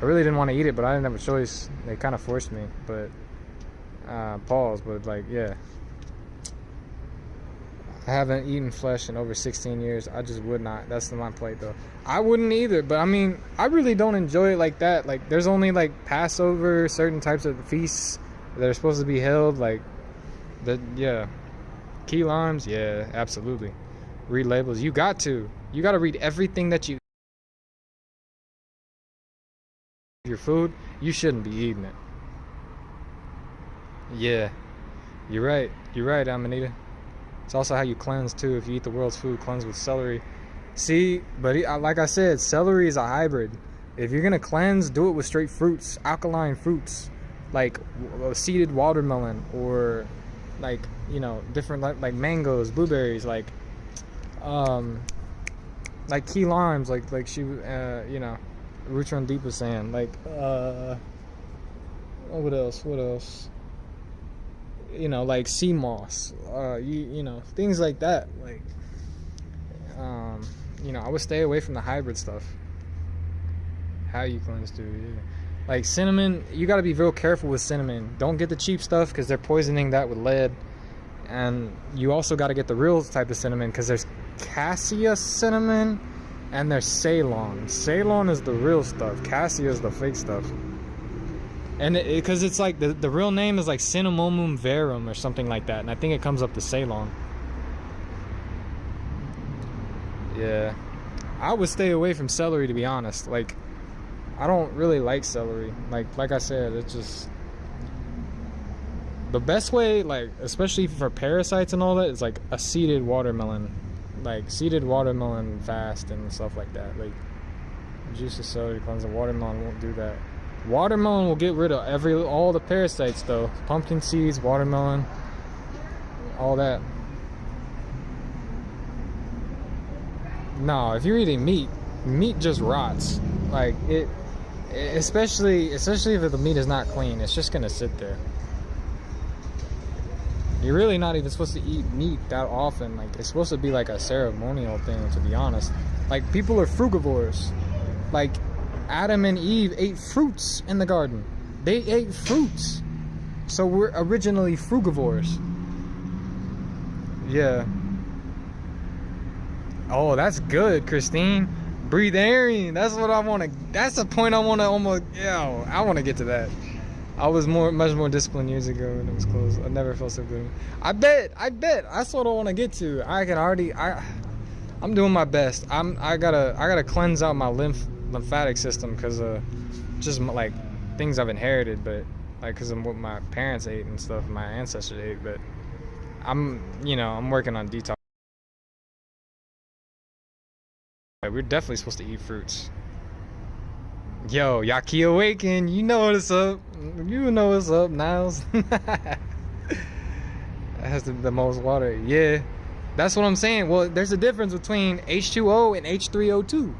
I really didn't want to eat it, but I didn't have a choice. They kind of forced me, but pause. But like, yeah, I haven't eaten flesh in over 16 years. I just would not. That's my plate though. I wouldn't either, but I mean, I really don't enjoy it like that. Like, there's only like Passover, certain types of feasts that are supposed to be held, like yeah. Key limes, yeah, absolutely. Read labels. You got to read everything that you your food. You shouldn't be eating it. Yeah, you're right, Amanita. It's also how you cleanse too. If you eat the world's food, cleanse with celery. See, but like I said, celery is a hybrid. If you're gonna cleanse, do it with straight fruits, alkaline fruits, like seeded watermelon, or like, you know, different like mangoes, blueberries, like key limes, like she you know, Roots Run Deep was saying, like what else, you know, like sea moss, you know, things like that. Like, you know, I would stay away from the hybrid stuff. How you cleanse too, yeah. Like cinnamon, you got to be real careful with cinnamon. Don't get the cheap stuff, because they're poisoning that with lead. And you also got to get the real type of cinnamon, because there's cassia cinnamon and there's Ceylon. Ceylon is the real stuff. Cassia is the fake stuff. And because it's like the real name is like Cinnamomum verum or something like that, and I think it comes up to Ceylon. Yeah, I would stay away from celery, to be honest. Like, I don't really like celery. Like I said, it's just the best way, like, especially for parasites and all that, is like a seeded watermelon, like seeded watermelon fast and stuff like that. Like, juice of celery cleanser. Watermelon won't do that. Watermelon will get rid of all the parasites though. Pumpkin seeds, watermelon, all that. No, if you're eating meat just rots. Like, it, especially if the meat is not clean, it's just gonna sit there. You're really not even supposed to eat meat that often. Like, it's supposed to be like a ceremonial thing, to be honest. Like, people are frugivores. Like, Adam and Eve ate fruits in the garden. They ate fruits. So we're originally frugivores. Yeah. Oh, that's good, Christine. Breatharian. That's what I want to. That's the point I want to almost. Yeah, I want to get to that. I was much more disciplined years ago when it was closed. I never felt so good. I bet. That's what I want to get to. I'm doing my best. I gotta cleanse out my lymphatic system because just like things I've inherited, but like because of what my parents ate and stuff, my ancestors ate. But I'm working on detox. We're definitely supposed to eat fruits. Yo, Yaki Awaken, you know what's up. You know what's up, Niles. That has the most water. Yeah, that's what I'm saying. Well, there's a difference between H2O and H3O2.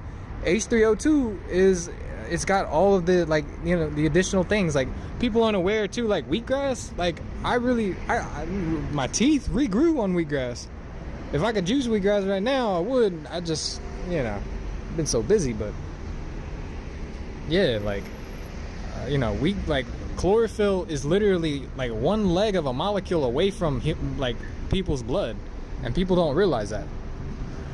H3O2 it's got all of the the additional things. Like people aren't aware too. Like wheatgrass. Like my teeth regrew on wheatgrass. If I could juice wheatgrass right now, I would. I just been so busy, but. Yeah, chlorophyll is literally like one leg of a molecule away from people's blood, and people don't realize that.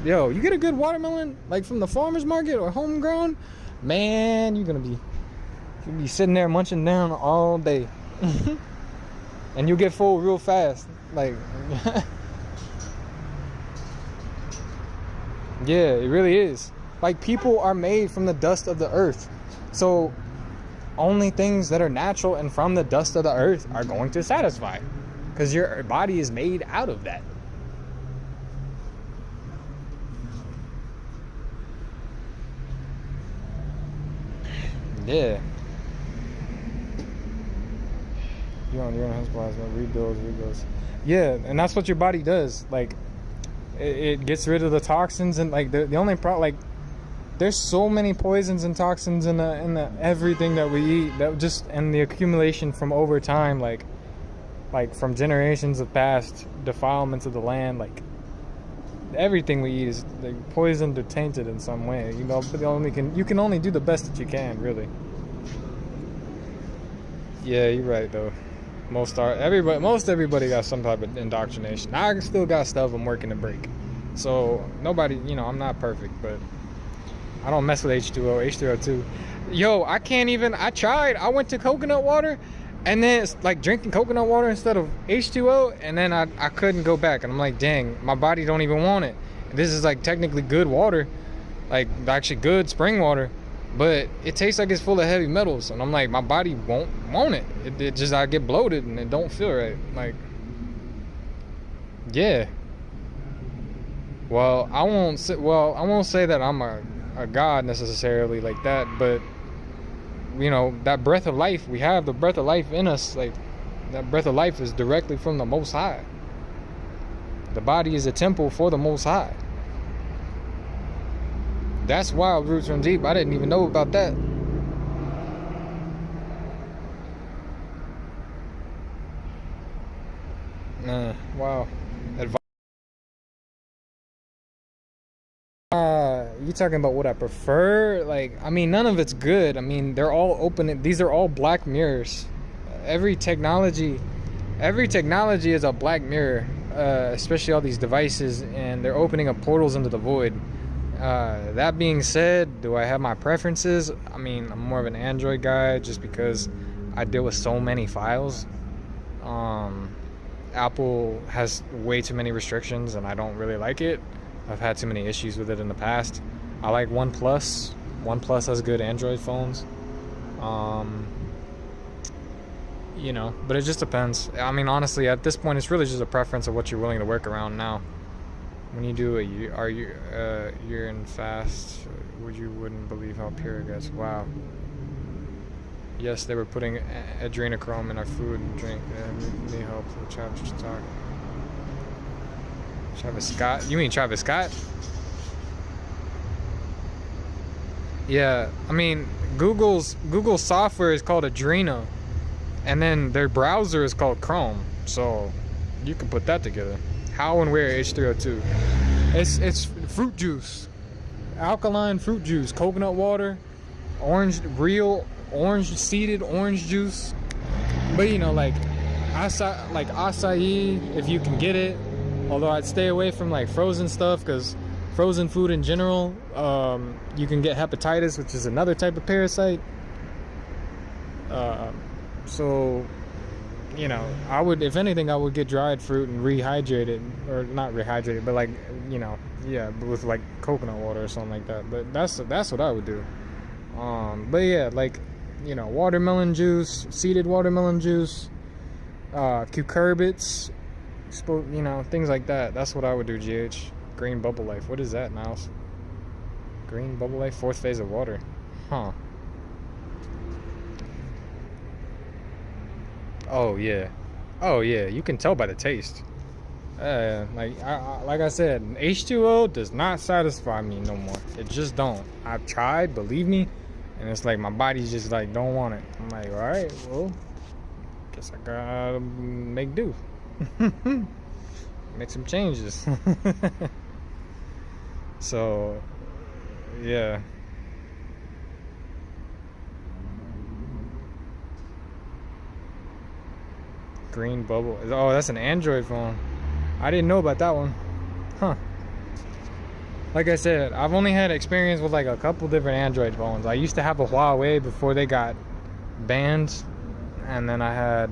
Yo, you get a good watermelon from the farmer's market or homegrown, man, you'll be sitting there munching down all day, and you'll get full real fast. Yeah, it really is. People are made from the dust of the earth. So only things that are natural and from the dust of the earth are going to satisfy, because your body is made out of that. Yeah. You're on plasma, rebuilds. Yeah, and that's what your body does. It gets rid of the toxins, and the only problem, there's so many poisons and toxins in the everything that we eat, and the accumulation from over time, from generations of past defilements of the land. Everything we eat is poisoned or tainted in some way, but you can only do the best that you can, really. Yeah, you're right though. Most everybody got some type of indoctrination. I still got stuff I'm working to break. So nobody, I'm not perfect, but I don't mess with H2O, H3O2. Yo, I can't even. I tried. I went to coconut water, and then it's drinking coconut water instead of H2O, and then I couldn't go back. And I'm like, dang, my body don't even want it. This is technically good water, actually good spring water, but it tastes like it's full of heavy metals. And I'm like, my body won't want it. It just, I get bloated and it don't feel right. Yeah. Well, I won't say that I'm a god necessarily like that, but that breath of life, we have the breath of life in us. That breath of life is directly from the Most High. The body is a temple for the Most High. That's wild roots from deep. I didn't even know about that. Wow. You talking about what I prefer? None of it's good. They're all open. These are all black mirrors. Every technology is a black mirror, especially all these devices, and they're opening up portals into the void. That being said, do I have my preferences? I'm more of an Android guy just because I deal with so many files. Apple has way too many restrictions, and I don't really like it. I've had too many issues with it in the past. I like OnePlus. OnePlus has good Android phones. But it just depends. Honestly, at this point, it's really just a preference of what you're willing to work around now. When you do urine fast, wouldn't believe how pure it gets. Wow. Yes, they were putting adrenochrome in our food and drink. They helped with Travis talk. Travis Scott? You mean Travis Scott? Yeah, Google's software is called Adreno, and then their browser is called Chrome. So you can put that together. How and where H3O2? It's fruit juice, alkaline fruit juice, coconut water, real orange seeded orange juice. But acai, if you can get it. Although I'd stay away from frozen stuff, because frozen food in general, you can get hepatitis, which is another type of parasite. So, you know, I would, if anything, I would get dried fruit and rehydrate it, or not rehydrate it, but like, you know, yeah, with like coconut water or something like that. But that's what I would do. But yeah, like, you know, watermelon juice, seeded watermelon juice, cucurbits, you know, things like that. That's what I would do. GH. Green bubble life. What is that, Mouse? Green bubble life, fourth phase of water. Huh. Oh yeah. Oh yeah. You can tell by the taste. Like I said, H2O does not satisfy me no more. It just don't. I've tried, believe me, and it's like my body's just like don't want it. I'm like, all right, well, guess I gotta make do. Make some changes. So, yeah. Green bubble. Oh, that's an Android phone. I didn't know about that one. Huh. Like I said, I've only had experience with like a couple different Android phones. I used to have a Huawei before they got banned. And then I had,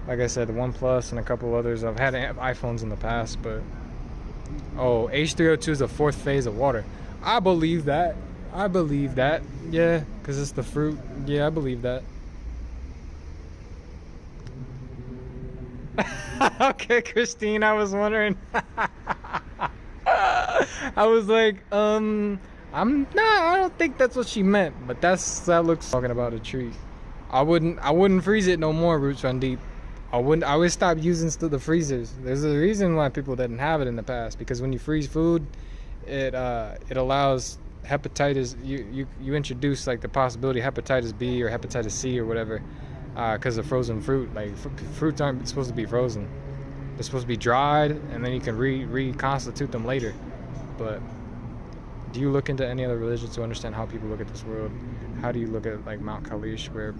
like I said, the OnePlus and a couple others. I've had iPhones in the past, but... Oh, H302 is the fourth phase of water. I believe that. I believe that. Yeah, because it's the fruit. Yeah, I believe that. Okay, Christine, I was wondering. I was like, I don't think that's what she meant, but that looks talking about a tree. I wouldn't freeze it no more, Roots Run Deep. I would stop using the freezers. There's a reason why people didn't have it in the past, because when you freeze food, it allows hepatitis. You introduce like the possibility of hepatitis B or hepatitis C or whatever, because of frozen fruit. Like fruits aren't supposed to be frozen. They're supposed to be dried, and then you can reconstitute them later. But do you look into any other religions to understand how people look at this world? How do you look at like Mount Kalish, where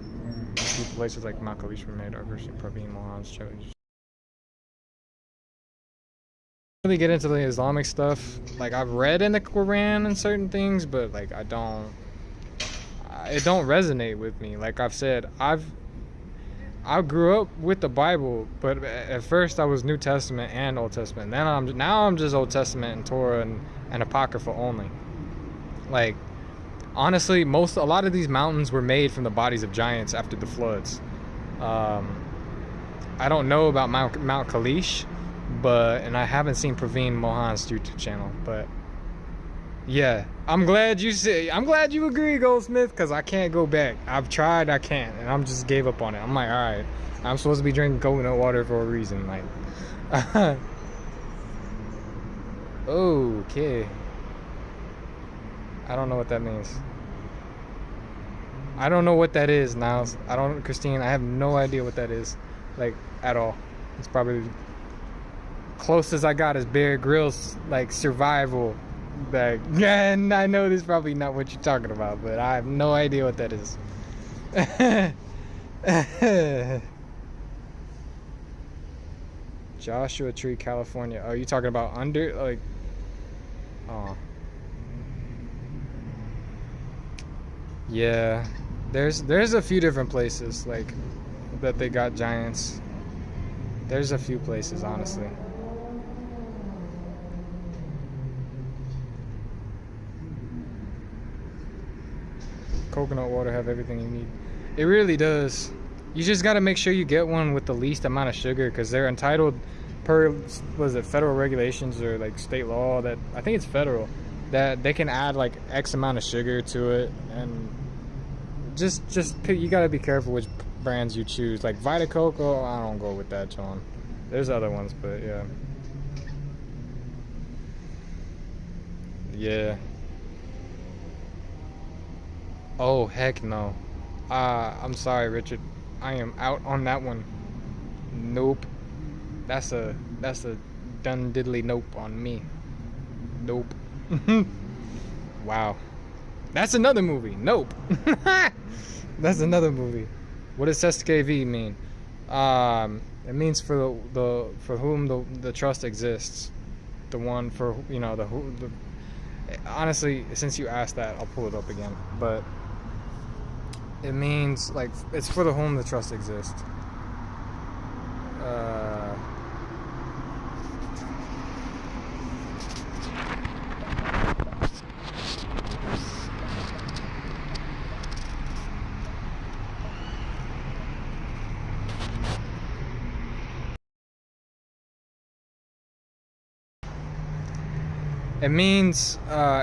places like Mount Kalish were made, or Praveen Mohan's church? Really get into the Islamic stuff. Like I've read in the Quran and certain things, but like it don't resonate with me. Like I've said, I grew up with the Bible, but at first I was New Testament and Old Testament. Now I'm just Old Testament and Torah and Apocrypha only. Like honestly, a lot of these mountains were made from the bodies of giants after the floods. I don't know about Mount Kalish, and I haven't seen Praveen Mohan's YouTube channel, but yeah, I'm glad you agree, Goldsmith, because I can't go back. I've tried, I can't, and I'm just gave up on it. I'm like, all right, I'm supposed to be drinking coconut water for a reason. Like, okay. I don't know what that means. I don't know what that is, Niles. Christine, I have no idea what that is, like, at all. It's probably closest I got is Bear Grylls, like, survival. Like, and I know this is probably not what you're talking about, but I have no idea what that is. Joshua Tree, California. Oh, you talking about like, oh. Yeah, there's a few different places like that they got giants. There's a few places, honestly. Coconut water have everything you need. It really does. You just got to make sure you get one with the least amount of sugar, because they're entitled per, was it federal regulations or like state law, that I think it's federal, that they can add like X amount of sugar to it. And just you got to be careful which brands you choose. Like Vita Coco, I don't go with that, John. There's other ones, but yeah. Oh heck no. I'm sorry, Richard. I am out on that one. Nope. That's a done diddly nope on me. Nope. Wow. That's another movie. Nope. That's another movie. What does SKV mean? It means for whom the trust exists. The one for, you know, the honestly, since you asked that, I'll pull it up again. But It means, like, it's for the whom the trust exists.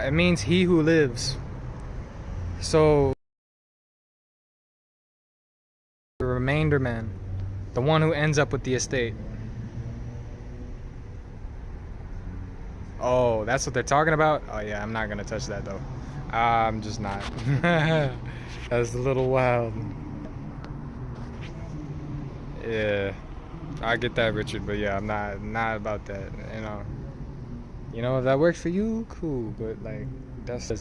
It means he who lives. So the remainder man, the one who ends up with the estate. Oh, that's what they're talking about? Oh yeah, I'm not gonna touch that though. I'm just not. That's a little wild. Yeah, I get that, Richard, but yeah, I'm not about that, you know. You know, if that works for you, cool. But like,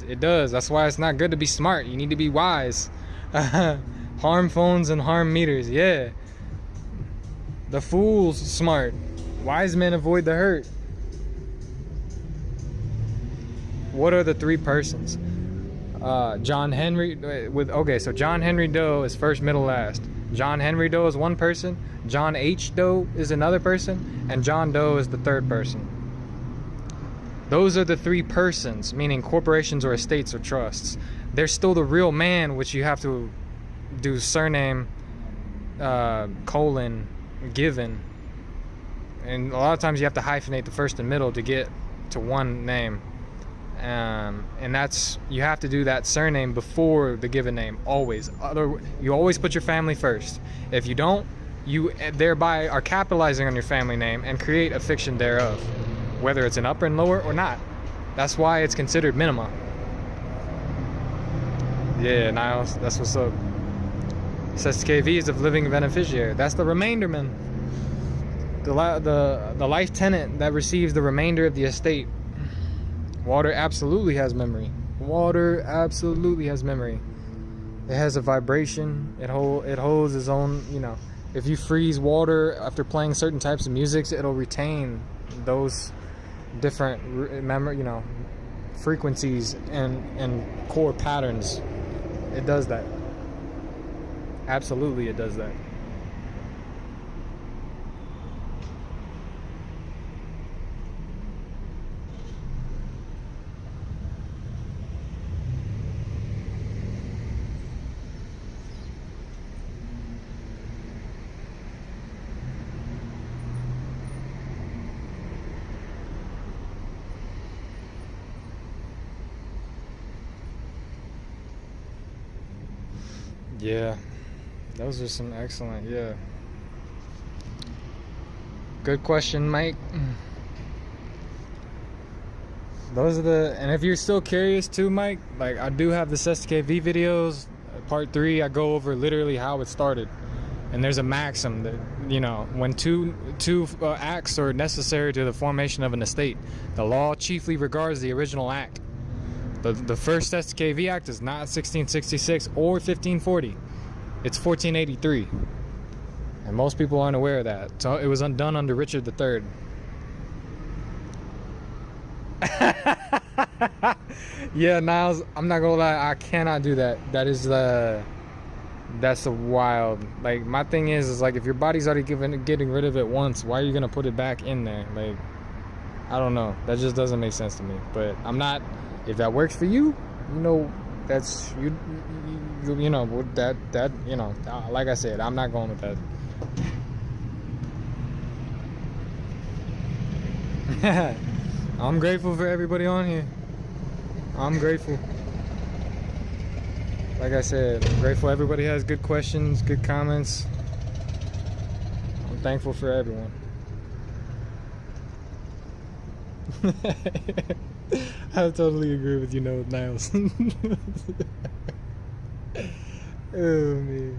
it does. That's why it's not good to be smart. You need to be wise. Harm phones and harm meters. Yeah. The fool's smart. Wise men avoid the hurt. What are the three persons? John Henry so John Henry Doe is first, middle, last. John Henry Doe is one person. John H. Doe is another person, and John Doe is the third person. Those are the three persons, meaning corporations or estates or trusts. There's still the real man, which you have to do surname, colon, given. And a lot of times you have to hyphenate the first and middle to get to one name. And that's, you have to do that surname before the given name, always. You always put your family first. If you don't, you thereby are capitalizing on your family name and create a fiction thereof, whether it's an upper and lower or not. That's why it's considered minima. Yeah, Niles, that's what's up. Says KV is of living beneficiary. That's the remainder man. The life tenant that receives the remainder of the estate. Water absolutely has memory. Water absolutely has memory. It has a vibration. It holds its own, you know. If you freeze water after playing certain types of music, it'll retain those different memory, you know, frequencies and core patterns. It does that. Absolutely, it does that. Yeah, those are some excellent, yeah. Good question, Mike. Those are and if you're still curious too, Mike, like I do have the SKV videos, part 3, I go over literally how it started. And there's a maxim that, you know, when two acts are necessary to the formation of an estate, the law chiefly regards the original act. The first SKV Act is not 1666 or 1540. It's 1483. And most people aren't aware of that. So it was undone under Richard III. Yeah, Niles, I'm not gonna lie, I cannot do that. That's a wild. Like, my thing is like, if your body's already getting rid of it once, why are you gonna put it back in there? Like, I don't know. That just doesn't make sense to me. But I'm not. If that works for you, you know, that's you know, that you know, like I said, I'm not going with that. I'm grateful for everybody on here. I'm grateful. Like I said, I'm grateful everybody has good questions, good comments. I'm thankful for everyone. I totally agree with you, Niles. Oh man.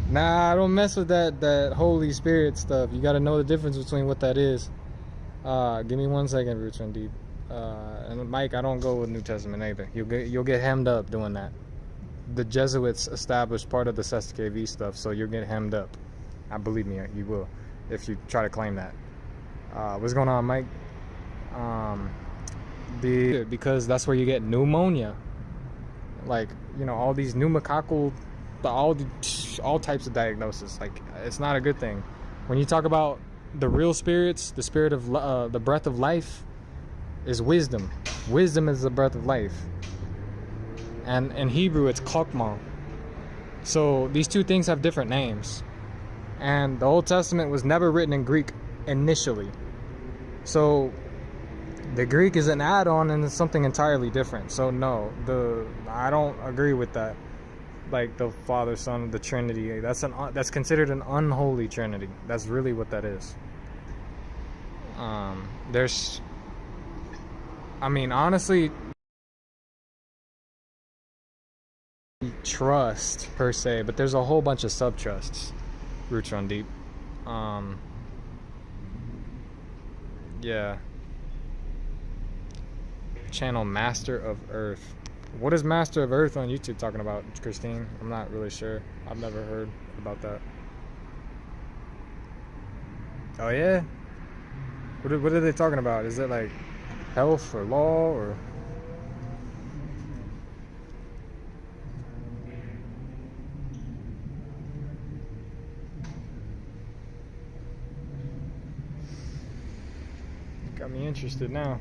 Nah, I don't mess with that Holy Spirit stuff. You gotta know the difference between what that is. Give me 1 second, Roots Run Deep. And Mike, I don't go with New Testament either. You'll get hemmed up doing that. The Jesuits established part of the SKV stuff, so you'll get hemmed up. I believe me, you will, if you try to claim that. What's going on, Mike? Because that's where you get pneumonia. Like, all these pneumococcal, all types of diagnosis. Like, it's not a good thing. When you talk about the real spirits, the spirit of the breath of life is wisdom. Wisdom is the breath of life. And in Hebrew, it's chokmah. So these two things have different names. And the Old Testament was never written in Greek initially. So the Greek is an add-on and it's something entirely different. So no, I don't agree with that. Like the Father, Son, the Trinity. That's considered an unholy Trinity. That's really what that is. Honestly, trust per se, but there's a whole bunch of sub-trusts. Roots run deep. Yeah. Channel Master of Earth. What is Master of Earth on YouTube talking about, Christine? I'm not really sure. I've never heard about that. Oh yeah? What are they talking about? Is it like health or law or? Got me interested now.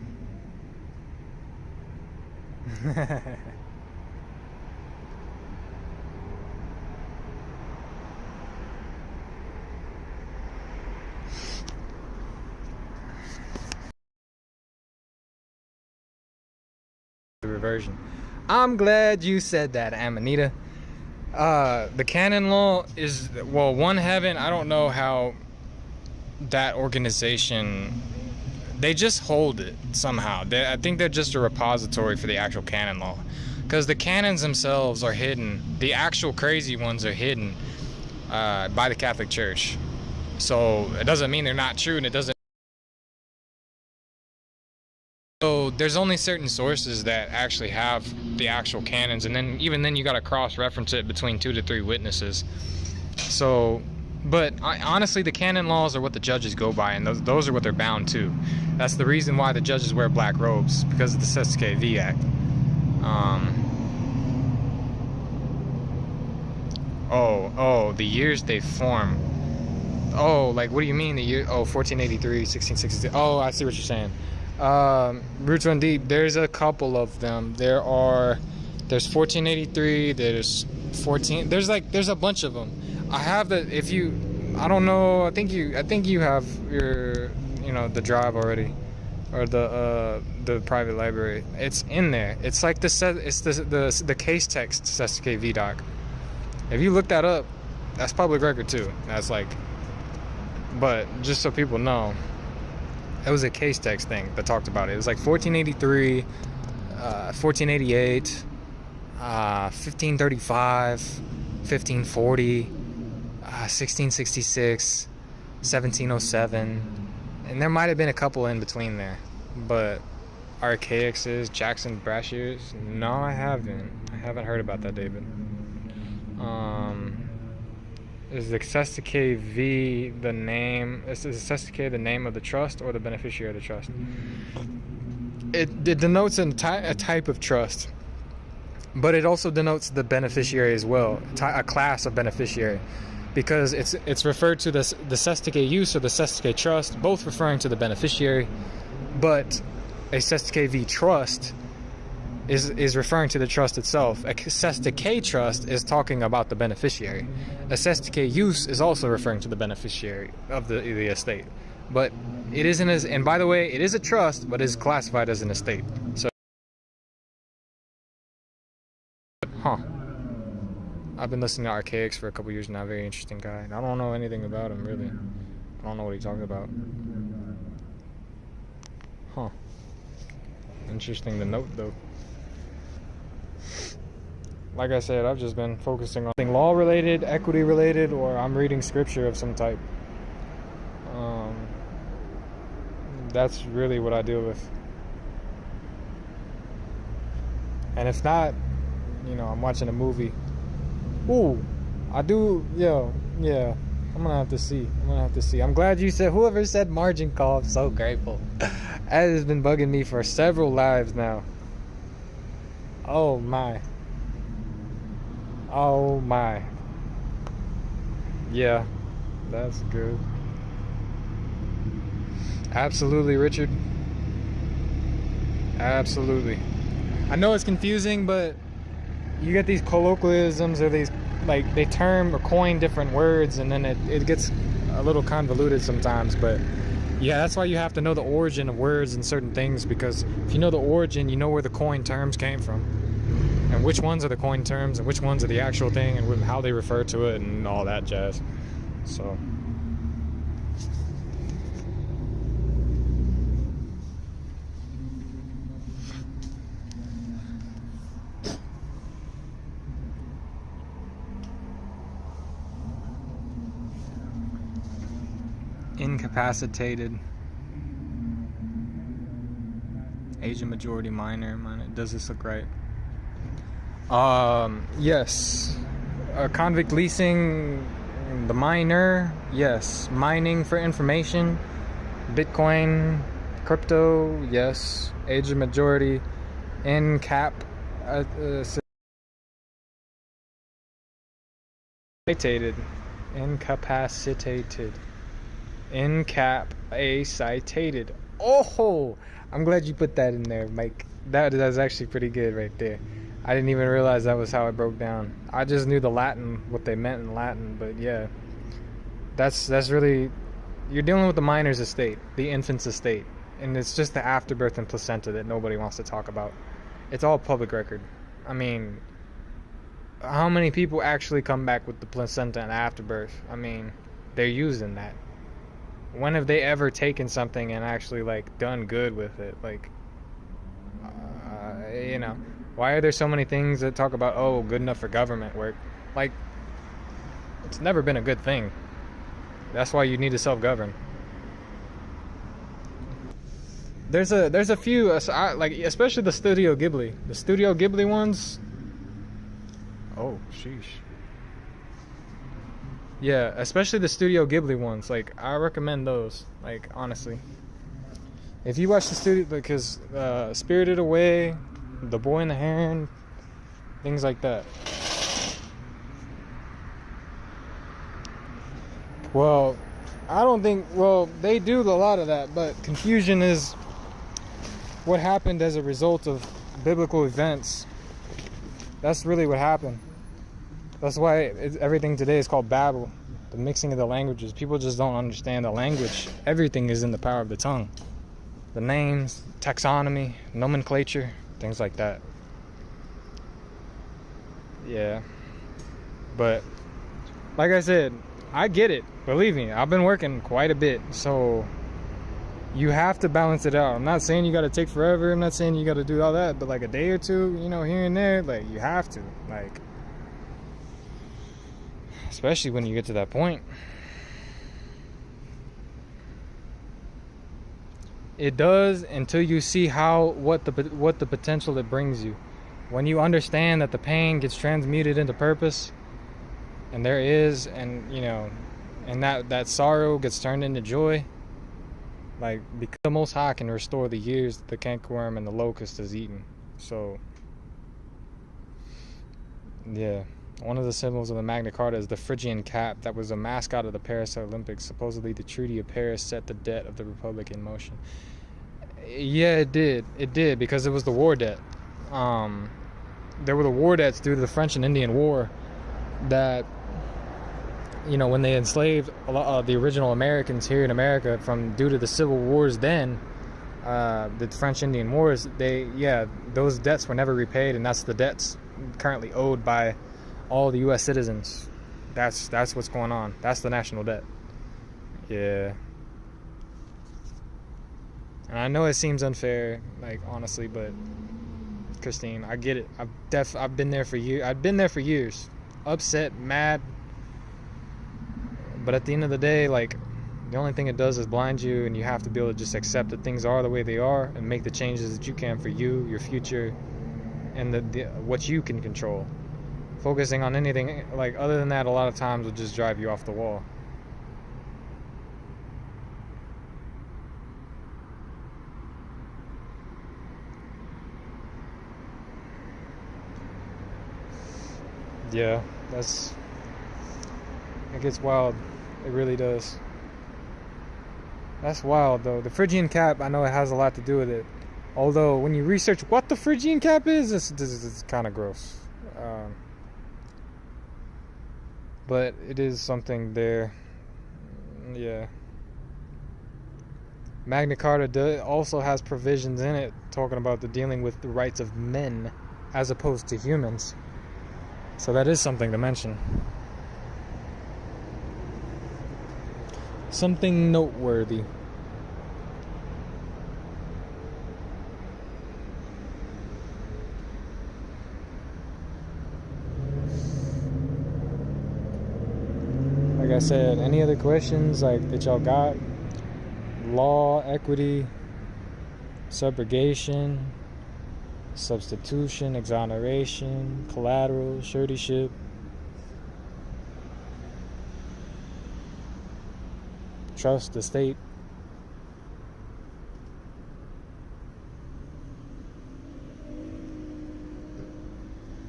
The reversion. I'm glad you said that, Amanita. The canon law is, well, One Heaven, I don't know how that organization, they just hold it somehow. I think they're just a repository for the actual canon law, because the canons themselves are hidden. The actual crazy ones are hidden by the Catholic Church. So it doesn't mean they're not true, and it doesn't. So there's only certain sources that actually have the actual canons, and then even then you got to cross-reference it between 2 to 3 witnesses. So, but honestly, the canon laws are what the judges go by, and those are what they're bound to. That's the reason why the judges wear black robes, because of the SSKV Act. The years they form. Oh, like, what do you mean the year? Oh, 1483, 1662. Oh, I see what you're saying. Roots Run Deep, there's a couple of them. There's 1483, there's 14, there's a bunch of them. I have I don't know, I think you have your, the drive already, or the private library. It's in there. It's like the case text SSKV doc. If you look that up, that's public record too. That's like, but just so people know, it was a case text thing that talked about it. It was like 1483, 1488, 1535, 1540, 1666, 1707, and there might have been a couple in between there. But Archaixes, Jackson Brashears, no, I haven't heard about that, David. Is the Sestike V the name? Is the Sestike the name of the trust or the beneficiary of the trust? It denotes a type of trust, but it also denotes the beneficiary as well, a class of beneficiary, because it's referred to the Sestike use or the Sestike trust, both referring to the beneficiary, but a Sestike V trust is referring to the trust itself. A Sestike trust is talking about the beneficiary. A Sestike use is also referring to the beneficiary of the estate. But it isn't as, and by the way, it is a trust, but is classified as an estate. So, I've been listening to Archaics for a couple years now. Very interesting guy. I don't know anything about him, really. I don't know what he talks about. Interesting to note, though. Like I said, I've just been focusing on something law related, equity related, or I'm reading scripture of some type. That's really what I deal with. And if not, I'm watching a movie. Ooh, I do, yeah. I'm gonna have to see. I'm glad you said, whoever said margin call, I'm so grateful. That has been bugging me for several lives now. Oh my. Oh my. Yeah, that's good. Absolutely, Richard. Absolutely. I know it's confusing, but you get these colloquialisms or these, like, they term or coin different words, and then it gets a little convoluted sometimes. But yeah, that's why you have to know the origin of words and certain things, because if you know the origin, you know where the coin terms came from, and which ones are the coin terms and which ones are the actual thing, and how they refer to it and all that jazz. So incapacitated, Asian majority minor. Does this look right? Yes. Convict leasing, the minor, yes. Mining for information, Bitcoin, crypto, yes. Asian majority, incapacitated, incapacitated. Oh, I'm glad you put that in there, Mike. That's actually pretty good right there. I didn't even realize that was how it broke down. I just knew the Latin, what they meant in Latin, but yeah, that's really, you're dealing with the minor's estate, the infant's estate, and it's just the afterbirth and placenta that nobody wants to talk about. It's all public record. I mean, how many people actually come back with the placenta and afterbirth? I mean, they're using that. When have they ever taken something and actually, like, done good with it? Like, you know, why are there so many things that talk about, oh, good enough for government work? Like, it's never been a good thing. That's why you need to self-govern. There's a few, like, especially the Studio Ghibli. The Studio Ghibli ones. Oh, sheesh. Yeah, especially the Studio Ghibli ones. Like, I recommend those. Like, honestly, if you watch the studio, because Spirited Away, The Boy and the Heron, things like that. Well, I don't think. Well, they do a lot of that, but confusion is what happened as a result of biblical events. That's really what happened. That's why everything today is called Babel, the mixing of the languages. People just don't understand the language. Everything is in the power of the tongue. The names, taxonomy, nomenclature, things like that. Yeah. But, like I said, I get it. Believe me, I've been working quite a bit. So, you have to balance it out. I'm not saying you got to take forever. I'm not saying you got to do all that. But, like, a day or two, you know, here and there, like, you have to. Like, especially when you get to that point. It does, until you see what the potential it brings you. When you understand that the pain gets transmuted into purpose, and there is, and you know, and that sorrow gets turned into joy. Like, because the Most High can restore the years that the cankerworm and the locust has eaten. So, yeah. One of the symbols of the Magna Carta is the Phrygian cap that was a mascot of the Paris Olympics. Supposedly, the Treaty of Paris set the debt of the Republic in motion. Yeah, it did. It did, because it was the war debt. There were the war debts due to the French and Indian War that, you know, when they enslaved a lot of the original Americans here in America due to the civil wars then, the French Indian Wars, those debts were never repaid, and that's the debts currently owed by all the U.S. citizens. That's what's going on. That's the national debt. Yeah. And I know it seems unfair, like, honestly, but Christine, I get it. I've been there for years. I've been there for years. Upset, mad. But at the end of the day, like, the only thing it does is blind you, and you have to be able to just accept that things are the way they are and make the changes that you can for you, your future, and what you can control. Focusing on anything, like, other than that, a lot of times will just drive you off the wall. Yeah, it gets wild. It really does. That's wild, though. The Phrygian cap, I know it has a lot to do with it. Although, when you research what the Phrygian cap is, it's kind of gross. But it is something there. Yeah. Magna Carta also has provisions in it talking about the dealing with the rights of men as opposed to humans. So that is something to mention. Something noteworthy. Like I said, any other questions like that y'all got? Law, equity, subrogation, substitution, exoneration, collateral, suretyship, trust, estate.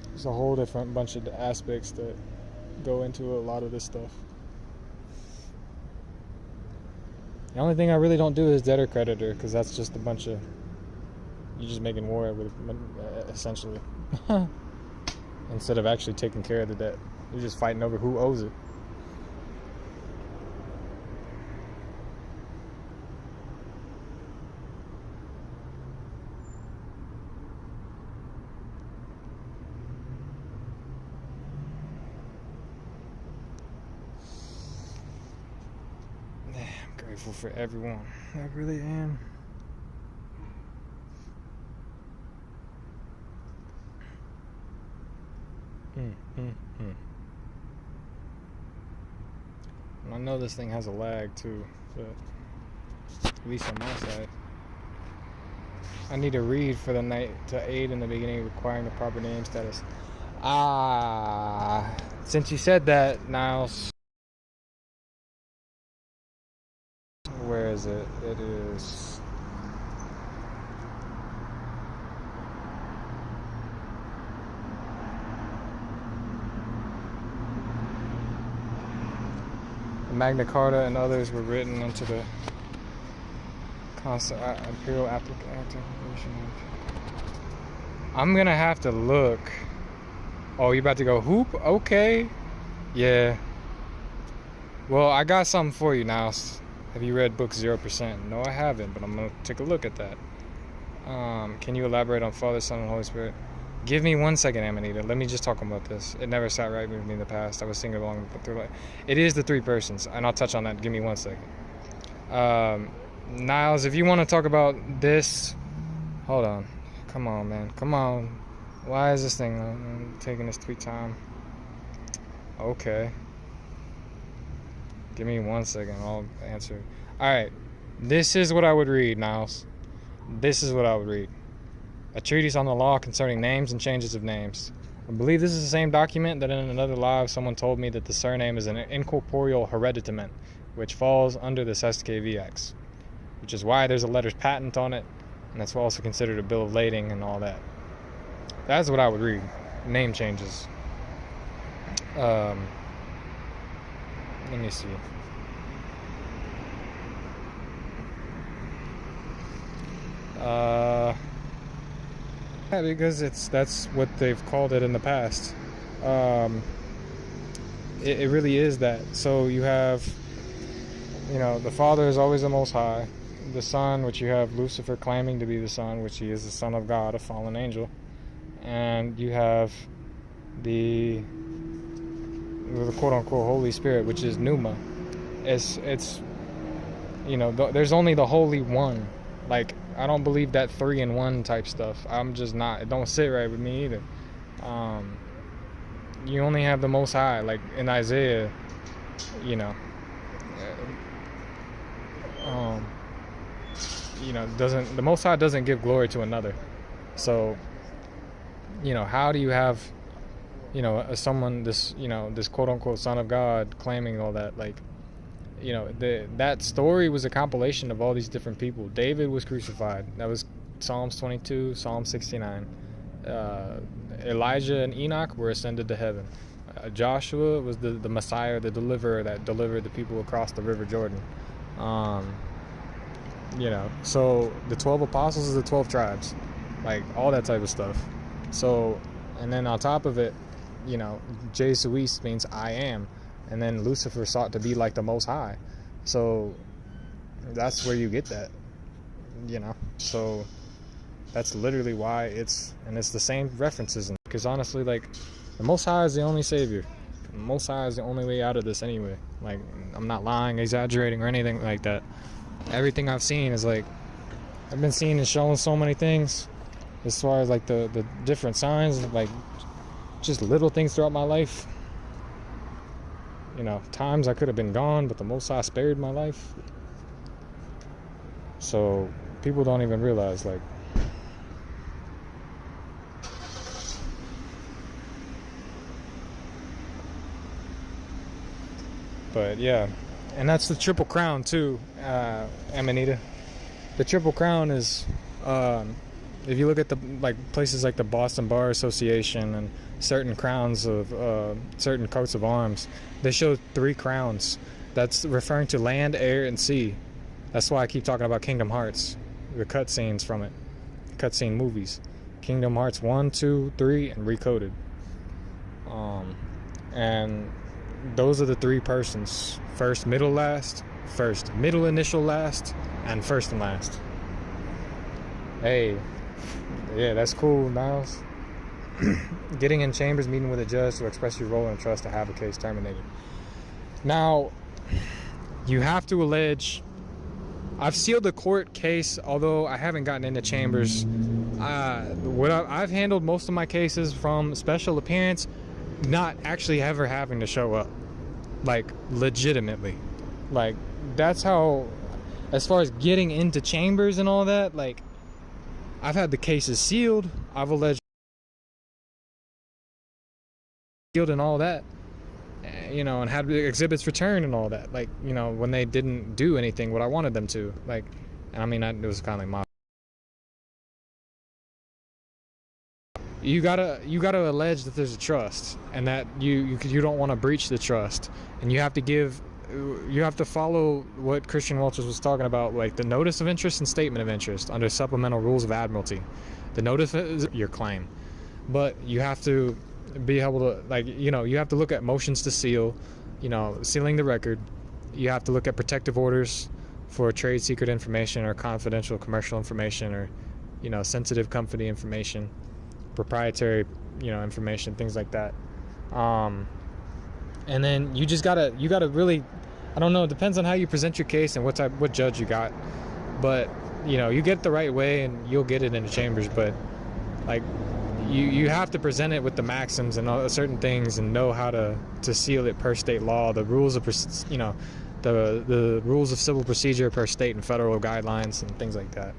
There's a whole different bunch of aspects that go into a lot of this stuff. The only thing I really don't do is debtor creditor, because that's just a bunch of, you're just making war with, essentially. Instead of actually taking care of the debt, you're just fighting over who owes it. Grateful for everyone. I really am. And I know this thing has a lag too, but at least on my side. I need to read for the night to aid in the beginning, requiring the proper name status. Since you said that, Niles. Where is it? It is the Magna Carta and others were written into the Imperial Application. I'm gonna have to look. Oh, you about to go hoop? Okay. Yeah. Well, I got something for you now. Have you read book 0%? No, I haven't, but I'm going to take a look at that. Can you elaborate on Father, Son, and Holy Spirit? Give me 1 second, Amanita. Let me just talk about this. It never sat right with me in the past. I was singing along through it. It is the three persons, and I'll touch on that. Give me 1 second. Niles, if you want to talk about this... Hold on. Come on, man. Come on. Why is this thing taking this sweet time? Okay. Give me 1 second, I'll answer. Alright, this is what I would read, Niles. This is what I would read. A treatise on the law concerning names and changes of names. I believe this is the same document that in another live someone told me that the surname is an incorporeal hereditament, which falls under the SKVX, which is why there's a letters patent on it, and that's also considered a bill of lading and all that. That's what I would read. Name changes. Let me see. Yeah, because that's what they've called it in the past. It really is that. So you have, the Father is always the Most High. The Son, which you have Lucifer claiming to be the Son, which he is the Son of God, a fallen angel. And you have the quote-unquote Holy Spirit, which is Pneuma. It's there's only the Holy One. Like, I don't believe that 3-in-1 type stuff. I'm just not. It don't sit right with me either. You only have the Most High. Like in Isaiah, the Most High doesn't give glory to another. So, how do you have someone, this quote-unquote Son of God claiming all that? Like, that story was a compilation of all these different people. David was crucified. That was Psalms 22, Psalm 69. Elijah and Enoch were ascended to heaven. Joshua was the Messiah, the deliverer that delivered the people across the River Jordan. So the 12 apostles is the 12 tribes, like all that type of stuff. So, and then on top of it, Jesus means I am, and then Lucifer sought to be like the Most High. So that's where you get that, So that's literally why it's the same references. Because honestly, like, the Most High is the only Savior. The Most High is the only way out of this anyway. Like, I'm not lying, exaggerating, or anything like that. Everything I've seen is like, I've been seeing and shown so many things as far as like the different signs, like just little things throughout my life. Times I could have been gone, but the Most High spared my life. So people don't even realize, like, but yeah, and that's the Triple Crown too, Amanita. The Triple Crown is, if you look at the places like the Boston Bar Association and certain crowns of certain coats of arms, they show 3 crowns. That's referring to land, air, and sea. That's why I keep talking about Kingdom Hearts, the cutscenes from it, cutscene movies. Kingdom Hearts 1, 2, 3, and Recoded. And those are the 3 persons: first, middle, last; first, middle, initial, last; and first and last. Hey, yeah, that's cool, Niles. Getting in chambers, meeting with a judge to express your role and trust to have a case terminated. Now, you have to allege. I've sealed a court case, although I haven't gotten into chambers. I've handled most of my cases from special appearance, not actually ever having to show up, like, legitimately. Like, that's how, as far as getting into chambers and all that, like, I've had the cases sealed, I've alleged sealed and all that, and had exhibits returned and all that, like, when they didn't do anything what I wanted them to, like, and I mean, it was kind of like my, you gotta allege that there's a trust, and that you don't want to breach the trust, and you have to follow what Christian Walters was talking about, like the notice of interest and statement of interest under supplemental rules of admiralty. The notice is your claim, but you have to be able to, like, you have to look at motions to seal, sealing the record. You have to look at protective orders for trade secret information or confidential commercial information, or sensitive company information, proprietary information, things like that. And then you gotta really, I don't know, it depends on how you present your case and what judge you got, but you get it the right way and you'll get it in the chambers. But like, you have to present it with the maxims and certain things, and know how to seal it per state law, the rules of the rules of civil procedure per state and federal guidelines and things like that.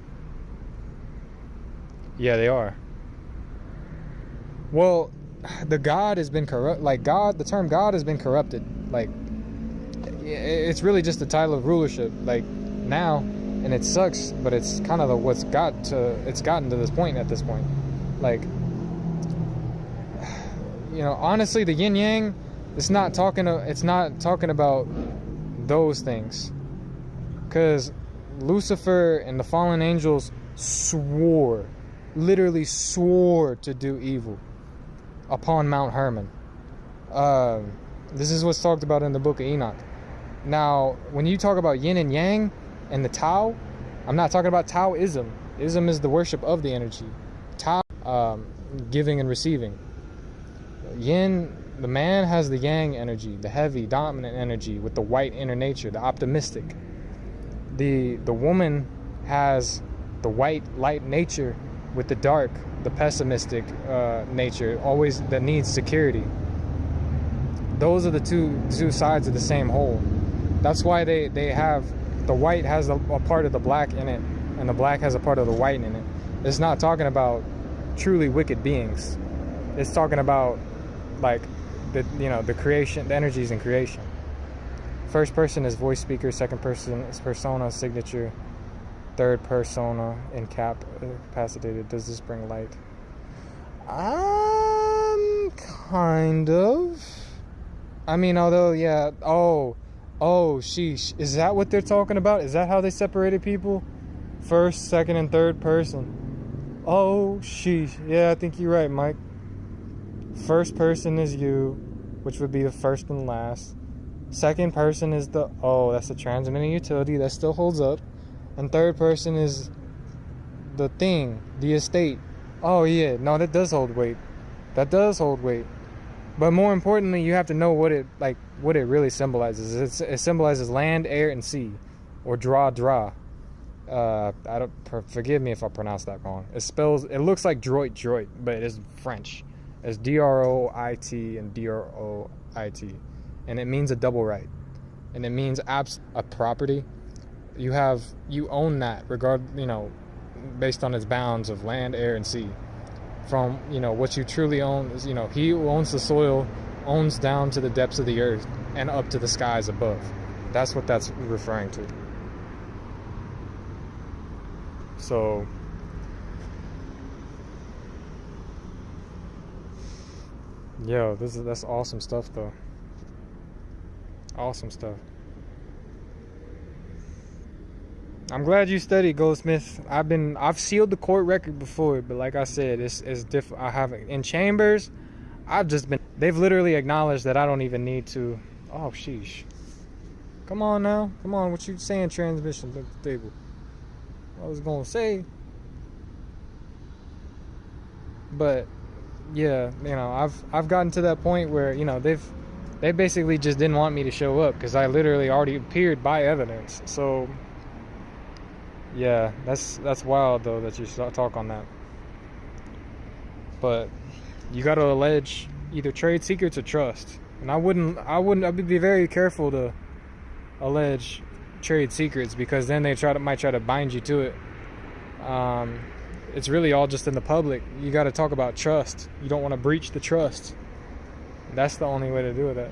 Yeah, they are. Well, the God has been corrupt. Like, God, the term God has been corrupted. Like, it's really just the title of rulership. Like, now, and it sucks, but it's kind of it's gotten to this point at this point. Like, honestly, the yin yang, it's not talking about those things, because Lucifer and the fallen angels literally swore to do evil upon Mount Hermon. This is what's talked about in the book of Enoch. Now, when you talk about yin and yang and the Tao, I'm not talking about Taoism. Ism is the worship of the energy. Tao, giving and receiving. Yin, the man has the yang energy, the heavy, dominant energy with the white inner nature, the optimistic. The woman has the white, light nature with the dark, the pessimistic nature, always that needs security. Those are the two sides of the same whole. That's why they have, the white has a part of the black in it, and the black has a part of the white in it. It's not talking about truly wicked beings. It's talking about, like, the creation, the energies in creation. First person is voice speaker, second person is persona, signature, third persona, incapacitated. Does this bring light? Kind of. I mean, although, yeah. Oh, sheesh. Is that what they're talking about? Is that how they separated people? First, second, and third person. Oh, sheesh. Yeah, I think you're right, Mike. First person is you, which would be the first and last. Second person is that's the transmitting utility. That still holds up. And third person is the thing, the estate. Oh, yeah. No, that does hold weight. That does hold weight. But more importantly, you have to know what it really symbolizes. It symbolizes land, air, and sea, or draw. Forgive me if I pronounce that wrong. It looks like droit, but it is French. It's droit and droit, and it means a double right, and it means a property. You own that based on its bounds of land, air, and sea. From what you truly own is he who owns the soil owns down to the depths of the earth and up to the skies above. That's what that's referring to. So that's awesome stuff though. Awesome stuff. I'm glad you studied, Goldsmith. I've sealed the court record before, but like I said, it's different. I haven't in chambers. They've literally acknowledged that I don't even need to. Oh, sheesh. Come on now. Come on. What you saying, transmission at the table? I was going to say. But, yeah, I've gotten to that point where, they basically just didn't want me to show up because I literally already appeared by evidence. So, yeah, that's wild, though, that you talk on that. But you got to allege either trade secrets or trust. And I'd be very careful to allege trade secrets because then they might try to bind you to it. It's really all just in the public. You got to talk about trust. You don't want to breach the trust. That's the only way to do that.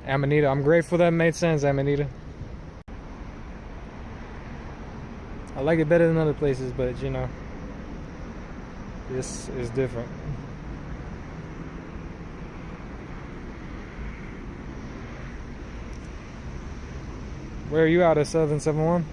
Amanita, I'm grateful that made sense, Amanita. I like it better than other places, but this is different. Where are you out of 771?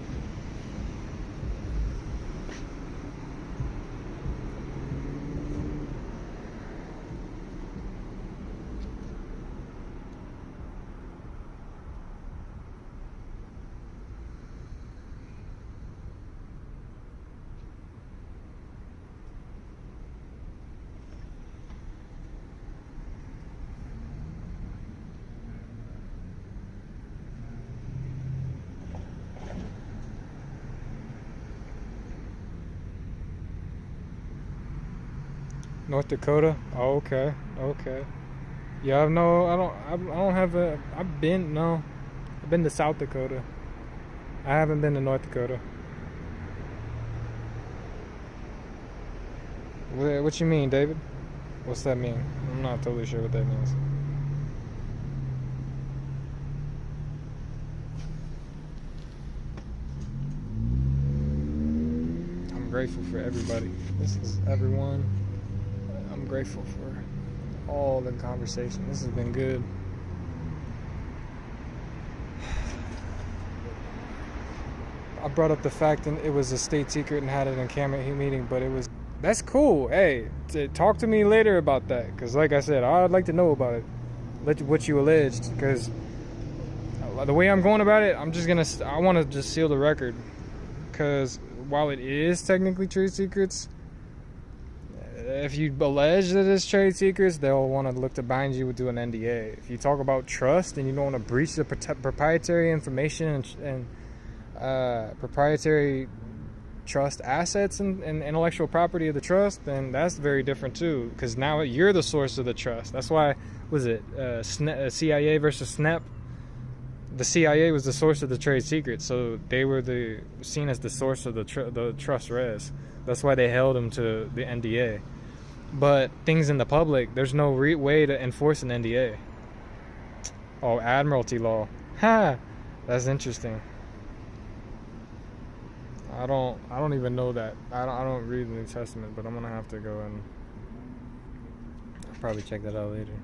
North Dakota. Oh, okay. Yeah, I've been to South Dakota. I haven't been to North Dakota. What you mean, David? What's that mean? I'm not totally sure what that means. I'm grateful for everybody. This is everyone. I'm grateful for all the conversation. This has been good. I brought up the fact that it was a state secret and had it in camera meeting, but that's cool. Hey, talk to me later about that, because like I said, I'd like to know about it, what you alleged, because the way I'm going about it, I want to just seal the record, because while it is technically trade secrets, if you allege that it's trade secrets, they'll want to look to bind you to an NDA. If you talk about trust and you don't want to breach the proprietary information and proprietary trust assets and intellectual property of the trust, then that's very different too, because now you're the source of the trust. That's why, CIA versus SNAP? The CIA was the source of the trade secrets, so they were seen as the source of the trust res. That's why they held them to the NDA. But things in the public, there's no way to enforce an NDA. Oh, admiralty law. Ha! That's interesting. I don't even know that. I don't read the New Testament, but I'm gonna have to go and I'll probably check that out later.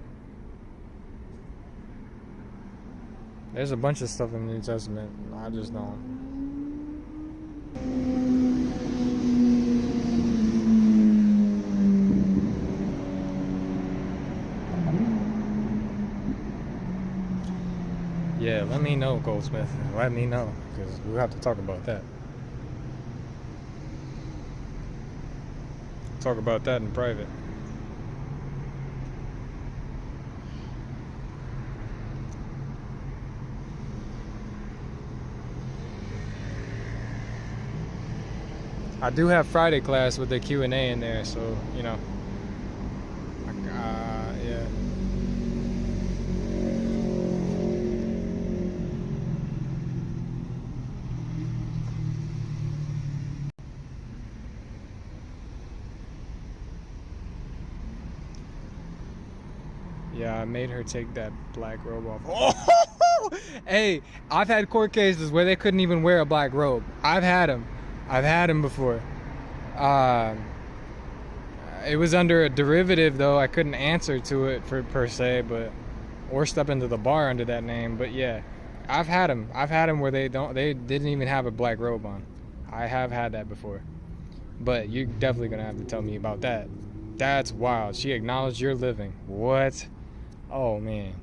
There's a bunch of stuff in the New Testament. I just don't. Yeah, let me know, Goldsmith. Let me know, because we'll have to talk about that. Talk about that in private. I do have Friday class with the Q&A in there, so, you know. Yeah. Yeah, I made her take that black robe off. Oh! Hey, I've had court cases where they couldn't even wear a black robe. I've had them before. It was under a derivative, though. I couldn't answer to it per se, but or step into the bar under that name. But yeah, I've had them where they didn't even have a black robe on. I have had that before. But you're definitely gonna have to tell me about that. That's wild. She acknowledged you're living. What? Oh man.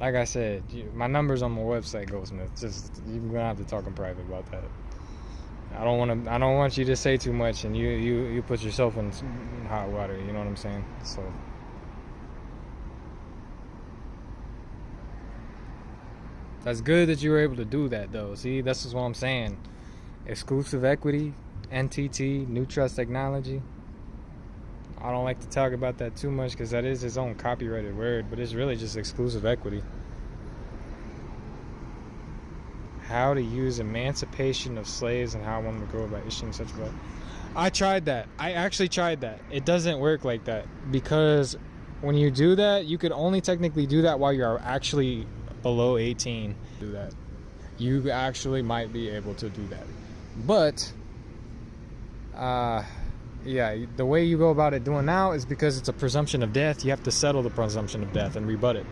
Like I said, my number's on my website, Goldsmith. Just you're gonna have to talk in private about that. I don't want you to say too much and you put yourself in hot water, you know what I'm saying? So that's good that you were able to do that, though. See, this is what I'm saying. Exclusive equity, NTT, New Trust Technology. I don't like to talk about that too much because that is his own copyrighted word, but it's really just exclusive equity. How to use emancipation of slaves and how one would go about issuing such a. I tried that. I actually tried that. It doesn't work like that because when you do that, you could only technically do that while you're actually below 18. Do that. You actually might be able to do that, but yeah, the way you go about it doing now is because it's a presumption of death. You have to settle the presumption of death and rebut it.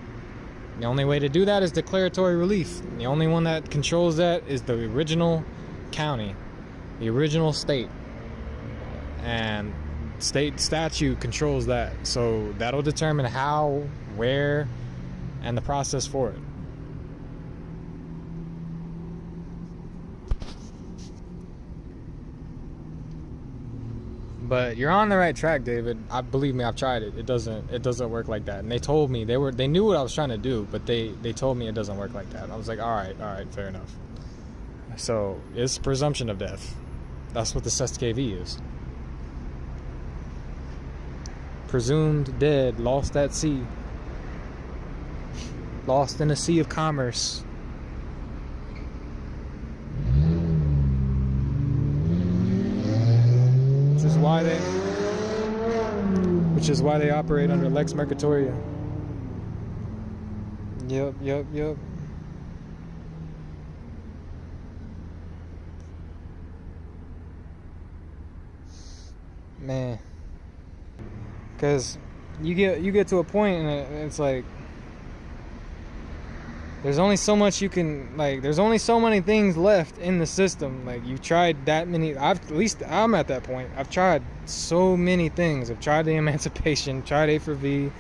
The only way to do that is declaratory relief. The only one that controls that is the original county, the original state. And state statute controls that. So that'll determine how, where, and the process for it. But you're on the right track, David. Believe me, I've tried it. It doesn't work like that. And they told me they knew what I was trying to do, but they told me it doesn't work like that. I was like, all right, fair enough. So it's presumption of death. That's what the SESTKV is. Presumed dead, lost at sea, lost in a sea of commerce. Which is why they operate under Lex Mercatoria. Yep. Man, because you get to a point and it's like there's only so much you can, like, there's only so many things left in the system. Like, you've tried that many. At least I'm at that point. I've tried so many things. I've tried the emancipation, tried A for V,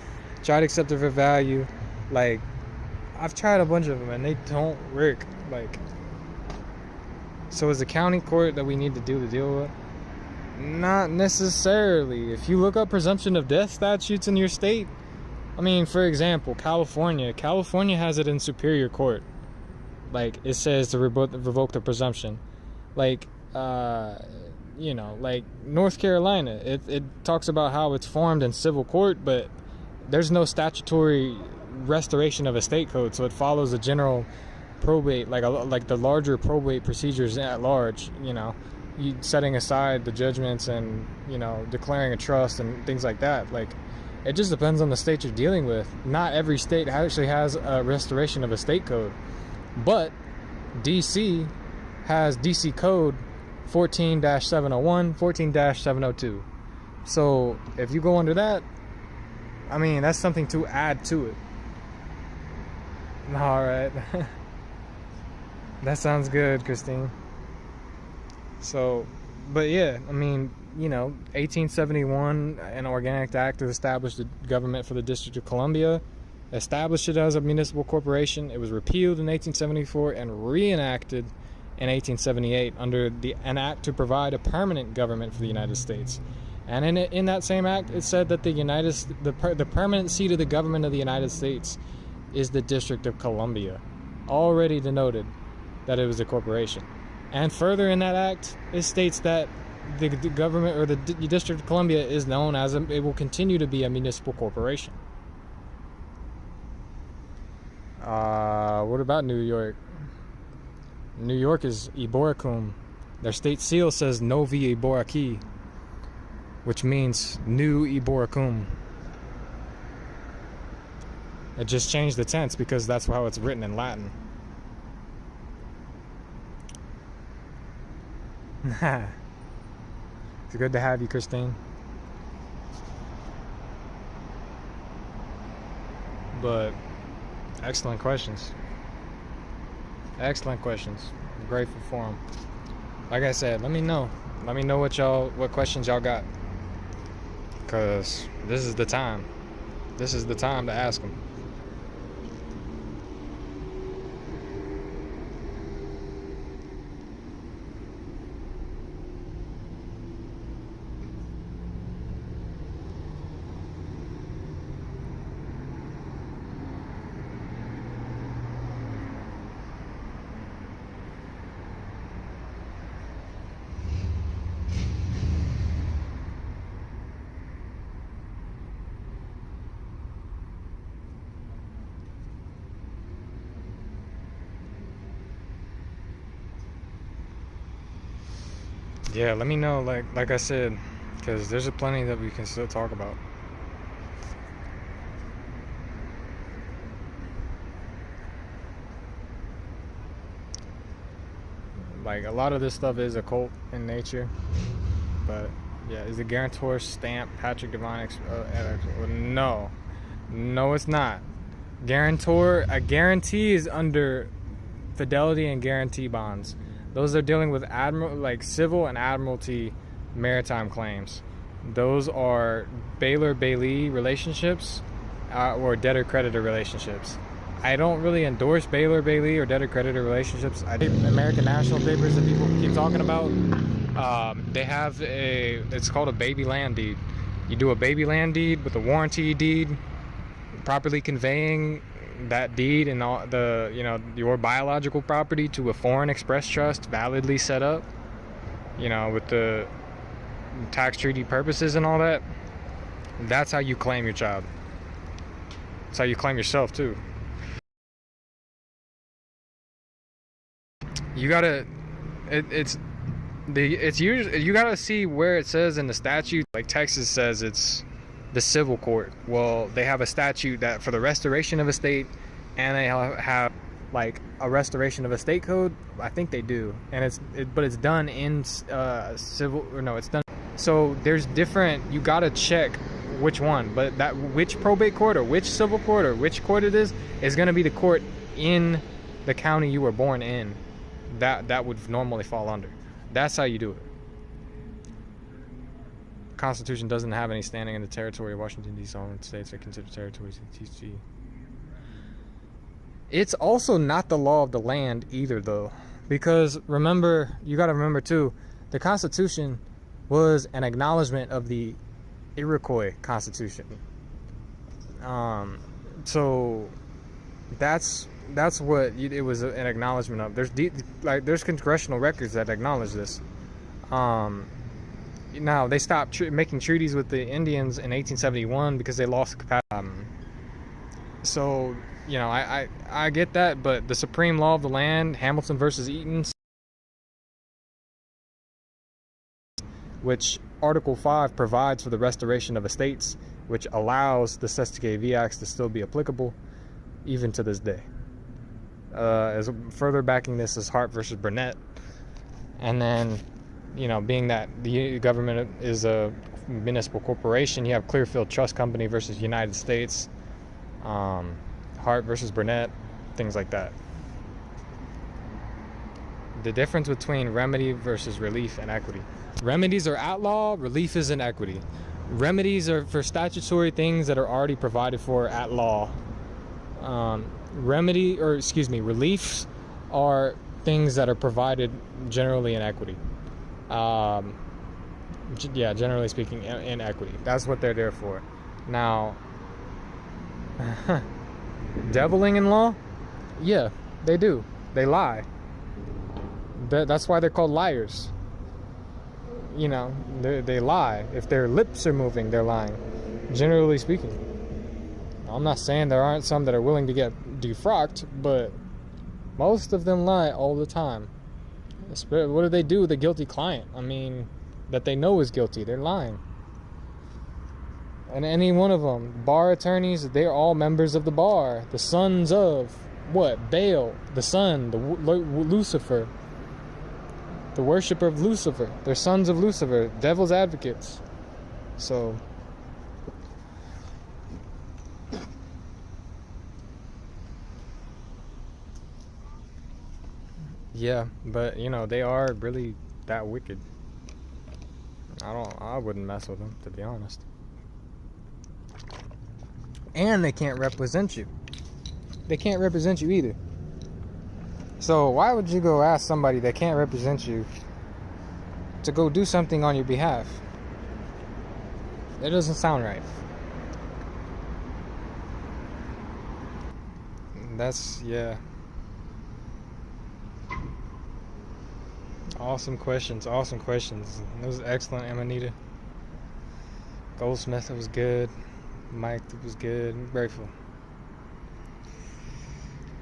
tried accepted for value. Like, I've tried a bunch of them and they don't work. Like, so is the county court that we need to deal with? Not necessarily. If you look up presumption of death statutes in your state, I mean, for example, California has it in Superior Court. Like, it says to revoke the presumption. Like, you know, like North Carolina, it talks about how it's formed in civil court, but there's no statutory restoration of a state code, so it follows a general probate, like the larger probate procedures at large. You know, you setting aside the judgments and, you know, declaring a trust and things like that. Like, it just depends on the state you're dealing with. Not every state actually has a restoration of a state code. But DC has DC Code 14-701, 14-702. So if you go under that, I mean, that's something to add to it. All right. That sounds good, Christine. So, but yeah, I mean, 1871, an Organic Act to establish the government for the District of Columbia, established it as a municipal corporation. It was repealed in 1874 and reenacted in 1878 under an act to provide a permanent government for the United States. And in that same act, it said that the permanent seat of the government of the United States is the District of Columbia, already denoted that it was a corporation. And further in that act, it states that the government, or the District of Columbia, is known as it will continue to be a municipal corporation. What about New York? New York is Iboracum. Their state seal says Novi Iboraki, which means New Iboracum. It just changed the tense because that's how it's written in Latin. It's good to have you, Christine. But excellent questions. Excellent questions. I'm grateful for them. Like I said, let me know. Let me know what questions y'all got. Cause this is the time. This is the time to ask them. Yeah, let me know, like I said, because there's plenty that we can still talk about. Like, a lot of this stuff is occult in nature, but yeah, is the guarantor stamp Patrick Devine? No, it's not. A guarantee is under fidelity and guarantee bonds. Those are dealing with civil and admiralty maritime claims. Those are bailor-bailee relationships or debtor-creditor relationships. I don't really endorse bailor-bailee or debtor-creditor relationships. American National papers that people keep talking about, they have it's called a baby land deed. You do a baby land deed with a warranty deed, properly conveying that deed and all your biological property to a foreign express trust validly set up, with the tax treaty purposes and all that. That's how you claim your child. That's how you claim yourself too. You gotta you gotta see where it says in the statute. Like Texas says it's the civil court. Well, they have a statute that for the restoration of a state, and they have like a restoration of a state code. I think they do, and but it's done in civil, or no, it's done. So there's different. You gotta check which one, but which probate court or which civil court or which court it is going to be the court in the county you were born in. That would normally fall under. That's how you do it. Constitution doesn't have any standing in the territory of Washington, D.C. All states are considered territories of the TC. It's also not the law of the land either, though, because you got to remember too, the Constitution was an acknowledgement of the Iroquois Constitution. So that's what it was an acknowledgement of. There's congressional records that acknowledge this. Now, they stopped making treaties with the Indians in 1871 because they lost capacity. So, I get that, but the supreme law of the land, Hamilton versus Eaton, which Article 5 provides for the restoration of estates, which allows the Cestui Que Acts to still be applicable, even to this day. As further backing this is Hart versus Burnett. And then, being that the government is a municipal corporation, you have Clearfield Trust Company versus United States, Hart versus Burnett, things like that. the difference between remedy versus relief and equity. Remedies are at law, relief is in equity. Remedies are for statutory things that are already provided for at law. Reliefs are things that are provided generally in equity. Generally speaking, in equity. That's what they're there for. Now, deviling in law, yeah, they do. They lie. That's why they're called liars. You know, they lie. If their lips are moving, they're lying. Generally speaking. I'm not saying there aren't some that are willing to get defrocked, but most of them lie all the time. What do they do with a guilty client? I mean, that they know is guilty. They're lying. And any one of them, bar attorneys, they're all members of the bar. The sons of what? Baal, the sun, Lucifer, the worshiper of Lucifer. They're sons of Lucifer, devil's advocates. So, yeah, but you know, they are really that wicked. I wouldn't mess with them, to be honest. And they can't represent you. They can't represent you either. So why would you go ask somebody that can't represent you to go do something on your behalf? It doesn't sound right. Yeah. Awesome questions. That was excellent, Amanita. Goldsmith, it was good. Mike, it was good. I'm grateful.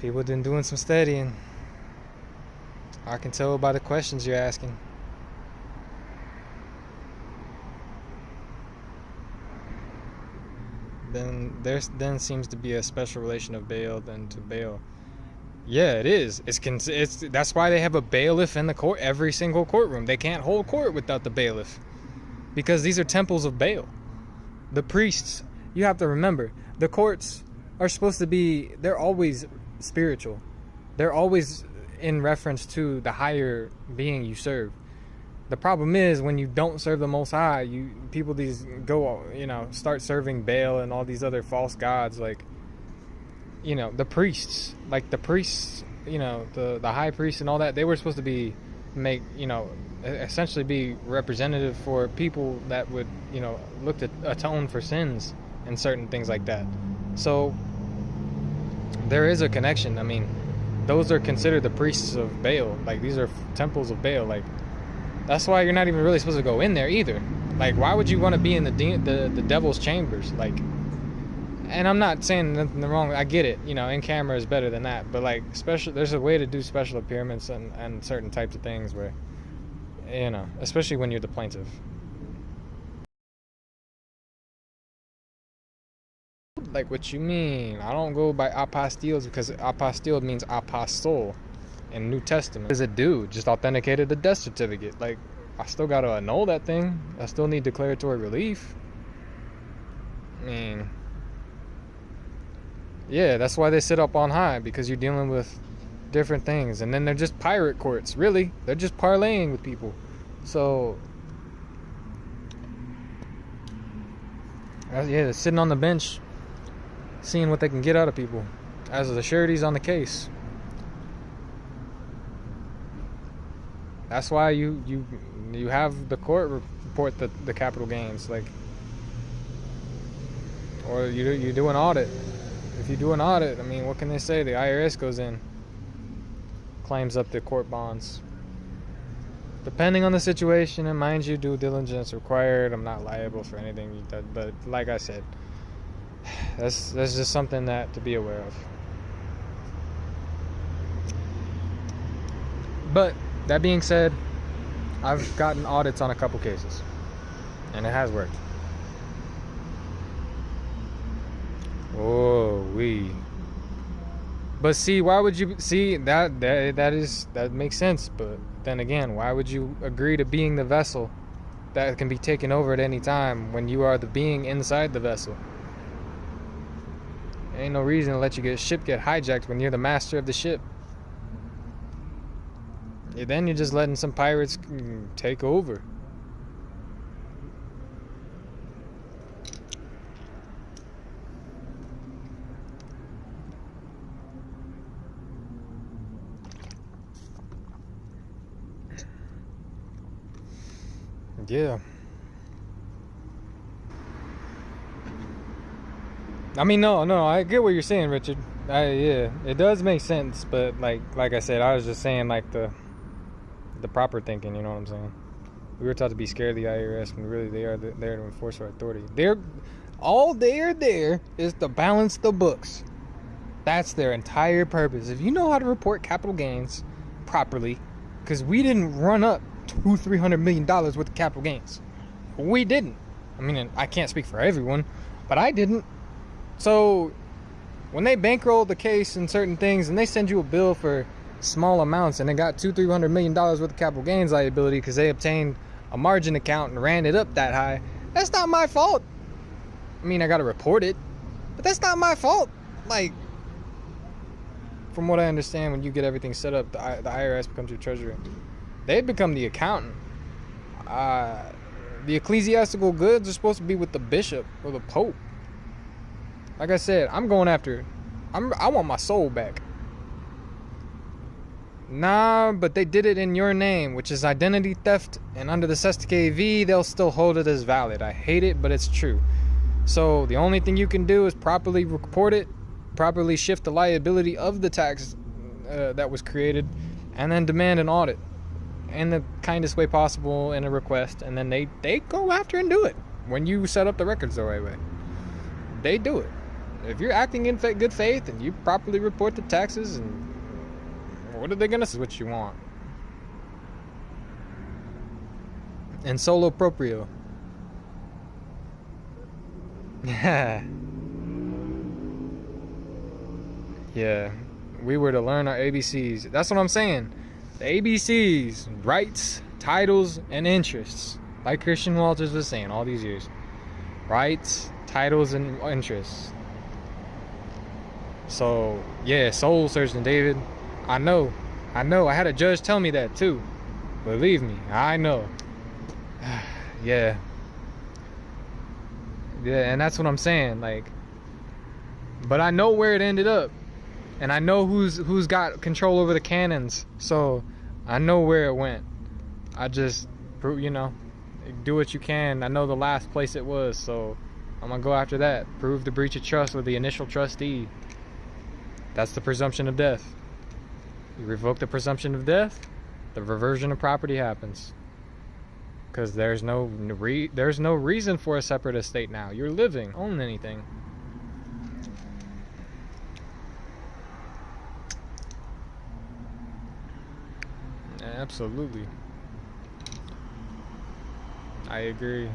People have been doing some studying. I can tell by the questions you're asking. Then there seems to be a special relation of bail than to bail. Yeah, it is. It's that's why they have a bailiff in the court, every single courtroom. They can't hold court without the bailiff, because these are temples of Baal. The priests, you have to remember, the courts are supposed to be, they're always spiritual. They're always in reference to the higher being you serve. The problem is when you don't serve the Most High, start serving Baal and all these other false gods, like, you know, the priests, you know, the high priest and all that. They were supposed to essentially be representative for people that would, you know, look to atone for sins and certain things like that. So there is a connection. I mean, those are considered the priests of Baal. Like, these are temples of Baal. Like, that's why you're not even really supposed to go in there either. Like, why would you want to be in the devil's chambers? Like, and I'm not saying nothing wrong. I get it. You know, in camera is better than that. But like, there's a way to do special appearances and certain types of things where, you know, especially when you're the plaintiff. Like, what you mean? I don't go by apostilles, because apostille means apostle in New Testament. What does it do? Just authenticated the death certificate. Like, I still gotta annul that thing. I still need declaratory relief. I mean, yeah, that's why they sit up on high, because you're dealing with different things. And then they're just pirate courts, really. They're just parlaying with people. So, yeah, they're sitting on the bench, seeing what they can get out of people as the sureties on the case. That's why you have the court report the capital gains, like, or you do an audit. If you do an audit, I mean, what can they say? The IRS goes in, claims up the court bonds. Depending on the situation, and mind you, due diligence required. I'm not liable for anything, but like I said, that's just something to be aware of. But that being said, I've gotten audits on a couple cases, and it has worked. But see, why would you see that makes sense? But then again, why would you agree to being the vessel that can be taken over at any time when you are the being inside the vessel? Ain't no reason to let ship get hijacked when you're the master of the ship. then you're just letting some pirates take over. Yeah. I mean, no, I get what you're saying, Richard. Yeah, it does make sense, but like I said, I was just saying like the proper thinking. You know what I'm saying? We were taught to be scared of the IRS, when really they are there to enforce our authority. All they're there is to balance the books. That's their entire purpose. If you know how to report capital gains properly, because we didn't run up $200-300 million worth of capital gains. We didn't. I mean, I can't speak for everyone, but I didn't. So when they bankroll the case and certain things, and they send you a bill for small amounts, and they got $200-300 million worth of capital gains liability because they obtained a margin account and ran it up that high, that's not my fault. I mean, I got to report it, but that's not my fault. Like, from what I understand, when you get everything set up, the IRS becomes your treasurer. They become the accountant. The ecclesiastical goods are supposed to be with the bishop or the pope. Like I said, I'm going after. I want my soul back. Nah, but they did it in your name, which is identity theft, and under the SSKV, they'll still hold it as valid. I hate it, but it's true. So the only thing you can do is properly report it, properly shift the liability of the tax that was created, and then demand an audit in the kindest way possible in a request, and then they go after and do it. When you set up the records the right way, they do it. If you're acting in good faith and you properly report the taxes, and what are they gonna say what you want? And solo proprio. Yeah. Yeah. We were to learn our ABCs. That's what I'm saying. The ABCs: rights, titles, and interests. Like Christian Walters was saying all these years. Rights, titles, and interests. So, yeah, soul searching, David. I know. I had a judge tell me that too. Believe me, I know. Yeah. Yeah, and that's what I'm saying. Like, but I know where it ended up, and I know who's got control over the cannons. So I know where it went. I just, do what you can. I know the last place it was, so I'm gonna go after that. Prove the breach of trust with the initial trustee. That's the presumption of death. You revoke the presumption of death, the reversion of property happens. Because there's no reason for a separate estate now. You're living, own anything. Absolutely. I agree.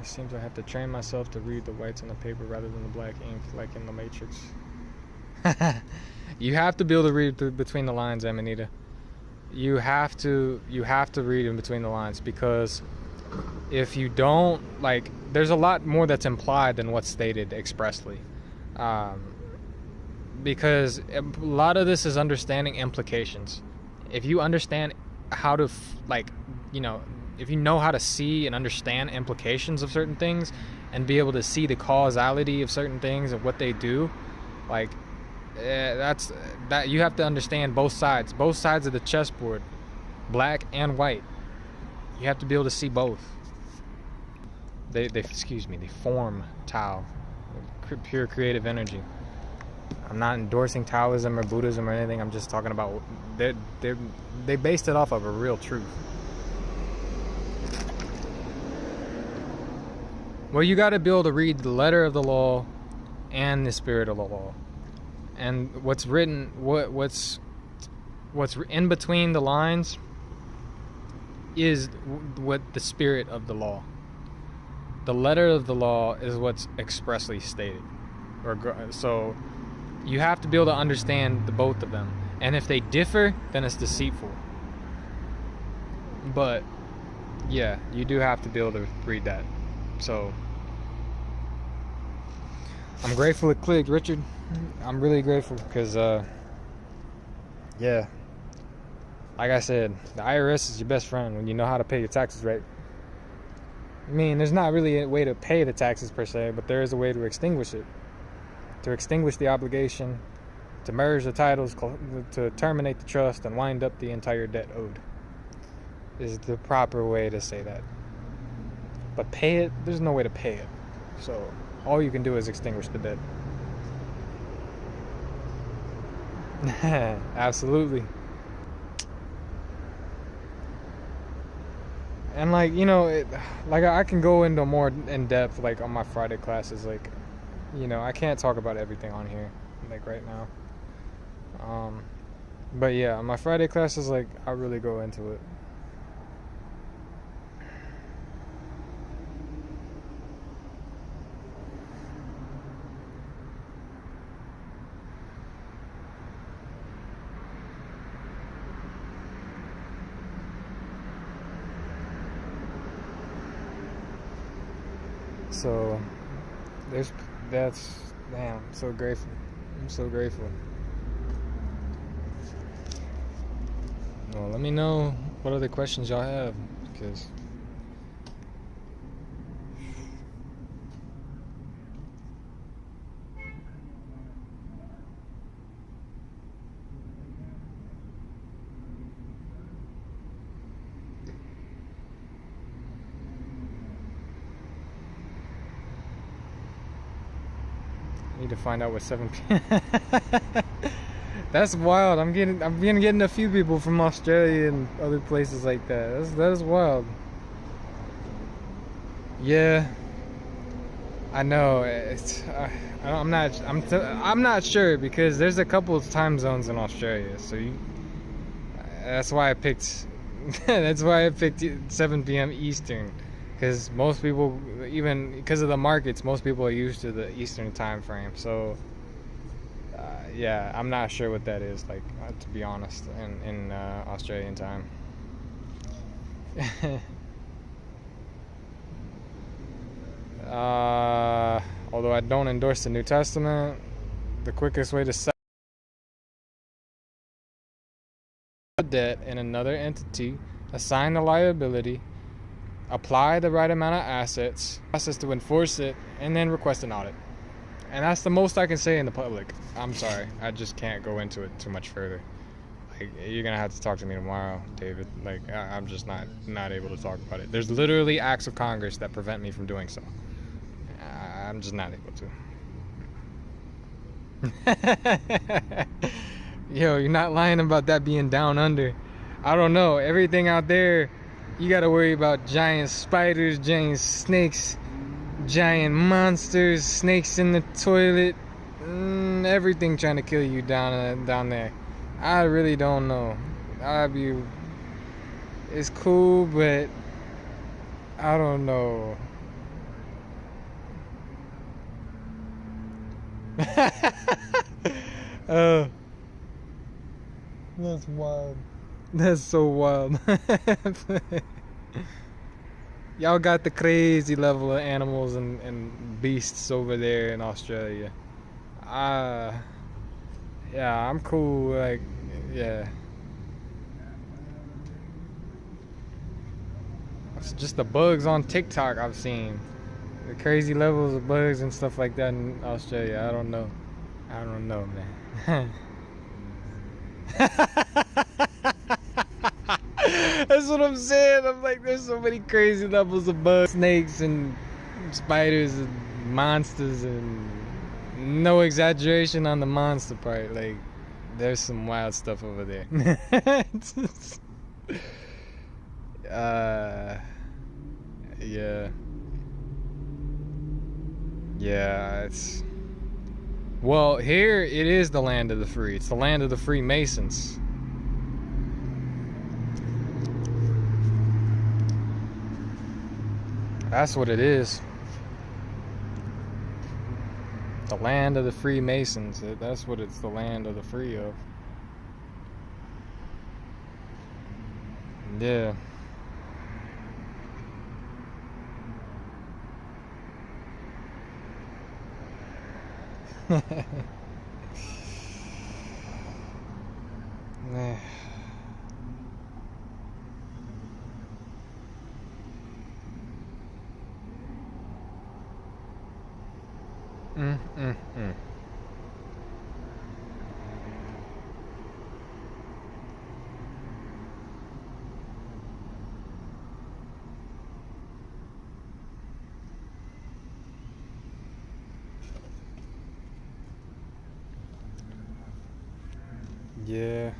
It seems I have to train myself to read the whites on the paper rather than the black ink, like in the Matrix. You have to be able to read between the lines, Amanita. You have to read in between the lines, because if you don't, like, there's a lot more that's implied than what's stated expressly. Because a lot of this is understanding implications. If you understand how to, if you know how to see and understand implications of certain things and be able to see the causality of certain things and what they do, like, that's that you have to understand both sides of the chessboard, black and white. You have to be able to see both. They form Tao, pure creative energy. I'm not endorsing Taoism or Buddhism or anything. I'm just talking about they based it off of a real truth. Well, you got to be able to read the letter of the law and the spirit of the law. And what's written, what's in between the lines is what the spirit of the law. The letter of the law is what's expressly stated. So you have to be able to understand the both of them. And if they differ, then it's deceitful. But yeah, you do have to be able to read that. So I'm grateful it clicked, Richard. I'm really grateful, because yeah, like I said, the IRS is your best friend when you know how to pay your taxes right. I mean, there's not really a way to pay the taxes per se, but there is a way to extinguish it. To extinguish the obligation, to merge the titles, to terminate the trust, and wind up the entire debt owed is the proper way to say that. But pay it, there's no way to pay it. So all you can do is extinguish the debt. Absolutely. And like, you know, like I can go into more in depth like on my Friday classes. Like, you know, I can't talk about everything on here like right now. But yeah, my Friday classes, like, I really go into it. So damn, I'm so grateful. I'm so grateful. Well, let me know what other questions y'all have, because I need to find out what 7 p.m. That's wild. I'm getting a few people from Australia and other places like that. That is wild. Yeah, I know. I'm not sure because there's a couple of time zones in Australia. So that's why I picked. That's why I picked 7 p.m. Eastern, because most people, even because of the markets, most people are used to the Eastern time frame. So. Yeah, I'm not sure what that is, like, to be honest, in Australian time. Although I don't endorse the New Testament, the quickest way to settle a debt in another entity, assign the liability, apply the right amount of assets, process to enforce it, and then request an audit. And that's the most I can say in the public. I'm sorry. I just can't go into it too much further. Like, you're going to have to talk to me tomorrow, David. Like, I'm just not able to talk about it. There's literally acts of Congress that prevent me from doing so. I'm just not able to. Yo, you're not lying about that being down under. I don't know. Everything out there, you got to worry about giant spiders, giant snakes, giant monsters, snakes in the toilet, everything trying to kill you down there. I really don't know. It's cool, but I don't know. That's wild. That's so wild. Y'all got the crazy level of animals and beasts over there in Australia. Yeah, I'm cool. Like, yeah. It's just the bugs on TikTok I've seen. The crazy levels of bugs and stuff like that in Australia. I don't know, man. That's what I'm saying. I'm like, there's so many crazy levels of bugs, snakes, and spiders, and monsters, and no exaggeration on the monster part. Like, there's some wild stuff over there. Yeah, it's... Well, here it is the land of the free. It's the land of the Freemasons. That's what it is. The land of the Freemasons. That's what it's the land of the free of. Yeah. Eh. Mm, mm, mm. Yeah.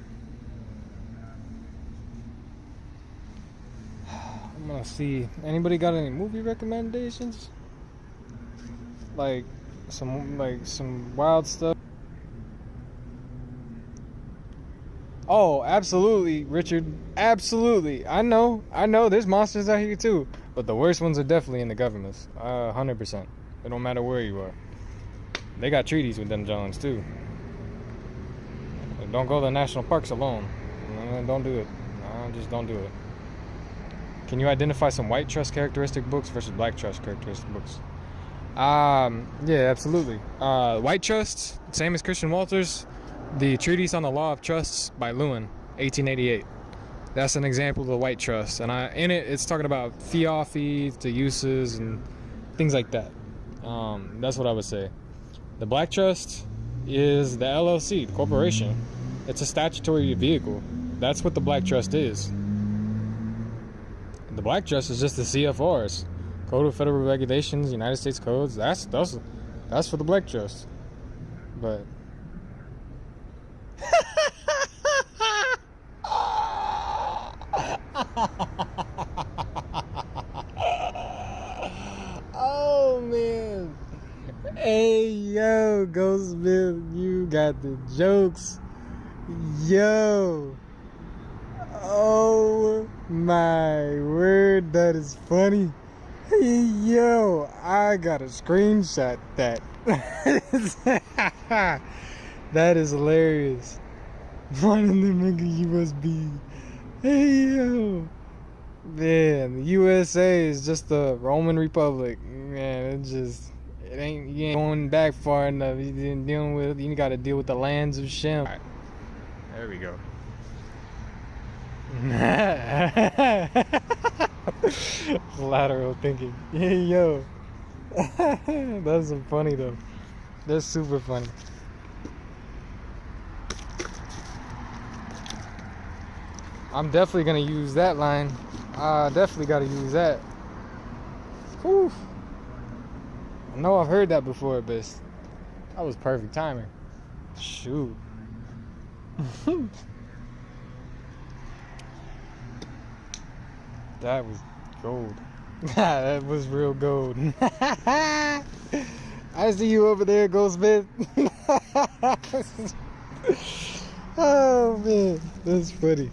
I'm gonna see. Anybody got any movie recommendations? Like some wild stuff. Oh, absolutely, Richard. Absolutely. I know. There's monsters out here too, but the worst ones are definitely in the governments. 100%. It don't matter where you are. They got treaties with them Jones too. Don't go to the national parks alone. Don't do it. Just don't do it. Can you identify some white trust characteristic books versus black trust characteristic books? Yeah, absolutely. White Trust, same as Christian Walters, the Treatise on the Law of Trusts by Lewin, 1888. That's an example of the White Trust, and in it, it's talking about fiat, the uses, and things like that. That's what I would say. The Black Trust is the LLC, the corporation. It's a statutory vehicle. That's what the Black Trust is. The Black Trust is just the CFRs. Code of Federal Regulations, United States codes. That's for the Black Trust. But oh man. Hey yo, Ghostsmith, you got the jokes. Yo. Oh my word, that is funny. Yo, I gotta screenshot that. That is hilarious. One of them nigga USB. Hey yo. Man, the USA is just the Roman Republic. Man, you ain't going back far enough. You gotta deal with the lands of Shem. Right. There we go. Lateral thinking. Hey yo. That's funny though. That's super funny. I'm definitely gonna use that line. I definitely gotta use that. Whew. I know I've heard that before, but that was perfect timing. Shoot. That was gold. That was real gold. I see you over there, Ghostsmith. Oh man, that's funny.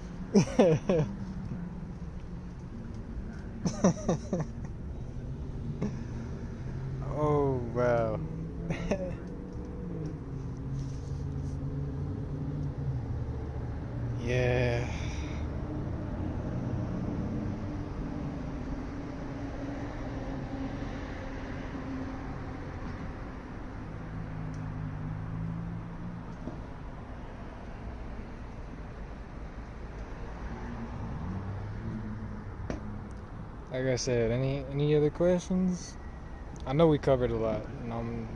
Oh wow. Yeah. Like I said, any other questions? I know we covered a lot, and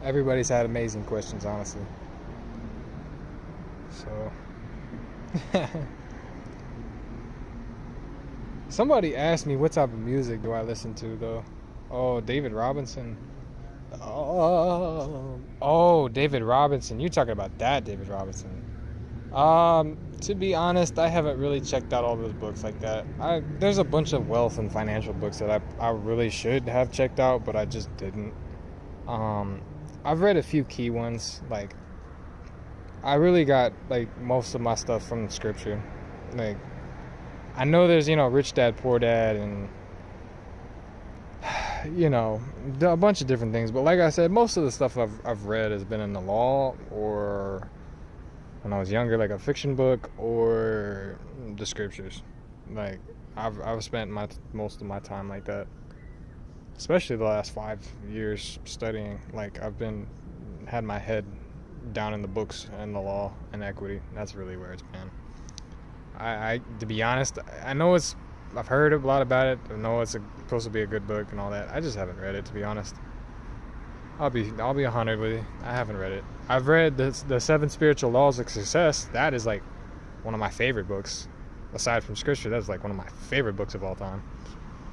everybody's had amazing questions, honestly. So, somebody asked me what type of music do I listen to, though. Oh, David Robinson. Oh, David Robinson. You're talking about that David Robinson. To be honest, I haven't really checked out all those books like that. There's a bunch of wealth and financial books that I really should have checked out, but I just didn't. I've read a few key ones. Like, I really got most of my stuff from scripture. Like, I know there's Rich Dad Poor Dad and a bunch of different things. But like I said, most of the stuff I've read has been in the law or when I was younger, like a fiction book or the scriptures. Like I've spent most of my time like that, especially the last 5 years studying. Like I've had my head down in the books and the law and equity. That's really where it's been. I to be honest, I've heard a lot about it. I know it's supposed to be a good book and all that. I just haven't read it, to be honest. I'll be 100 with you. I haven't read it. I've read the 7 Spiritual Laws of Success. That is like one of my favorite books. Aside from scripture, that's like one of my favorite books of all time.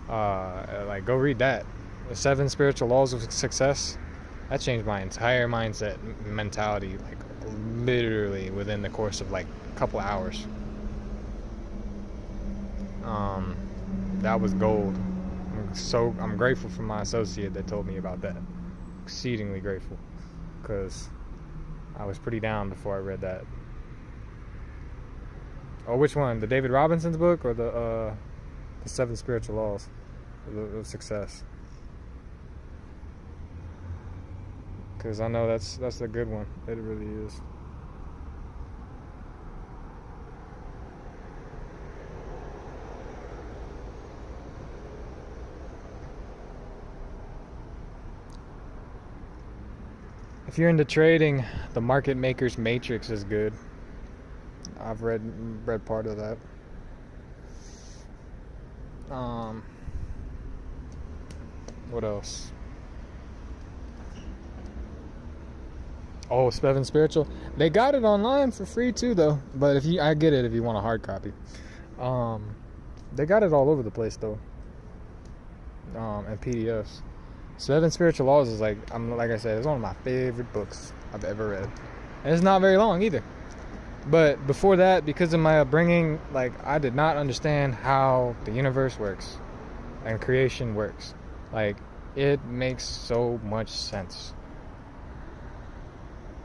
Like, go read that. The 7 Spiritual Laws of Success. That changed my entire mindset, mentality, like literally within the course of like a couple hours. That was gold. I'm grateful for my associate that told me about that. Exceedingly grateful, because I was pretty down before I read that. Oh, which one? The David Robinson's book or the 7 Spiritual Laws of Success? Because I know that's a good one. It really is. If you're into trading, The Market Maker's Matrix is good. I've read part of that. What else? Oh, 7 Spiritual. They got it online for free too, though. But I get it if you want a hard copy. They got it all over the place though. And PDFs. 7 Spiritual Laws is like I said, it's one of my favorite books I've ever read. And it's not very long either. But before that, because of my upbringing, like, I did not understand how the universe works and creation works. Like, it makes so much sense.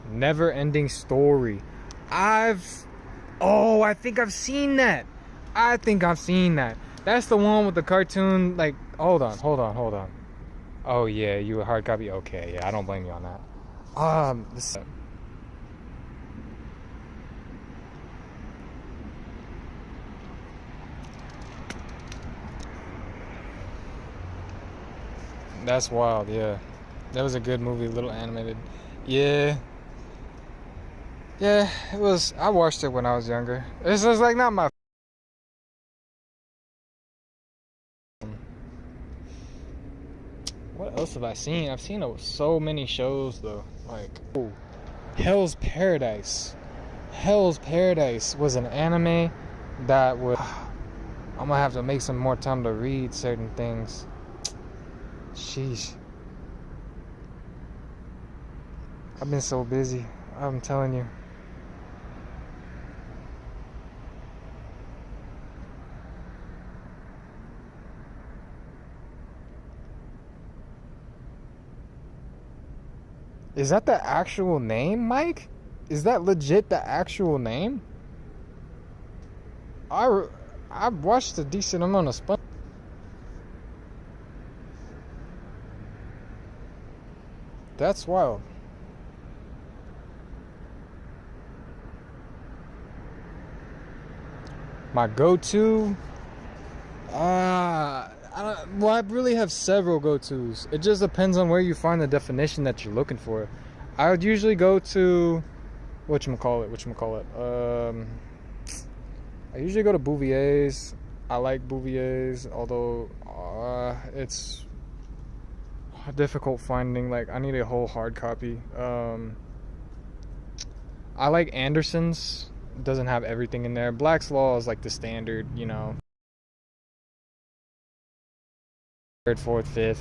Never ending story. I think I've seen that. That's the one with the cartoon, like, hold on. Oh yeah, you a hard copy? Okay, yeah, I don't blame you on that. That's wild, yeah. That was a good movie, a little animated. Yeah. Yeah, it was. I watched it when I was younger. It's just like not my. What else have I seen? I've seen so many shows though. Like, Hell's Paradise. Hell's Paradise was an anime that would. I'm gonna have to make some more time to read certain things. Sheesh. I've been so busy. I'm telling you. Is that the actual name, Mike? Is that legit the actual name? I watched a decent amount of SpongeBob. That's wild. My go-to, I really have several go-tos. It just depends on where you find the definition that you're looking for. I would usually go to whatchamacallit. I usually go to Bouvier's. I like Bouvier's, although it's difficult finding. Like, I need a whole hard copy. I like Anderson's. It doesn't have everything in there. Black's Law is like the standard, you know. 3rd, 4th, 5th.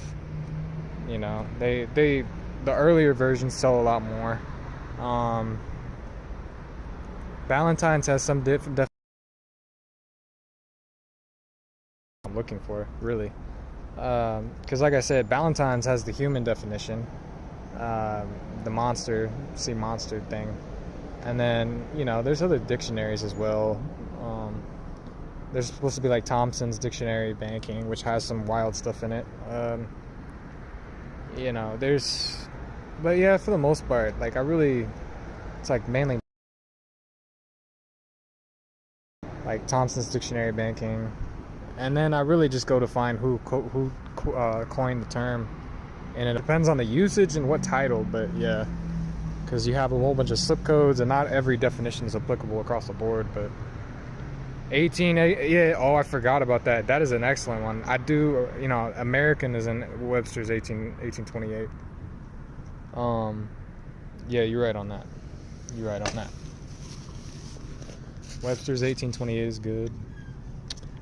You know, the earlier versions sell a lot more. Valentine's has some different I'm looking for, really. Because like I said, Valentine's has the human definition, the sea monster thing, and then, you know, there's other dictionaries as well. There's supposed to be like Thompson's Dictionary Banking, which has some wild stuff in it. You know, but yeah, for the most part, like, it's like mainly like Thompson's Dictionary Banking. And then I really just go to find who coined the term, and it depends on the usage and what title. But yeah, because you have a whole bunch of slip codes, and not every definition is applicable across the board. But 18, yeah. Oh, I forgot about that. That is an excellent one. I do, American is in Webster's 1828. Yeah, you're right on that. Webster's 1828 is good.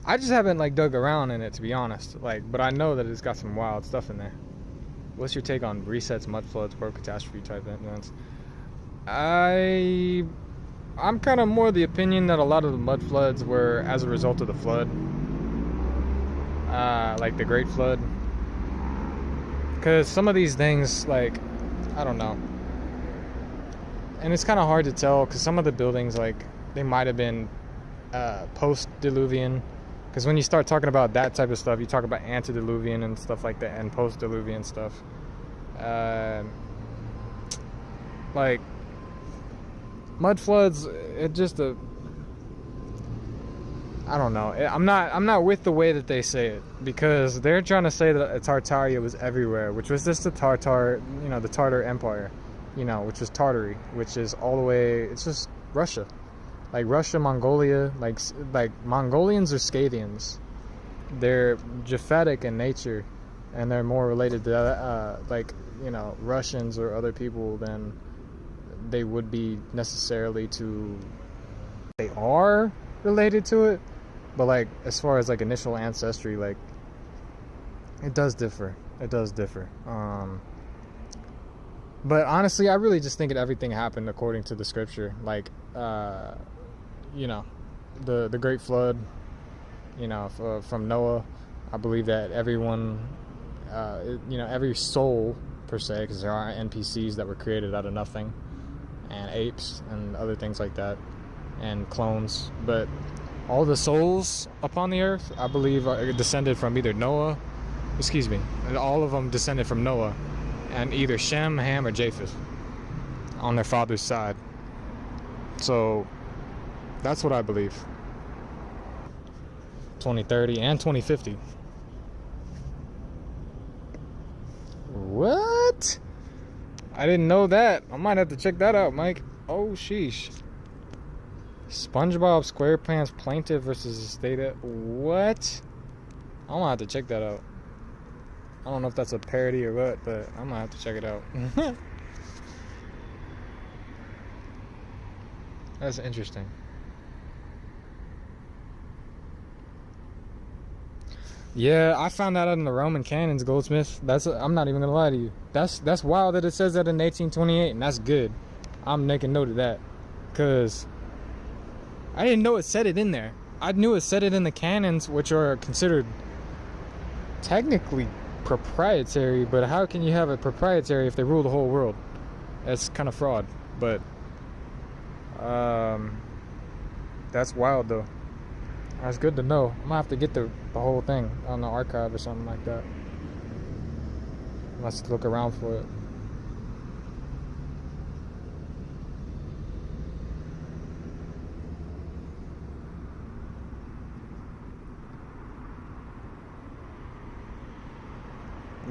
I just haven't dug around in it, to be honest. But I know that it's got some wild stuff in there. What's your take on resets, mud floods, world catastrophe type events? I'm kind of more the opinion that a lot of the mud floods were as a result of the flood, like the Great Flood. Because some of these things, I don't know. And it's kind of hard to tell, because some of the buildings, they might have been post-Diluvian. Because when you start talking about that type of stuff, you talk about antediluvian and stuff like that, and post-Diluvian stuff. Mud floods, I don't know. I'm not with the way that they say it, because they're trying to say that Tartaria was everywhere, which was just the Tartar Empire, which was Tartary, which is all the way. It's just Russia. Russia, Mongolia, Mongolians are Scythians. They're Japhetic in nature, and they're more related to Russians or other people than they would be necessarily to. They are related to it, but as far as initial ancestry, it does differ. But honestly, I really just think that everything happened according to the scripture. The Great Flood, from Noah. I believe that everyone, every soul, per se, because there are NPCs that were created out of nothing, and apes and other things like that, and clones. But all the souls upon the earth, I believe, are descended from either Noah, all of them descended from Noah, and either Shem, Ham, or Japheth on their father's side. So that's what I believe. 2030 and 2050. What? I didn't know that. I might have to check that out, Mike. Oh, sheesh. SpongeBob SquarePants plaintiff versus estate. What? I'm gonna have to check that out. I don't know if that's a parody or what, but I'm gonna have to check it out. That's interesting. Yeah, I found that out in the Roman canons, Goldsmith. I'm not even gonna lie to you. That's wild that it says that in 1828, and that's good. I'm making note of that, cause I didn't know it said it in there. I knew it said it in the canons, which are considered technically proprietary, but how can you have it proprietary if they rule the whole world? That's kind of fraud. But that's wild though. That's good to know. I'm gonna have to get the whole thing on the archive or something like that. Let's look around for it.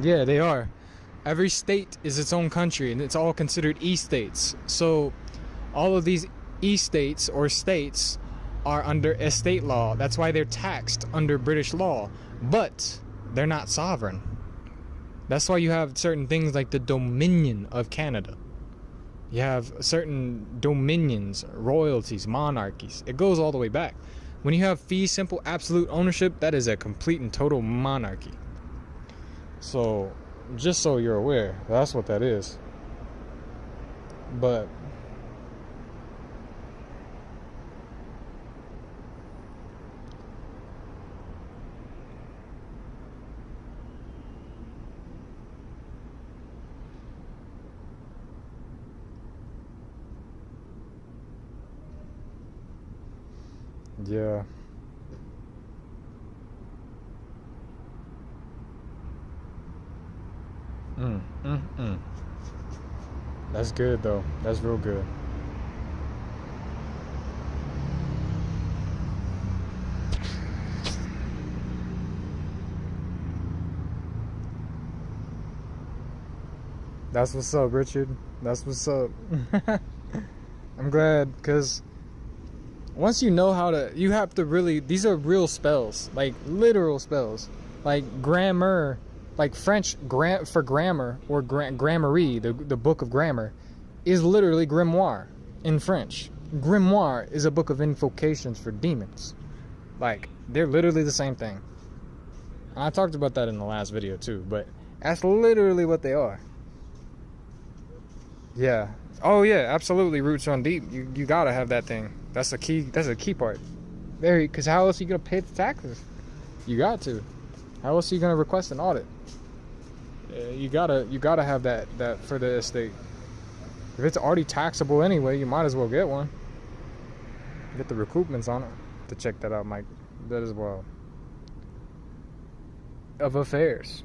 Yeah, they are. Every state is its own country, and it's all considered e-states. So all of these e-states or states are under estate law. That's why they're taxed under British law, but they're not sovereign. That's why you have certain things like the Dominion of Canada. You have certain dominions, royalties, monarchies. It goes all the way back. When you have fee simple absolute ownership, that is a complete and total monarchy. So just so you're aware, that's what that is. But yeah. That's good though. That's real good. That's what's up, Richard. That's what's up. I'm glad, because once you know how to, you have to really, these are real spells, like literal spells, like grammar, like French for grammar, or grammarly, the book of grammar, is literally grimoire in French. Grimoire is a book of invocations for demons. Like, they're literally the same thing. And I talked about that in the last video too, but that's literally what they are. Yeah. Oh yeah, absolutely. Roots run deep. You gotta have that thing. That's a key. That's a key part. Because how else are you gonna pay the taxes? You got to. How else are you gonna request an audit? You gotta have that for the estate. If it's already taxable anyway, you might as well get one. Get the recoupments on it. To check that out, Mike. That as well. Of affairs.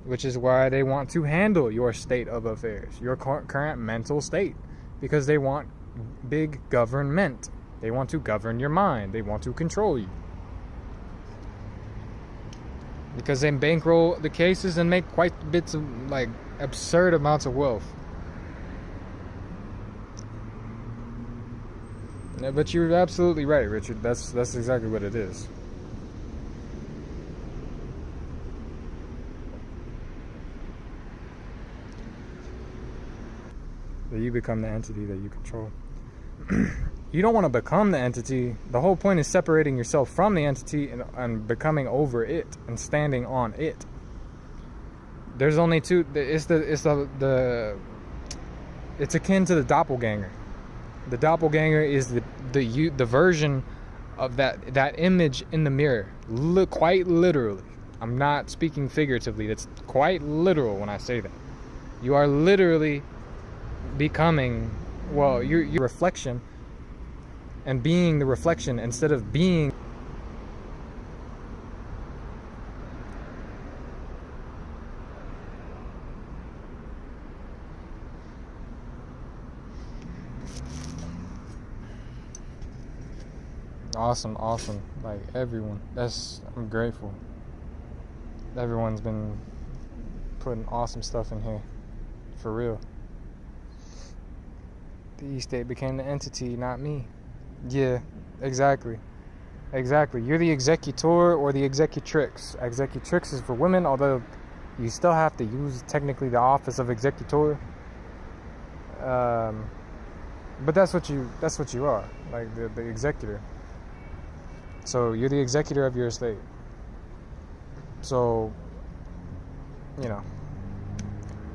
Which is why they want to handle your state of affairs, your current mental state, because they want big government. They want to govern your mind. They want to control you. Because they bankroll the cases and make quite bits of, like, absurd amounts of wealth. Yeah, but you're absolutely right, Richard. That's exactly what it is. That you become the entity that you control. You don't want to become the entity. The whole point is separating yourself from the entity and becoming over it and standing on it. There's only two. It's akin to the doppelganger. The doppelganger is the version of that image in the mirror. Quite literally. I'm not speaking figuratively. It's quite literal when I say that. You are literally becoming, well, your reflection, and being the reflection instead of being. Awesome. Like, everyone. I'm grateful. Everyone's been putting awesome stuff in here. For real. The estate became the entity, not me. Yeah, exactly. You're the executor or the executrix. Executrix is for women, although you still have to use technically the office of executor. But that's what you are, like the executor. So you're the executor of your estate. So,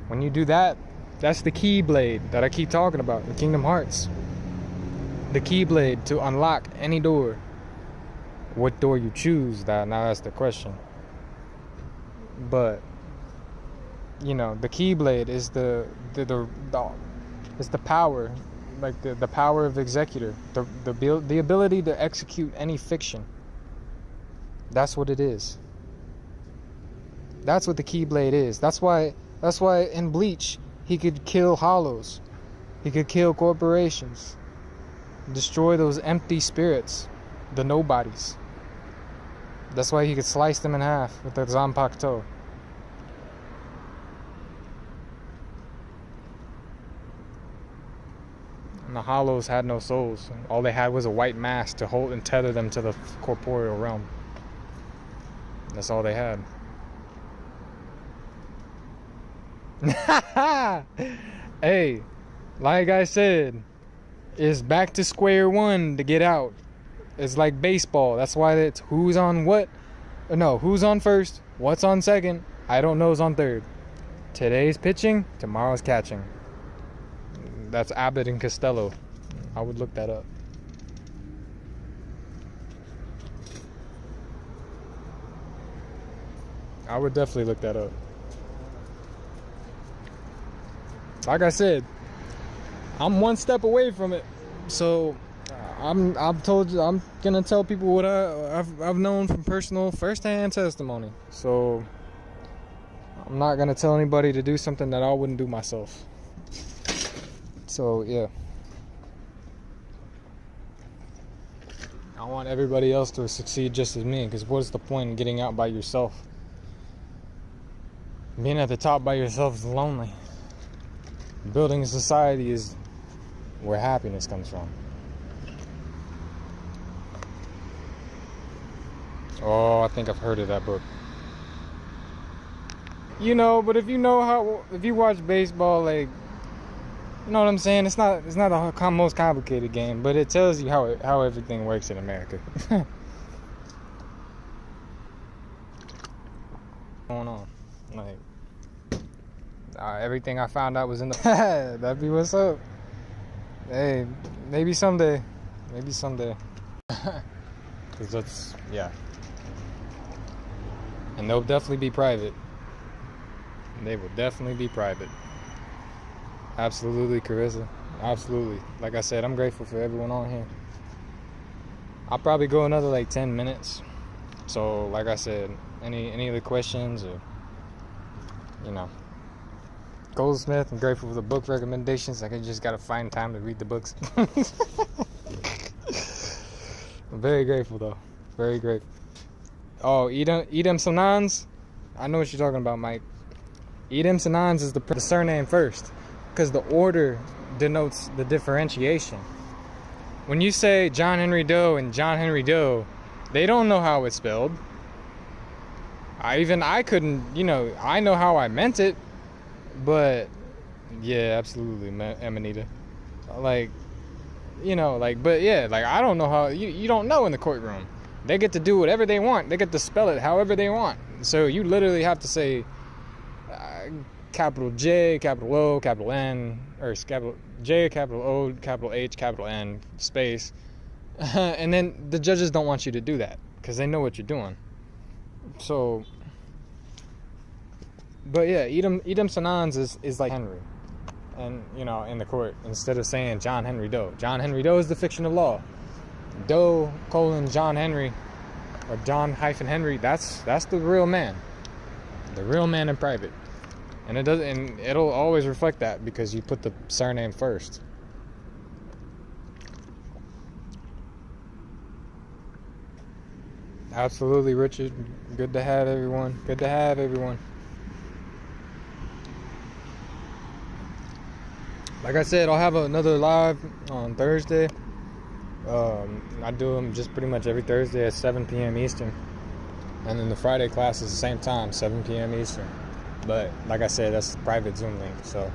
when you do that, that's the keyblade that I keep talking about in Kingdom Hearts. The keyblade to unlock any door. What door you choose, now that's the question. But, the keyblade is the power, like the power of executor, the ability to execute any fiction. That's what it is. That's what the keyblade is. That's why in Bleach he could kill hollows. He could kill corporations. Destroy those empty spirits, the nobodies. That's why he could slice them in half with the Zanpakuto. And the hollows had no souls. All they had was a white mask to hold and tether them to the corporeal realm. That's all they had. Hey, like I said, it's back to square one to get out. It's like baseball. That's why it's who's on what. No, who's on first, what's on second, I don't know's on third. Today's pitching, tomorrow's catching. That's Abbott and Costello. I would look that up. I would definitely look that up. Like I said, I'm one step away from it, so I'm gonna tell people what I've known from personal first-hand testimony. So I'm not gonna tell anybody to do something that I wouldn't do myself. So yeah, I want everybody else to succeed just as me, because what's the point in getting out by yourself? Being at the top by yourself is lonely. Building a society is where happiness comes from. Oh, I think I've heard of that book. You know, but if you watch baseball, like, you know what I'm saying? It's not the most complicated game, but it tells you how everything works in America. Going on, like, everything I found out was in the that'd be what's up. Hey, maybe someday. Cause that's, yeah. And they'll definitely be private. They will definitely be private. Absolutely, Carissa. Absolutely. Like I said, I'm grateful for everyone on here. I'll probably go another like 10 minutes. So, like I said, any other questions or, you know, Goldsmith, I'm grateful for the book recommendations. I just gotta find time to read the books. I'm very grateful though. Very grateful. Oh, Edem Sonans? I know what you're talking about, Mike. Edem Sonans is the surname first, because the order denotes the differentiation. When you say John Henry Doe and John Henry Doe, they don't know how it's spelled. I couldn't, you know, I know how I meant it, but yeah, absolutely, Amanita. Like, you know, like, but yeah, like, I don't know how, you don't know in the courtroom. They get to do whatever they want. They get to spell it however they want. So you literally have to say capital J, capital O, capital N, or capital J, capital O, capital H, capital N, space. And then the judges don't want you to do that because they know what you're doing. So, but yeah, Edem Sonans is like Henry. And, you know, in the court, instead of saying John Henry Doe. John Henry Doe is the fiction of law. Doe, John Henry, or John Henry, that's the real man. The real man in private. And it'll always reflect that because you put the surname first. Absolutely, Richard. Good to have everyone. Like I said, I'll have another live on Thursday. I do them just pretty much every Thursday at 7 p.m. Eastern. And then the Friday class is the same time, 7 p.m. Eastern. But like I said, that's a private Zoom link. So,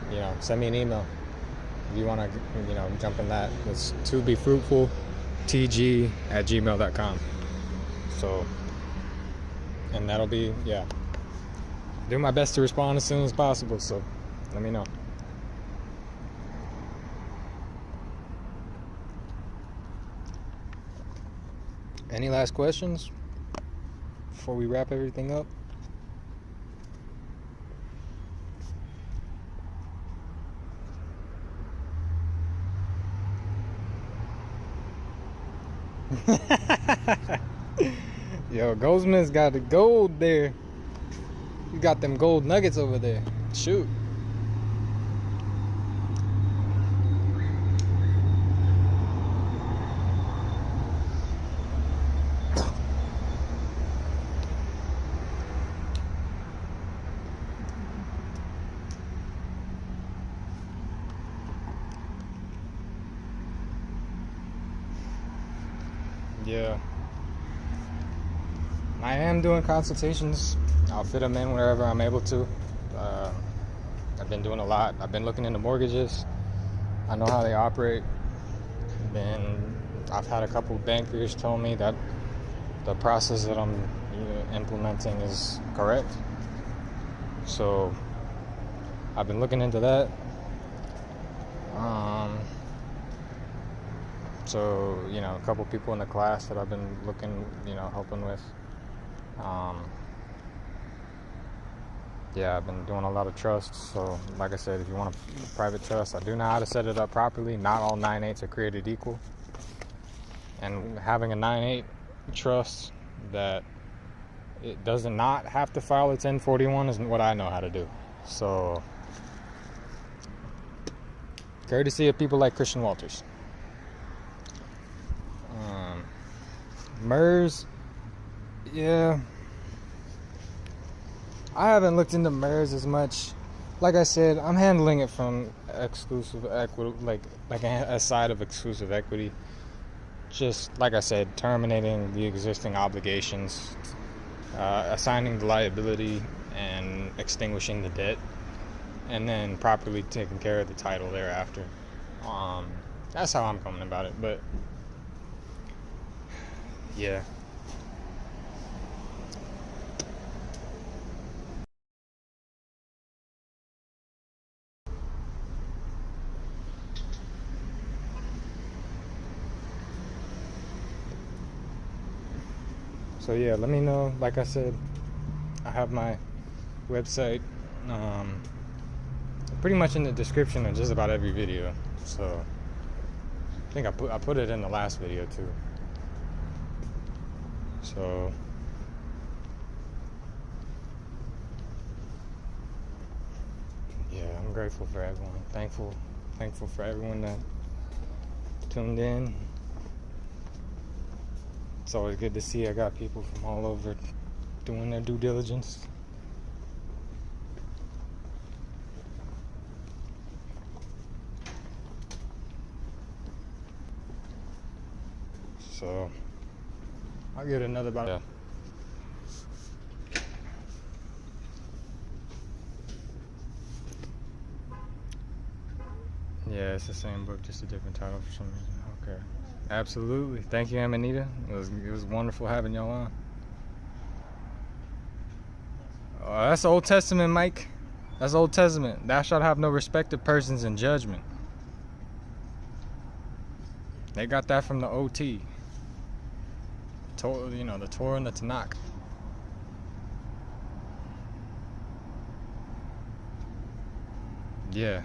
you know, send me an email if you want to, you know, jump in that. It's tobefruitfultg@gmail.com. So, and that'll be, yeah. Do my best to respond as soon as possible. So, let me know. Any last questions before we wrap everything up? Yo, Goldsmith's got the gold there. You got them gold nuggets over there. Shoot. Yeah. I am doing consultations. I'll fit them in wherever I'm able to. I've been doing a lot. I've been looking into mortgages. I know how they operate. I've had a couple bankers tell me that the process that I'm implementing is correct. So I've been looking into that. So, you know, a couple people in the class that I've been looking, you know, helping with. Yeah, I've been doing a lot of trusts. So, like I said, if you want a private trust, I do know how to set it up properly. Not all 9/8s are created equal. And having a 9/8 trust that it does not have to file a 1041 is what I know how to do. So, courtesy of people like Christian Walters. MERS, yeah, I haven't looked into MERS as much. like I said, I'm handling it from exclusive equity, like a side of exclusive equity. Just like I said, terminating the existing obligations, assigning the liability, and extinguishing the debt, and then properly taking care of the title thereafter. That's how I'm coming about it. But yeah. So yeah, let me know. Like I said, I have my website pretty much in the description of just about every video. So I think I put it in the last video too. So yeah, I'm grateful for everyone. Thankful for everyone that tuned in. It's always good to see I got people from all over doing their due diligence. So I'll get another about yeah, it's the same book, just a different title for some reason. Okay. Absolutely. Thank you, Amanita. It was wonderful having y'all on. That's Old Testament, Mike. That's Old Testament. Thou shalt have no respect of persons in judgment. They got that from the OT. The Torah and the Tanakh. Yeah.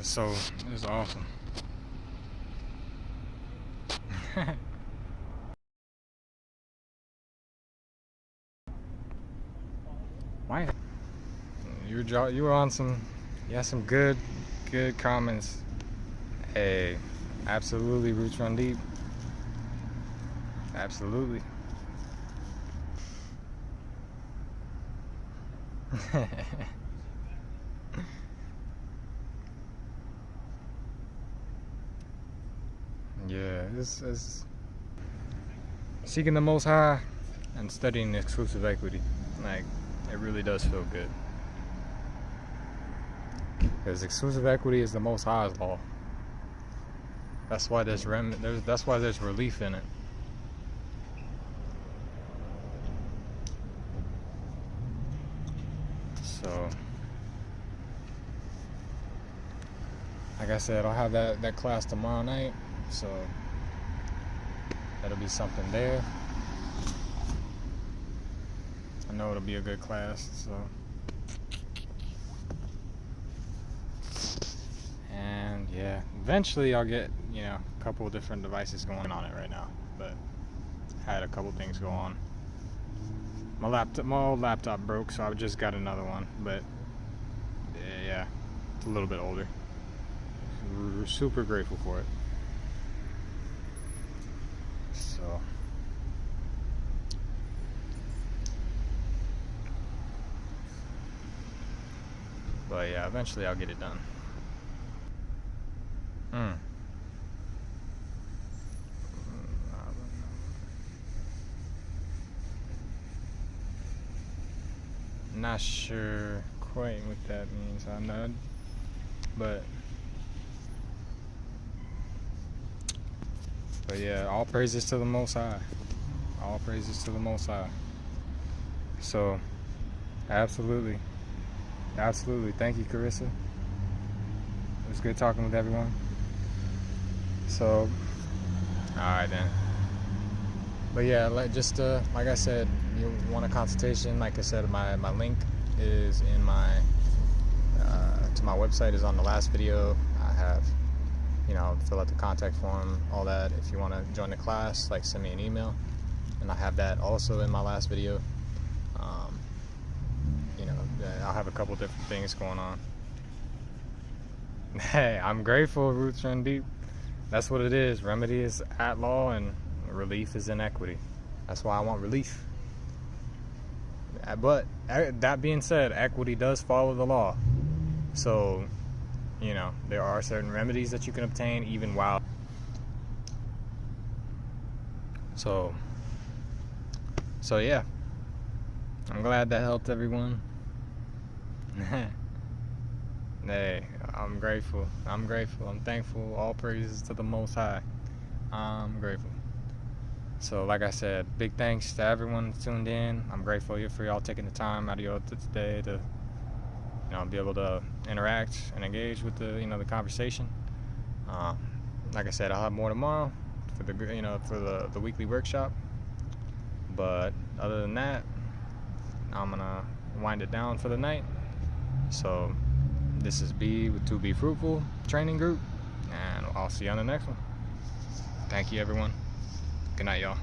So it was awesome. Why? You were on some. You had some good comments. Hey, absolutely, roots run deep. Absolutely. Yeah, it's seeking the Most High and studying exclusive equity. Like, it really does feel good. Because exclusive equity is the Most High's law. That's why that's why there's relief in it. So, like I said, I'll have that class tomorrow night. So that'll be something there. I know it'll be a good class. So, and yeah, eventually I'll get a couple of different devices going on it right now. But I had a couple things go on. My old laptop broke, so I just got another one. But yeah, it's a little bit older. We're super grateful for it. So but yeah, eventually I'll get it done. Not sure quite what that means. I'm not, but yeah, all praises to the Most High. All praises to the Most High. So, absolutely. Thank you, Carissa. It was good talking with everyone. So, alright then. But yeah, like I said, you want a consultation, like I said, my link is in my, to my website is on the last video. I have, fill out the contact form, all that. If you want to join the class, like send me an email. And I have that also in my last video. I'll have a couple different things going on. Hey, I'm grateful. Roots run deep. That's what it is. Remedy is at law, and relief is in equity. That's why I want relief. But that being said, equity does follow the law. So, there are certain remedies that you can obtain even while. So yeah. I'm glad that helped everyone. Hey, I'm grateful. I'm thankful. All praises to the Most High. I'm grateful. So, like I said, big thanks to everyone who tuned in. I'm grateful for y'all taking the time out of your day to, be able to interact and engage with the conversation. Like I said, I'll have more tomorrow for the weekly workshop. But other than that, I'm gonna wind it down for the night. So this is B with 2B Fruitful Training Group, and I'll see you on the next one. Thank you, everyone. Good night, y'all.